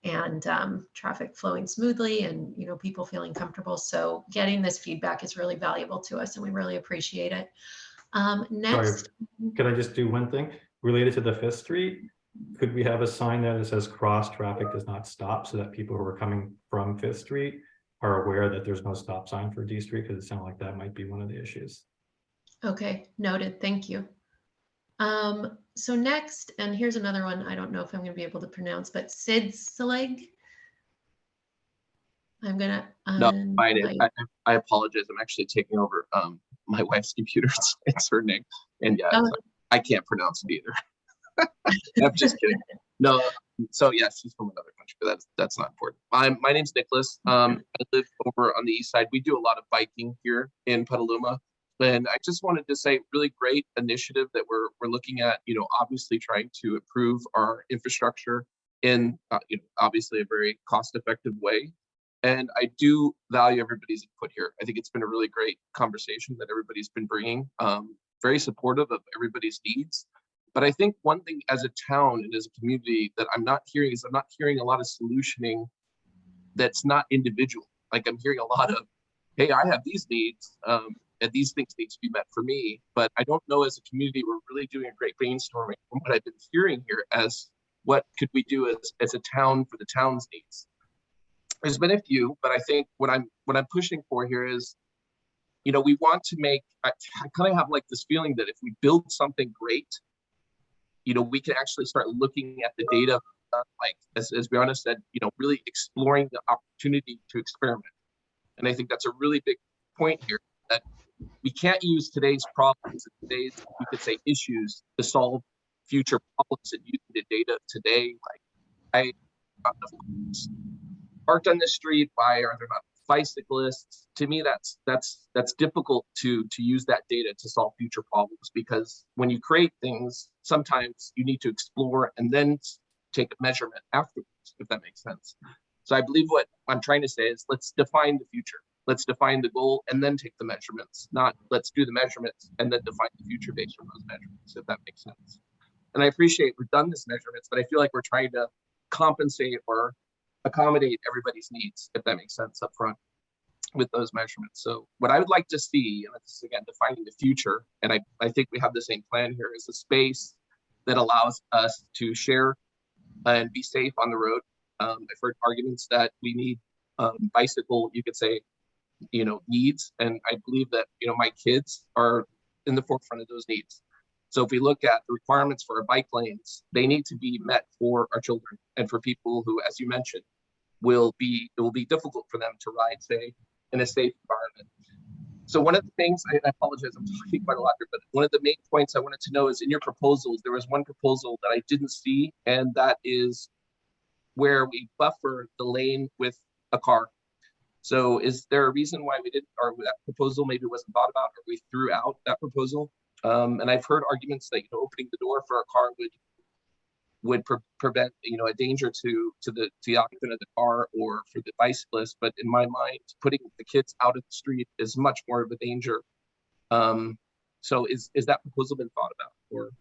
and traffic flowing smoothly and people feeling comfortable. So getting this feedback is really valuable to us, and we really appreciate it. Next, sorry, could I just do one thing related to the 5th Street? Could we have a sign that it says cross traffic does not stop, so that people who are coming from 5th Street are aware that there's no stop sign for D Street? Because it sounds like that might be one of the issues. Okay, noted. Thank you. So next, and here's another one, I don't know if I'm going to be able to pronounce, but Sidsaleg. I'm gonna No, fine. I apologize. I'm actually taking over my wife's computer. It's her name, and yeah, Oh. I can't pronounce it either. I'm just kidding. No, so yeah, she's from another country, but that's not important. My name's Nicholas. I live over on the east side. We do a lot of biking here in Petaluma, and I just wanted to say, really great initiative that we're looking at. You know, obviously trying to improve our infrastructure in obviously a very cost-effective way. And I do value everybody's input here. I think it's been a really great conversation that everybody's been bringing, very supportive of everybody's needs. But I think one thing as a town and as a community that I'm not hearing is I'm not hearing a lot of solutioning that's not individual. Like I'm hearing a lot of, hey, I have these needs and these things need to be met for me. But I don't know as a community, we're really doing a great brainstorming from what I've been hearing here as what could we do as a town for the town's needs. There's been a few, but I think what I'm pushing for here is, you know, we want to make, I kind of have like this feeling that if we build something great, you know, we can actually start looking at the data, like as Brianna said, you know, really exploring the opportunity to experiment. And I think that's a really big point here, that we can't use today's problems and today's, you could say, issues to solve future problems and using the data today. Like parked on the street, why are there not bicyclists? To me, that's difficult to use that data to solve future problems, because when you create things, sometimes you need to explore and then take a measurement afterwards, if that makes sense. So I believe what I'm trying to say is, let's define the future. Let's define the goal and then take the measurements, not let's do the measurements and then define the future based on those measurements, if that makes sense. And I appreciate we've done this measurements, but I feel like we're trying to compensate or accommodate everybody's needs, if that makes sense, up front with those measurements. So what I would like to see, and this is again defining the future, and I think we have the same plan here, is a space that allows us to share and be safe on the road. I've heard arguments that we need bicycle, you could say, you know, needs, and I believe that, you know, my kids are in the forefront of those needs. So if we look at the requirements for our bike lanes, they need to be met for our children and for people who, as you mentioned, it will be difficult for them to ride, say, in a safe environment. So one of the things, I apologize, I'm talking quite a lot here, but one of the main points I wanted to know is in your proposals, there was one proposal that I didn't see, and that is where we buffer the lane with a car. So is there a reason why we didn't, or that proposal maybe wasn't thought about, or we threw out that proposal? And I've heard arguments that, you know, opening the door for a car would prevent, you know, a danger to the occupant of the car or for the bicyclist. But in my mind, putting the kids out of the street is much more of a danger. So is that proposal been thought about? Or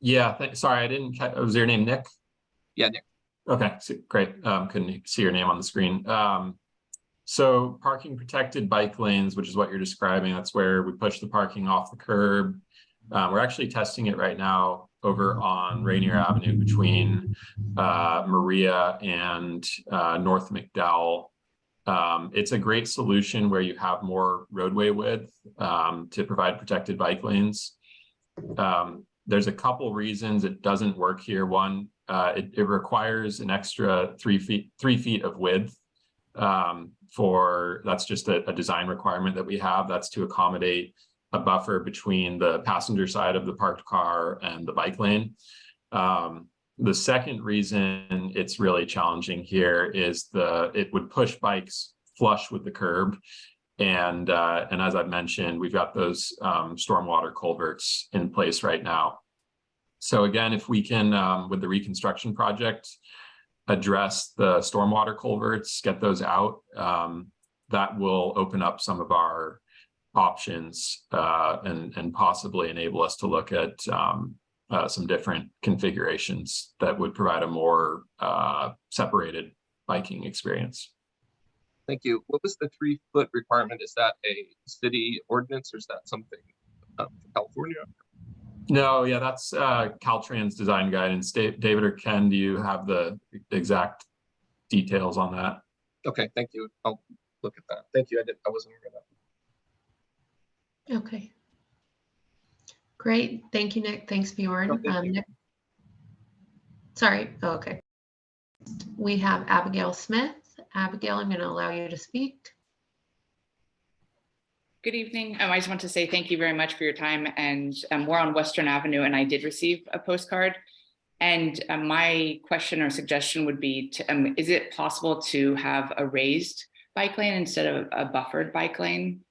Yeah, sorry, I didn't catch, was your name Nick? Yeah, Nick. Okay, so great. Couldn't see your name on the screen. So parking protected bike lanes, which is what you're describing, that's where we push the parking off the curb. We're actually testing it right now over on Rainier Avenue between Maria and North McDowell. It's a great solution where you have more roadway width to provide protected bike lanes. There's a couple reasons it doesn't work here. One, it requires an extra 3 feet of width. That's just a design requirement that we have. That's to accommodate a buffer between the passenger side of the parked car and the bike lane. The second reason it's really challenging here is it would push bikes flush with the curb. And as I've mentioned, we've got those stormwater culverts in place right now. So again, if we can, with the reconstruction project, address the stormwater culverts, get those out, that will open up some of our options and possibly enable us to look at some different configurations that would provide a more separated biking experience. Thank you. What was the 3-foot requirement? Is that a city ordinance or is that something from California? No, yeah, that's Caltrans design guidance. David or Ken, do you have the exact details on that? Okay, thank you. I'll look at that. Thank you. I wasn't aware of that. Okay. Great. Thank you, Nick. Thanks, Bjorn. Nick. Sorry. Oh, okay. We have Abigail Smith. Abigail, I'm going to allow you to speak. Good evening. I just want to say thank you very much for your time. And we're on Western Avenue, and I did receive a postcard. And my question or suggestion would be, is it possible to have a raised bike lane instead of a buffered bike lane?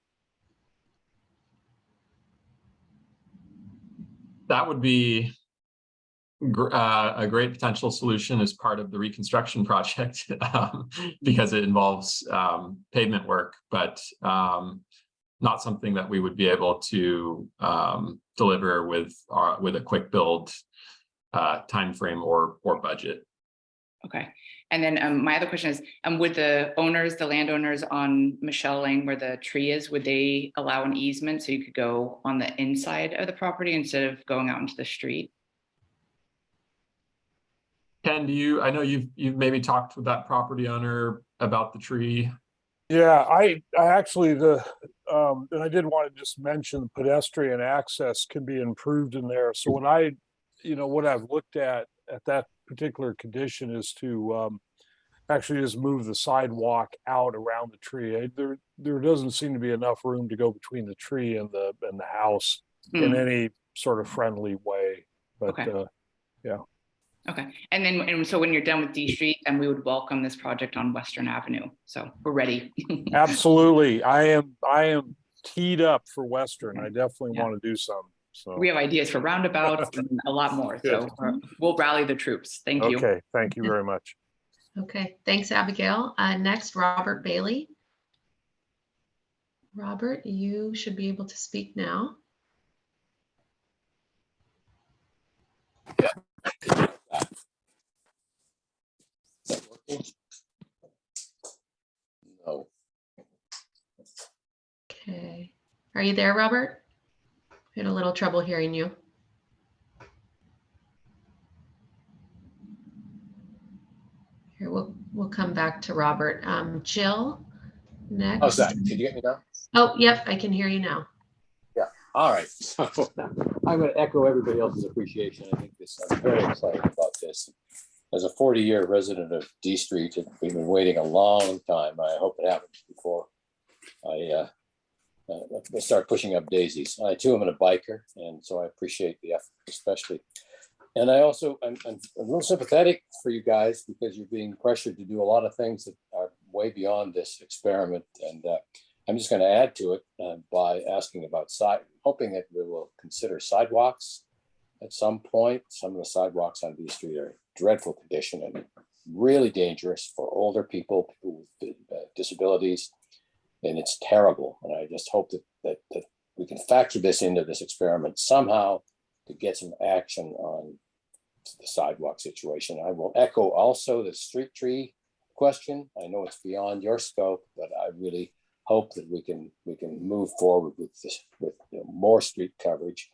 That would be a great potential solution as part of the reconstruction project because it involves pavement work, but not something that we would be able to deliver with a quick build timeframe or budget. Okay. And then my other question is, would the landowners on Michelle Lane where the tree is, would they allow an easement so you could go on the inside of the property instead of going out into the street? Ken, I know you've maybe talked with that property owner about the tree. Yeah, I actually and I did want to just mention pedestrian access can be improved in there. So when what I've looked at that particular condition is to actually just move the sidewalk out around the tree. There doesn't seem to be enough room to go between the tree and the house in any sort of friendly way. But okay. Yeah. Okay. And so when you're done with D Street, then we would welcome this project on Western Avenue. So we're ready. Absolutely. I am teed up for Western. I definitely want to do some. So we have ideas for roundabouts and a lot more. So we'll rally the troops. Thank you. Okay. Thank you very much. Okay. Thanks, Abigail. Next, Robert Bailey. Robert, you should be able to speak now. Yeah. No. Okay. Are you there, Robert? We had a little trouble hearing you. Here, we'll come back to Robert. Jill, next. How's that? Can you get me now? Oh, yep, I can hear you now. Yeah. All right. So I'm going to echo everybody else's appreciation. I think I'm very excited about this. As a 40-year resident of D Street, we've been waiting a long time. I hope it happens before I start pushing up daisies. I too am a biker, and so I appreciate the effort, especially. And I'm a little sympathetic for you guys because you're being pressured to do a lot of things that are way beyond this experiment. And I'm just going to add to it by asking about hoping that we will consider sidewalks at some point. Some of the sidewalks on D Street are in dreadful condition and really dangerous for older people with disabilities, and it's terrible. And I just hope that we can factor this into this experiment somehow to get some action on the sidewalk situation. I will echo also the street tree question. I know it's beyond your scope, but I really hope that we can move forward with this, with more street coverage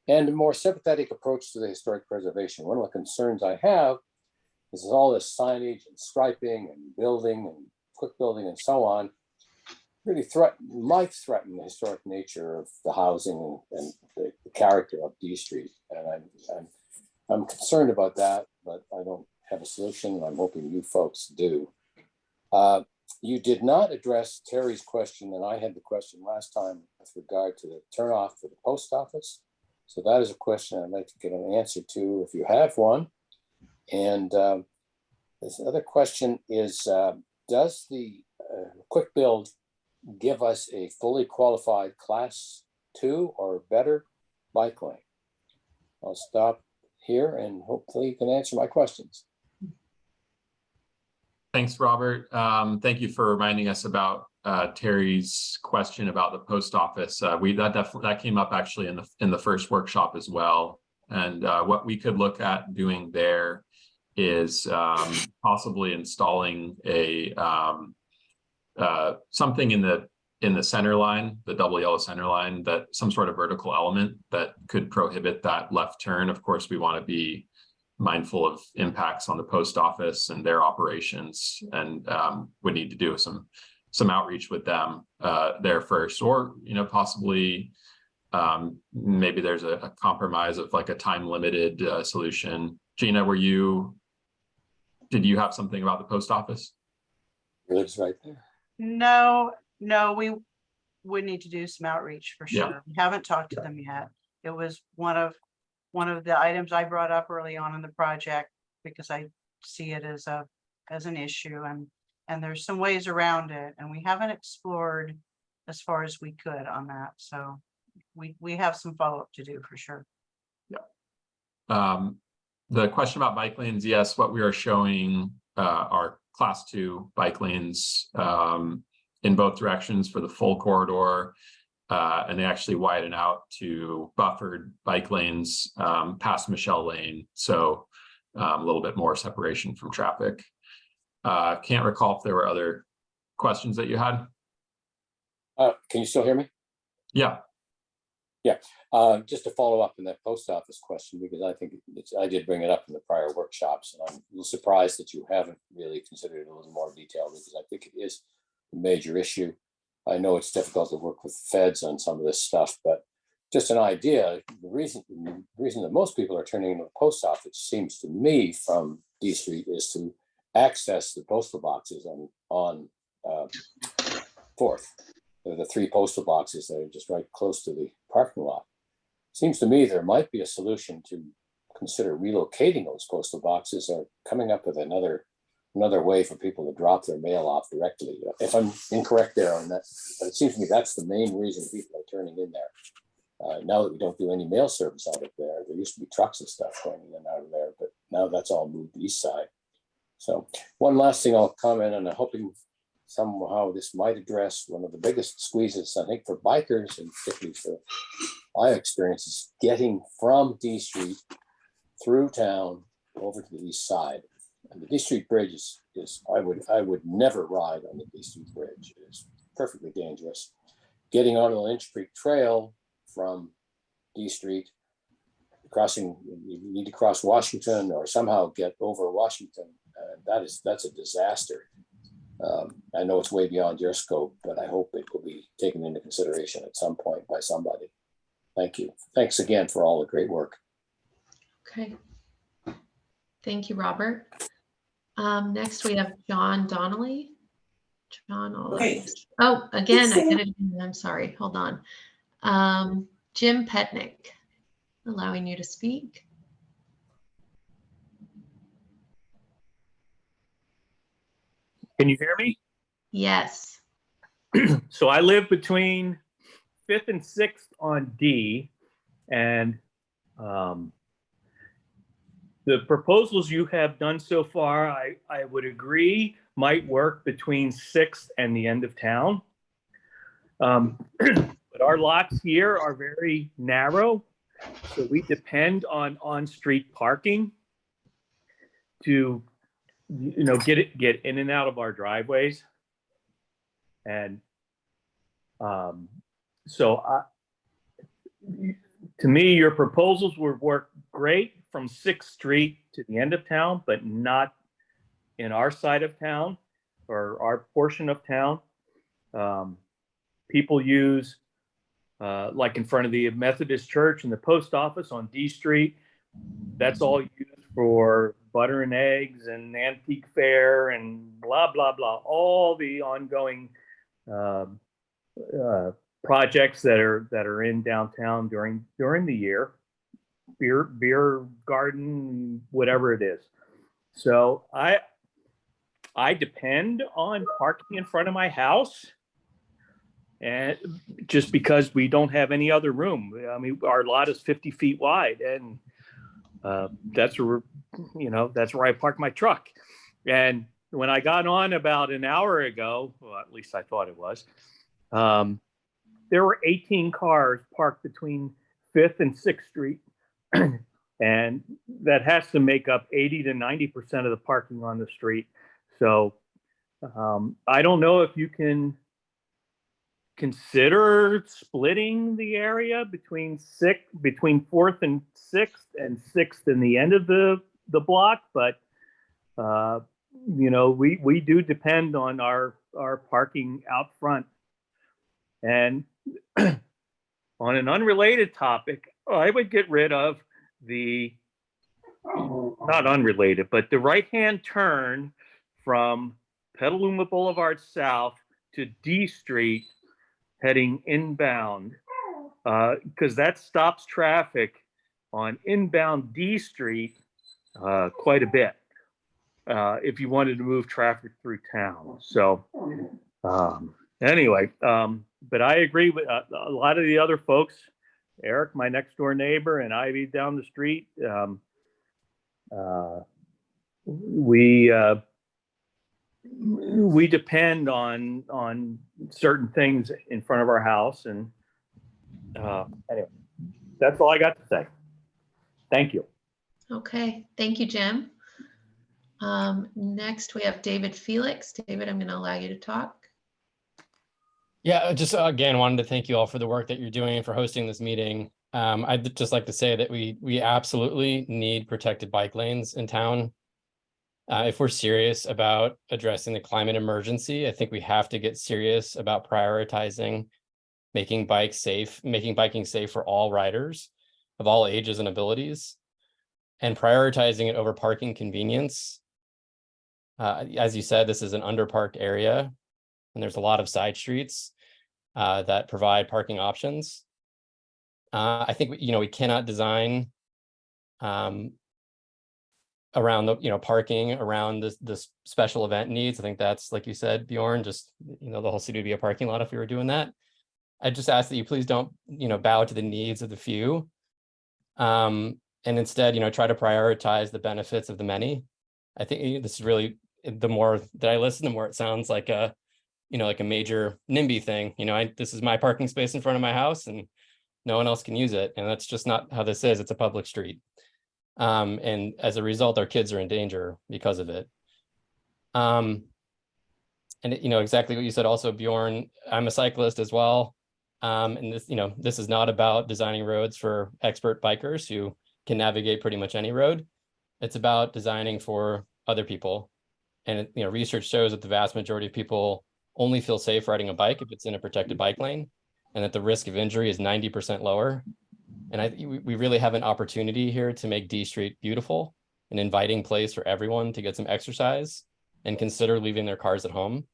and a more sympathetic approach to the historic preservation. One of the concerns I have is all this signage and striping and building and quick building and so on really might threaten the historic nature of the housing and the character of D Street. And I'm concerned about that, but I don't have a solution. And I'm hoping you folks do. You did not address Terry's question, and I had the question last time with regard to the turnoff for the post office. So that is a question I'd like to get an answer to if you have one. And this other question is, does the quick build give us a fully qualified class 2 or better bike lane? I'll stop here and hopefully you can answer my questions. Thanks, Robert. Thank you for reminding us about Terry's question about the post office. That came up actually in the first workshop as well. And what we could look at doing there is possibly installing a something in the center line, the double yellow center line, that some sort of vertical element that could prohibit that left turn. Of course, we want to be mindful of impacts on the post office and their operations, and would need to do some outreach with them there first, or possibly maybe there's a compromise of like a time limited solution. Gina, did you have something about the post office? Lives right there. No, we would need to do some outreach for Yeah. sure. We haven't talked to them yet. It was one of the items I brought up early on in the project because I see it as an issue, and there's some ways around it, and we haven't explored as far as we could on that. So we have some follow-up to do for sure. The question about bike lanes, yes, what we are showing are class 2 bike lanes in both directions for the full corridor, and they actually widen out to buffered bike lanes past Michelle Lane, so a little bit more separation from traffic. Can't recall if there were other questions that you had. Can you still hear me? Yeah. Yeah, just to follow up on that post office question, because I think I did bring it up in the prior workshops, and I'm a little surprised that you haven't really considered it a little more detail, because I think it is a major issue. I know it's difficult to work with feds on some of this stuff, but just an idea, the reason that most people are turning into the post office, seems to me, from D Street, is to access the postal boxes on 4th. The 3 postal boxes that are just right close to the parking lot. Seems to me there might be a solution to consider relocating those postal boxes, or coming up with another way for people to drop their mail off directly. If I'm incorrect there on that, but it seems to me that's the main reason people are turning in there. Now that we don't do any mail service out of there used to be trucks and stuff going in and out of there, but now that's all moved east side. So one last thing I'll comment on, I'm hoping somehow this might address one of the biggest squeezes, I think, for bikers, and particularly for my experience, is getting from D Street through town over to the east side. And the D Street Bridge is I would never ride on the D Street Bridge. It is perfectly dangerous. Getting onto the Lynch Creek Trail from D Street, you need to cross Washington or somehow get over Washington. That's a disaster. I know it's way beyond your scope, but I hope it will be taken into consideration at some point by somebody. Thank you. Thanks again for all the great work. Okay. Thank you, Robert. Next we have John Donnelly. John, oh, again, I did it. I'm sorry. Hold on. Jim Petnick, allowing you to speak. Can you hear me? Yes. So I live between 5th and 6th on D, and the proposals you have done so far, I would agree might work between 6th and the end of town. But our lots here are very narrow, so we depend on on-street parking to get in and out of our driveways. And so to me, your proposals would work great from 6th Street to the end of town, but not in our side of town or our portion of town. People use, like in front of the Methodist Church and the post office on D Street, that's all used for butter and eggs and antique fair and blah, blah, blah, all the ongoing projects that are in downtown during the year, beer garden, whatever it is. So I depend on parking in front of my house, and just because we don't have any other room. I mean, our lot is 50 feet wide, and that's where I park my truck. And when I got on about an hour ago, well, at least I thought it was, there were 18 cars parked between 5th and 6th Street. And that has to make up 80 to 90% of the parking on the street. So I don't know if you can consider splitting the area between 4th and 6th and 6th and the end of the block, but we do depend on our parking out front. And on an unrelated topic, I would get rid of the, not unrelated, but the right-hand turn from Petaluma Boulevard South to D Street heading inbound, because that stops traffic on inbound D Street quite a bit if you wanted to move traffic through town. So anyway, but I agree with a lot of the other folks. Eric, my next door neighbor, and Ivy down the street. We depend on certain things in front of our house, and anyway, that's all I got to say. Thank you. Okay, thank you, Jim. Next we have David Felix. David, I'm going to allow you to talk. Yeah, just again, wanted to thank you all for the work that you're doing and for hosting this meeting. I'd just like to say that we absolutely need protected bike lanes in town. If we're serious about addressing the climate emergency, I think we have to get serious about prioritizing making biking safe for all riders of all ages and abilities, and prioritizing it over parking convenience. As you said, this is an underparked area, and there's a lot of side streets that provide parking options. I think we cannot design around the parking around this special event needs. I think that's, like you said, Bjorn, just the whole city would be a parking lot if we were doing that. I just ask that you please don't bow to the needs of the few, and instead try to prioritize the benefits of the many. I think this is really, the more that I listen, the more it sounds like a like a major NIMBY thing. This is my parking space in front of my house and no one else can use it, and that's just not how this is. It's a public street. And as a result, our kids are in danger because of it. And exactly what you said also, Bjorn, I'm a cyclist as well. And this is not about designing roads for expert bikers who can navigate pretty much any road. It's about designing for other people. And research shows that the vast majority of people only feel safe riding a bike if it's in a protected bike lane, and that the risk of injury is 90% lower. And we really have an opportunity here to make D Street beautiful, an inviting place for everyone to get some exercise and consider leaving their cars at home.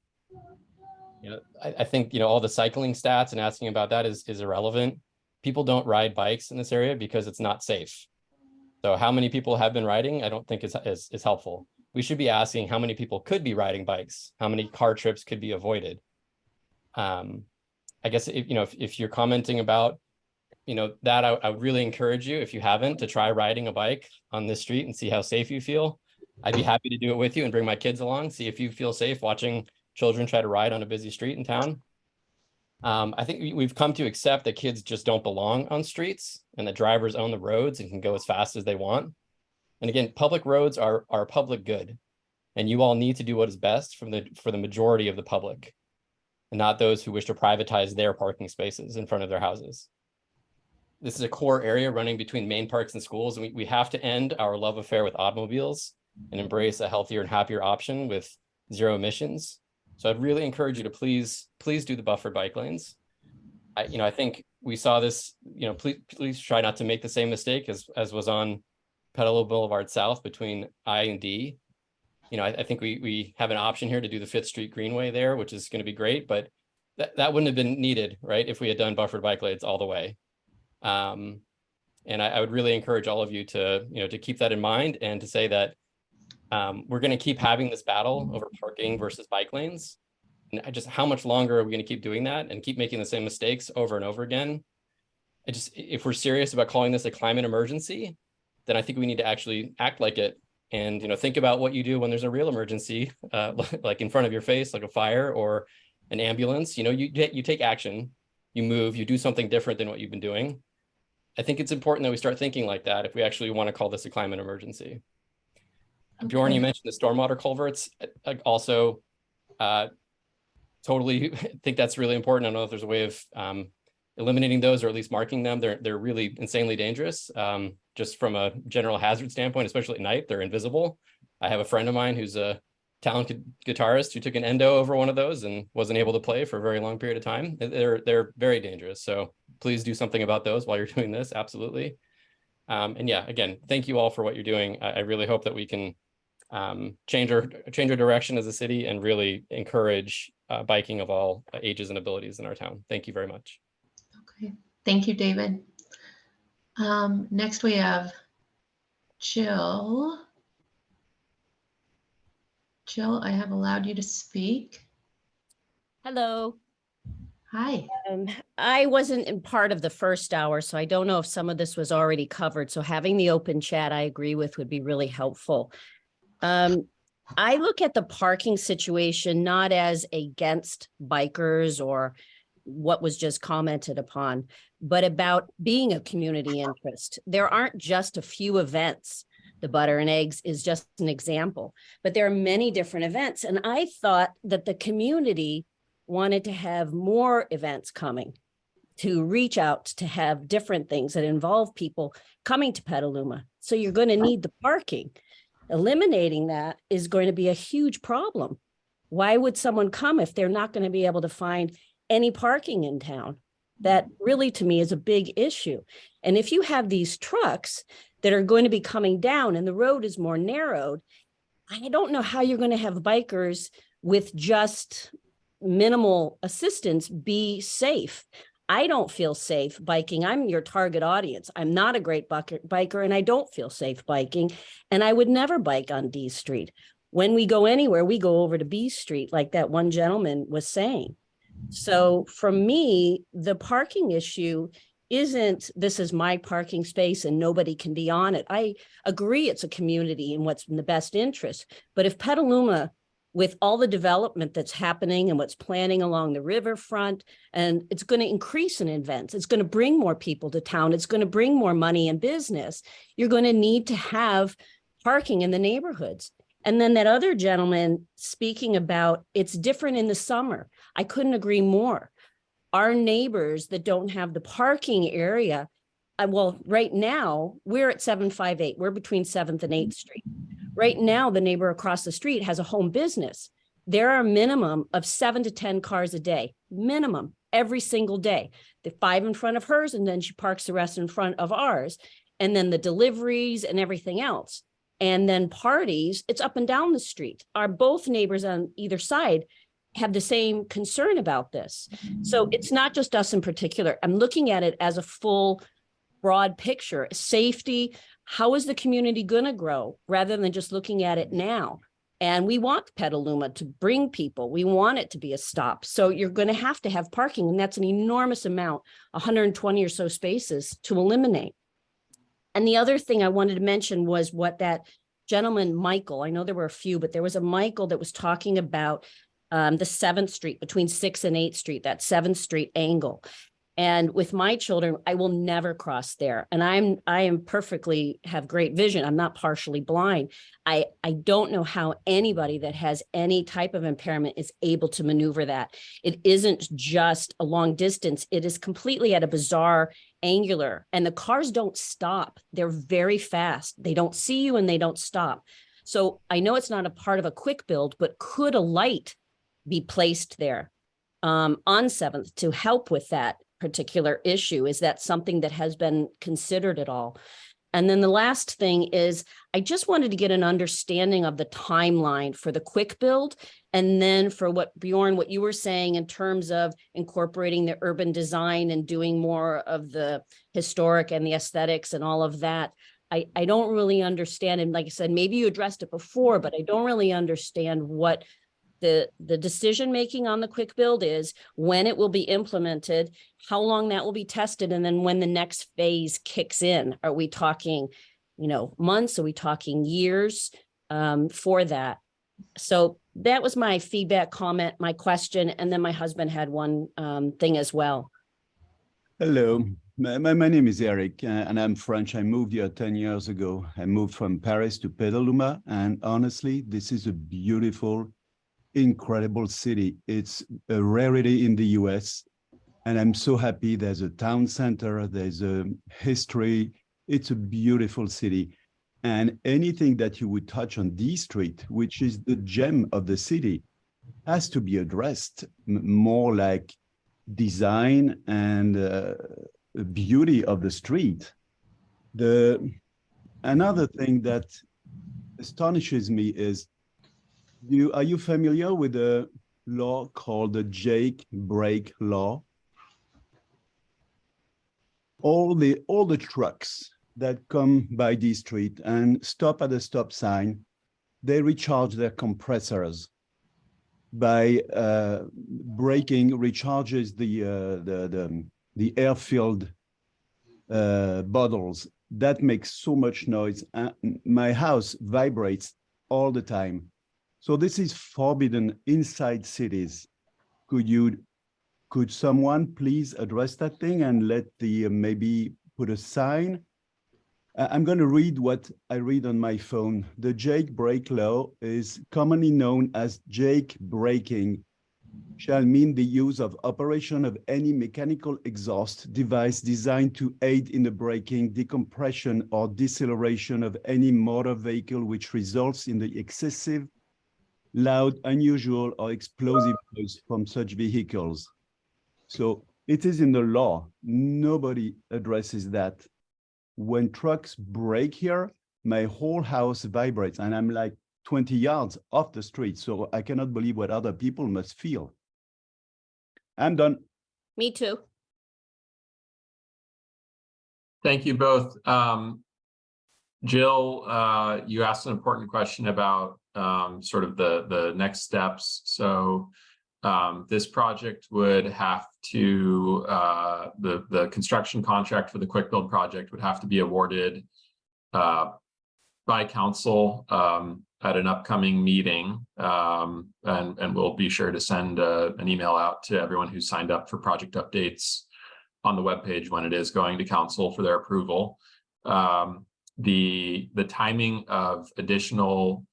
I think all the cycling stats and asking about that is irrelevant. People don't ride bikes in this area because it's not safe. So how many people have been riding, I don't think is helpful. We should be asking how many people could be riding bikes, how many car trips could be avoided. I guess if you're commenting about that, I would really encourage you, if you haven't, to try riding a bike on this street and see how safe you feel. I'd be happy to do it with you and bring my kids along, see if you feel safe watching children try to ride on a busy street in town. I think we've come to accept that kids just don't belong on streets and that drivers own the roads and can go as fast as they want. And again, public roads are public good, and you all need to do what is best for the majority of the public, and not those who wish to privatize their parking spaces in front of their houses. This is a core area running between main parks and schools, and we have to end our love affair with automobiles and embrace a healthier and happier option with zero emissions. So I'd really encourage you to please do the buffer bike lanes. I think we saw this, please try not to make the same mistake as was on Petaluma Boulevard South between I and D. I think we have an option here to do the 5th Street Greenway there, which is going to be great, but that wouldn't have been needed, right, if we had done buffered bike lanes all the way. And I would really encourage all of you to keep that in mind and to say that we're going to keep having this battle over parking versus bike lanes. And just how much longer are we going to keep doing that and keep making the same mistakes over and over again? If we're serious about calling this a climate emergency, then I think we need to actually act like it and think about what you do when there's a real emergency, like in front of your face, like a fire or an ambulance. You take action, you move, you do something different than what you've been doing. I think it's important that we start thinking like that if we actually want to call this a climate emergency. Okay. Bjorn, you mentioned the stormwater culverts. I also totally think that's really important. I don't know if there's a way of eliminating those or at least marking them. They're really insanely dangerous. Just from a general hazard standpoint, especially at night, they're invisible. I have a friend of mine who's a talented guitarist who took an endo over one of those and wasn't able to play for a very long period of time. They're very dangerous. So please do something about those while you're doing this. Absolutely. And yeah, again, thank you all for what you're doing. I really hope that we can change our direction as a city and really encourage biking of all ages and abilities in our town. Thank you very much. Okay, thank you, David. Next we have Jill. Jill, I have allowed you to speak. Hello. Hi. I wasn't in part of the first hour, so I don't know if some of this was already covered. So having the open chat, I agree with, would be really helpful. I look at the parking situation not as against bikers or what was just commented upon, but about being a community interest. There aren't just a few events. The Butter and Eggs is just an example, but there are many different events. And I thought that the community wanted to have more events coming, to reach out to have different things that involve people coming to Petaluma. So you're going to need the parking. Eliminating that is going to be a huge problem. Why would someone come if they're not going to be able to find any parking in town? That really, to me, is a big issue. And if you have these trucks that are going to be coming down and the road is more narrowed, I don't know how you're going to have bikers with just minimal assistance be safe. I don't feel safe biking. I'm your target audience. I'm not a great biker and I don't feel safe biking. And I would never bike on D Street. When we go anywhere, we go over to B Street, like that one gentleman was saying. So for me, the parking issue isn't this is my parking space and nobody can be on it. I agree it's a community and what's in the best interest. But if Petaluma, with all the development that's happening and what's planning along the riverfront, and it's going to increase in events, it's going to bring more people to town, it's going to bring more money and business, you're going to need to have parking in the neighborhoods. And then that other gentleman speaking about it's different in the summer. I couldn't agree more. Our neighbors that don't have the parking area, well, right now we're at 758. We're between 7th and 8th Street. Right now, the neighbor across the street has a home business. There are a minimum of 7 to 10 cars a day, minimum every single day. The 5 in front of hers, and then she parks the rest in front of ours. And then the deliveries and everything else. And then parties, it's up and down the street. Our both neighbors on either side have the same concern about this. So it's not just us in particular. I'm looking at it as a full, broad picture. Safety, how is the community going to grow rather than just looking at it now? And we want Petaluma to bring people. We want it to be a stop. So you're going to have parking, and that's an enormous amount, 120 or so spaces to eliminate. And the other thing I wanted to mention was what that gentleman, Michael, I know there were a few, but there was a Michael that was talking about the 7th Street between 6th and 8th Street, that 7th Street angle. And with my children, I will never cross there. And I am perfectly have great vision. I'm not partially blind. I don't know how anybody that has any type of impairment is able to maneuver that. It isn't just a long distance. It is completely at a bizarre angular, and the cars don't stop. They're very fast. They don't see you and they don't stop. So I know it's not a part of a quick build, but could a light be placed there on 7th to help with that particular issue? Is that something that has been considered at all? And then the last thing is, I just wanted to get an understanding of the timeline for the quick build. And then for what Bjorn, what you were saying in terms of incorporating the urban design and doing more of the historic and the aesthetics and all of that. I don't really understand. And like I said, maybe you addressed it before, but I don't really understand what the decision-making on the quick build is, when it will be implemented, how long that will be tested, and then when the next phase kicks in. Are we talking, months? Are we talking years for that? So that was my feedback, comment, my question. And then my husband had one thing as well. Hello, my name is Eric, and I'm French. I moved here 10 years ago. I moved from Paris to Petaluma, and honestly, this is a beautiful, incredible city. It's a rarity in the US, and I'm so happy there's a town center, there's a history. It's a beautiful city. And anything that you would touch on D Street, which is the gem of the city, has to be addressed more like design and beauty of the street. Another thing that astonishes me is, are you familiar with the law called the Jake Brake Law? All the trucks that come by this street and stop at a stop sign, they recharge their compressors by braking, recharges the air-filled bottles. That makes so much noise. My house vibrates all the time. So this is forbidden inside cities. Could someone please address that thing and let maybe put a sign? I'm going to read what I read on my phone. The Jake Brake Law is commonly known as Jake braking, shall mean the use of operation of any mechanical exhaust device designed to aid in the braking, decompression, or deceleration of any motor vehicle which results in the excessive, loud, unusual, or explosive noise from such vehicles. So it is in the law. Nobody addresses that. When trucks brake here, my whole house vibrates, and I'm like 20 yards off the street. So I cannot believe what other people must feel. I'm done. Me too. Thank you both. Jill, you asked an important question about sort of the next steps. So this project would have to, the construction contract for the Quick Build project would have to be awarded by council at an upcoming meeting. And we'll be sure to send an email out to everyone who signed up for project updates on the webpage when it is going to council for their approval. The timing of additional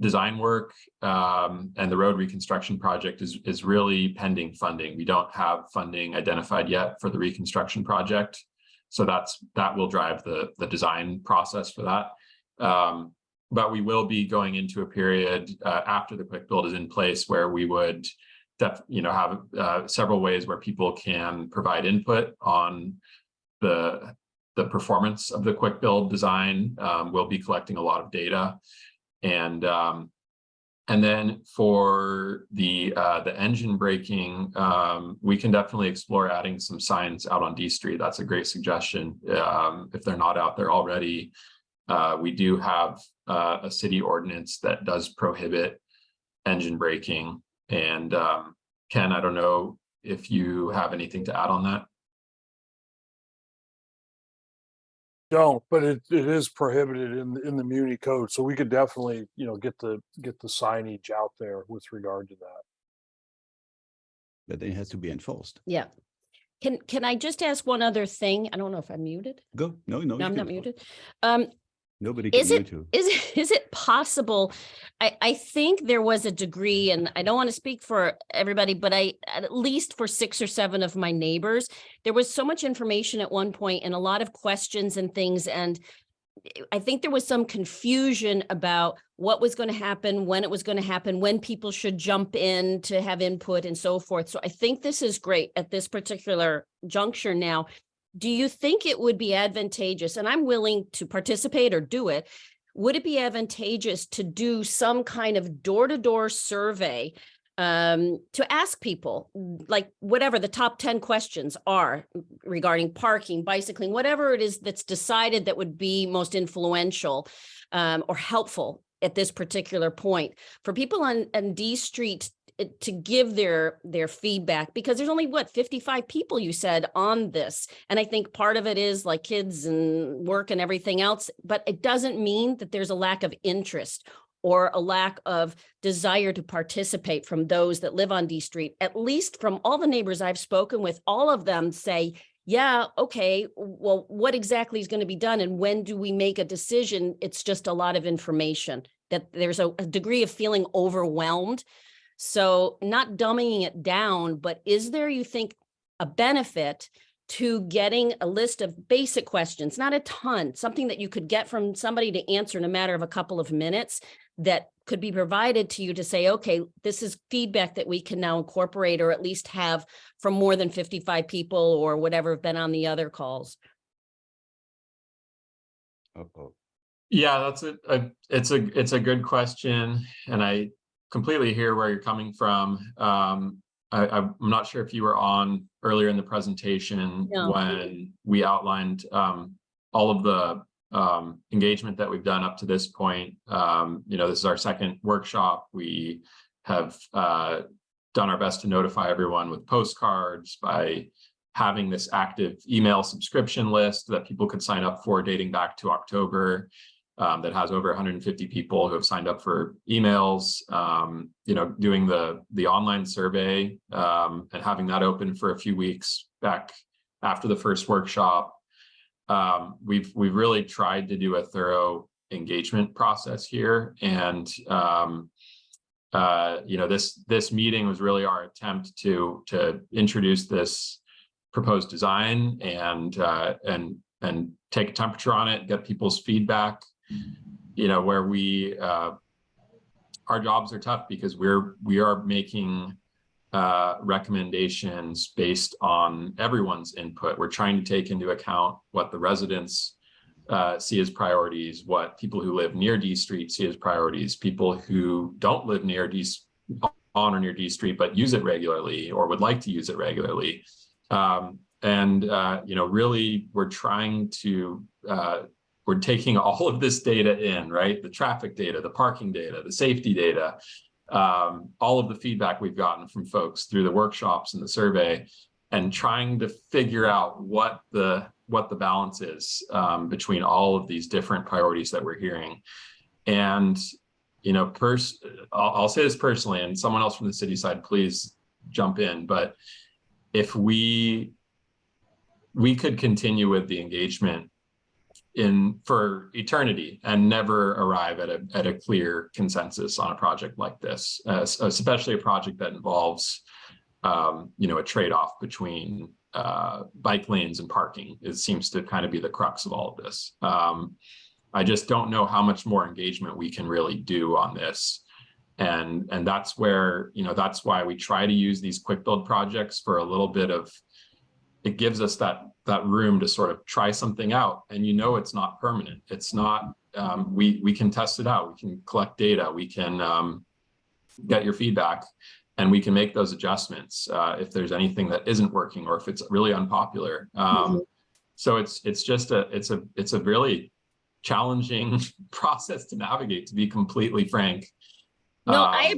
design work and the road reconstruction project is really pending funding. We don't have funding identified yet for the reconstruction project. So that will drive the design process for that. But we will be going into a period after the Quick Build is in place where we would have several ways where people can provide input on the performance of the Quick Build design. We'll be collecting a lot of data. And then for the engine braking, we can definitely explore adding some signs out on D Street. That's a great suggestion. If they're not out there already, we do have a city ordinance that does prohibit engine braking. And Ken, I don't know if you have anything to add on that. Don't, but it is prohibited in the Muni code. So we could definitely, get the signage out there with regard to that. But it has to be enforced. Yeah. Can I just ask one other thing? I don't know if I'm muted. Go. No, No, I'm not muted. Nobody can mute you. Is it possible? I think there was a degree, and I don't want to speak for everybody, but at least for 6 or 7 of my neighbors, there was so much information at one point and a lot of questions and things. And I think there was some confusion about what was going to happen, when it was going to happen, when people should jump in to have input and so forth. So I think this is great at this particular juncture now. Do you think it would be advantageous, and I'm willing to participate or do it, would it be advantageous to do some kind of door-to-door survey to ask people, like whatever the top 10 questions are regarding parking, bicycling, whatever it is that's decided that would be most influential or helpful at this particular point for people on D Street to give their feedback, because there's only 55 people you said on this. And I think part of it is like kids and work and everything else, but it doesn't mean that there's a lack of interest or a lack of desire to participate from those that live on D Street. At least from all the neighbors I've spoken with, all of them say, yeah, okay, well, what exactly is going to be done and when do we make a decision? It's just a lot of information, that there's a degree of feeling overwhelmed. So not dumbing it down, but is there, you think, a benefit to getting a list of basic questions, not a ton, something that you could get from somebody to answer in a matter of a couple of minutes that could be provided to you to say, okay, this is feedback that we can now incorporate or at least have from more than 55 people or whatever have been on the other calls? Yeah, it's a good question, and I completely hear where you're coming from. I'm not sure if you were on earlier in the presentation when we outlined all of the engagement that we've done up to this point. This is our second workshop. We have done our best to notify everyone with postcards by having this active email subscription list that people could sign up for dating back to October. That has over 150 people who have signed up for emails, doing the online survey and having that open for a few weeks back after the first workshop. We've really tried to do a thorough engagement process here. And, this meeting was really our attempt to introduce this proposed design and take a temperature on it, get people's feedback. Where our jobs are tough because we are making recommendations based on everyone's input. We're trying to take into account what the residents see as priorities, what people who live near D Street see as priorities, people who don't live near on or near D Street but use it regularly or would like to use it regularly. Really we're trying to we're taking all of this data in, right? The traffic data, the parking data, the safety data, all of the feedback we've gotten from folks through the workshops and the survey, and trying to figure out what the balance is between all of these different priorities that we're hearing. And, I'll say this personally, and someone else from the city side, please jump in. But if we could continue with the engagement for eternity and never arrive at a clear consensus on a project like this, especially a project that involves a trade-off between bike lanes and parking. It seems to kind of be the crux of all of this. I just don't know how much more engagement we can really do on this. And that's where, that's why we try to use these quick build projects for a little bit of, it gives us that room to sort of try something out. And it's not permanent. It's not, we can test it out. We can collect data. We can get your feedback, and we can make those adjustments if there's anything that isn't working or if it's really unpopular. So it's a really challenging process to navigate, to be completely frank. No, I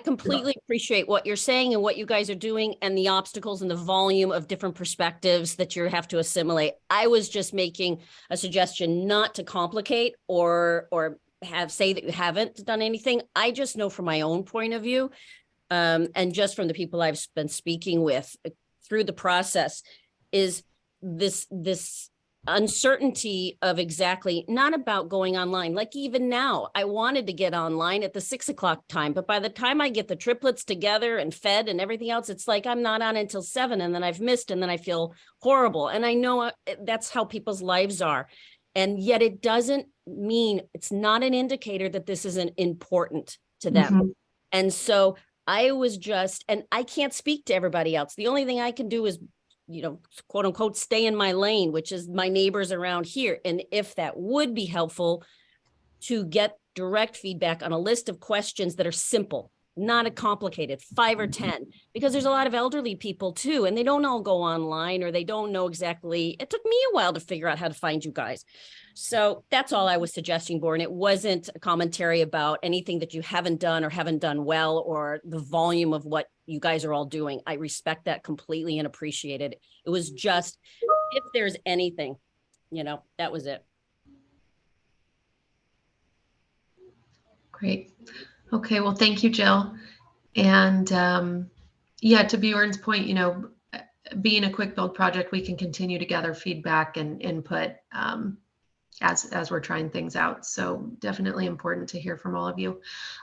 completely appreciate what you're saying and what you guys are doing and the obstacles and the volume of different perspectives that you have to assimilate. I was just making a suggestion not to complicate or say that you haven't done anything. I just know from my own point of view, and just from the people I've been speaking with through the process, is this uncertainty of exactly, not about going online. Like even now, I wanted to get online at the 6 o'clock time, but by the time I get the triplets together and fed and everything else, it's like I'm not on until 7, and then I've missed, and then I feel horrible. And I know that's how people's lives are. And yet it doesn't mean, it's not an indicator that this isn't important to them. And so I was just, and I can't speak to everybody else. The only thing I can do is, quote unquote, stay in my lane, which is my neighbors around here. And if that would be helpful to get direct feedback on a list of questions that are simple, not a complicated 5 or 10, because there's a lot of elderly people too, and they don't all go online, or they don't know exactly. It took me a while to figure out how to find you guys. So that's all I was suggesting, Bourne. It wasn't a commentary about anything that you haven't done or haven't done well, or the volume of what you guys are all doing. I respect that completely and appreciate it. It was just, if there's anything, that was it. Great. Okay, well, thank you, Jill. And to Bjorn's point, being a quick build project, we can continue to gather feedback and input as we're trying things out. So definitely important to hear from all of you.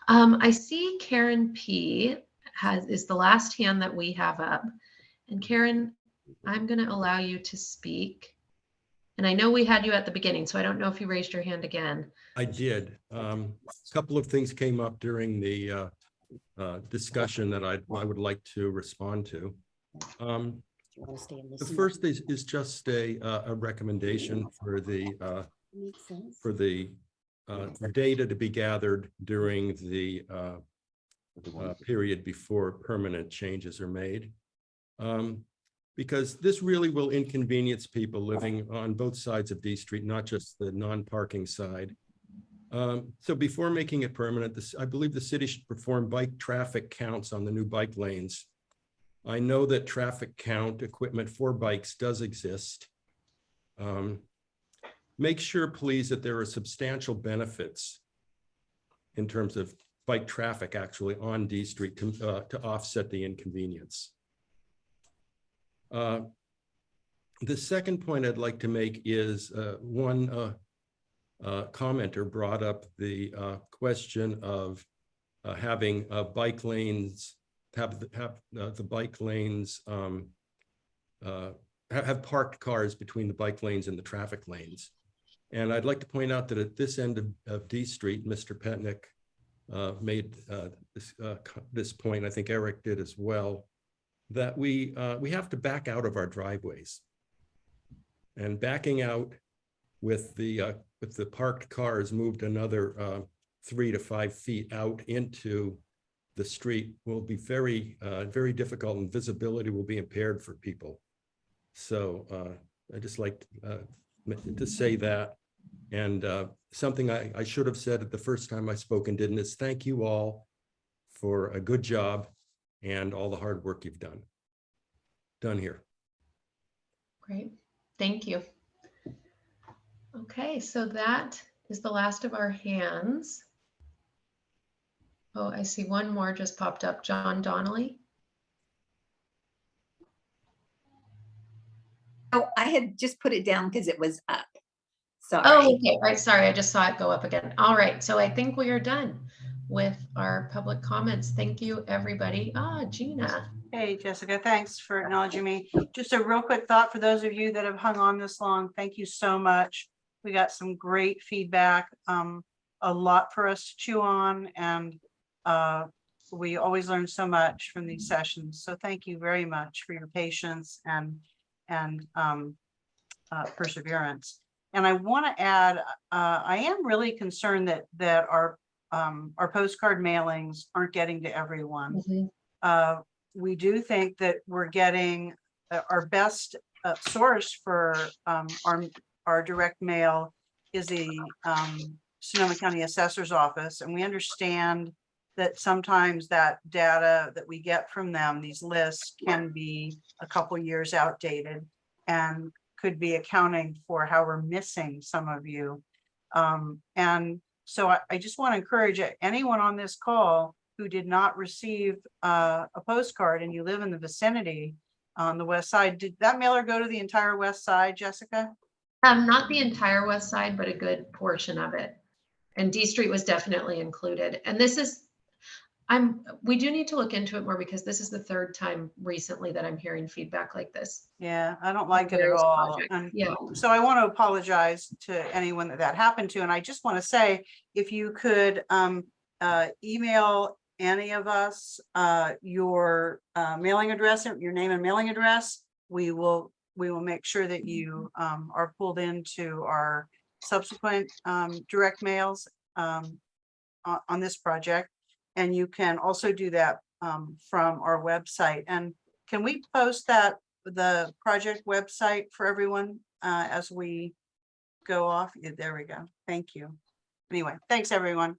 I see Karen P is the last hand that we have up. And Karen, I'm going to allow you to speak. And I know we had you at the beginning, so I don't know if you raised your hand again. I did. A couple of things came up during the discussion that I would like to respond to. The first is just a recommendation for the data to be gathered during the period before permanent changes are made. Because this really will inconvenience people living on both sides of D Street, not just the non-parking side. So before making it permanent, I believe the city should perform bike traffic counts on the new bike lanes. I know that traffic count equipment for bikes does exist. Make sure, please, that there are substantial benefits in terms of bike traffic actually on D Street to offset the inconvenience. The second point I'd like to make is one commenter brought up the question of having bike lanes, have the bike lanes, have parked cars between the bike lanes and the traffic lanes. And I'd like to point out that at this end of D Street, Mr. Petnick made this point, I think Eric did as well, that we have to back out of our driveways. And backing out with the parked cars moved another 3 to 5 feet out into the street will be very difficult, and visibility will be impaired for people. So I just like to say that. And something I should have said at the first time I spoke and didn't is thank you all for a good job and all the hard work you've done. Done here. Great, thank you. Okay, so that is the last of our hands. Oh, I see one more just popped up. John Donnelly. Oh, I had just put it down because it was up. Sorry. Oh, okay, right, sorry, I just saw it go up again. All right, so I think we are done with our public comments. Thank you, everybody. Gina. Hey, Jessica, thanks for acknowledging me. Just a real quick thought for those of you that have hung on this long. Thank you so much. We got some great feedback, a lot for us to chew on, and we always learn so much from these sessions. So thank you very much for your patience and perseverance. And I want to add, I am really concerned that our postcard mailings aren't getting to everyone. Mm-hmm. We do think that we're getting our best source for our direct mail is the Sonoma County Assessor's Office, and we understand that sometimes that data that we get from them, these lists, can be a couple years outdated and could be accounting for how we're missing some of you. And so I just want to encourage anyone on this call who did not receive a postcard and you live in the vicinity on the west side. Did that mailer go to the entire west side, Jessica? Not the entire west side, but a good portion of it. And D Street was definitely included. And this is, we do need to look into it more because this is the third time recently that I'm hearing feedback like this. Yeah, I don't like it at all. And yeah, so I want to apologize to anyone that happened to. And I just want to say, if you could email any of us your mailing address, your name and mailing address, we will make sure that you are pulled into our subsequent direct mails on this project. And you can also do that from our website. And can we post the project website for everyone as we go off? Yeah, there we go. Thank you. Anyway, thanks, everyone.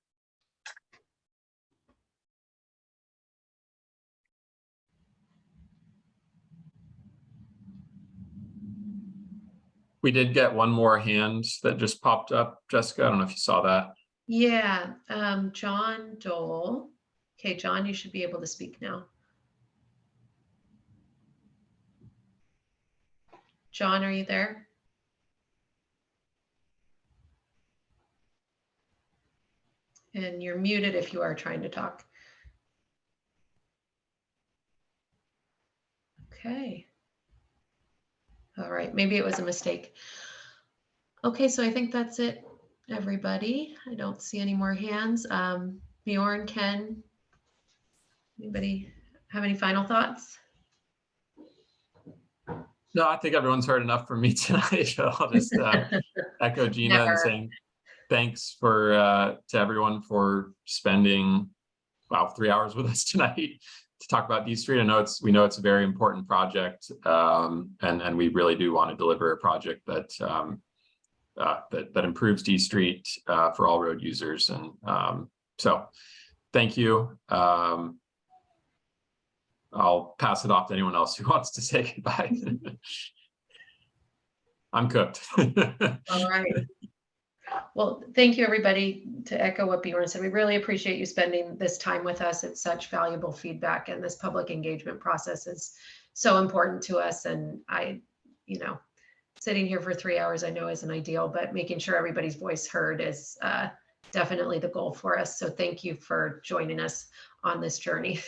We did get one more hand that just popped up. Jessica, I don't know if you saw that. Yeah, John Dole. Okay, John, you should be able to speak now. John, are you there? And you're muted if you are trying to talk. Okay. All right, maybe it was a mistake. Okay, so I think that's it, everybody. I don't see any more hands. Bjorn, Ken, anybody have any final thoughts? No, I think everyone's heard enough from me tonight. I'll just echo Gina and saying thanks to everyone for spending 3 hours with us tonight to talk about D Street. We know it's a very important project, and we really do want to deliver a project that that improves D Street for all road users. And so thank you. I'll pass it off to anyone else who wants to say goodbye. I'm cooked. All right. Well, thank you, everybody. To echo what Bjorn said, we really appreciate you spending this time with us. It's such valuable feedback, and this public engagement process is so important to us. And sitting here for 3 hours, I know isn't ideal, but making sure everybody's voice heard is definitely the goal for us. So thank you for joining us on this journey.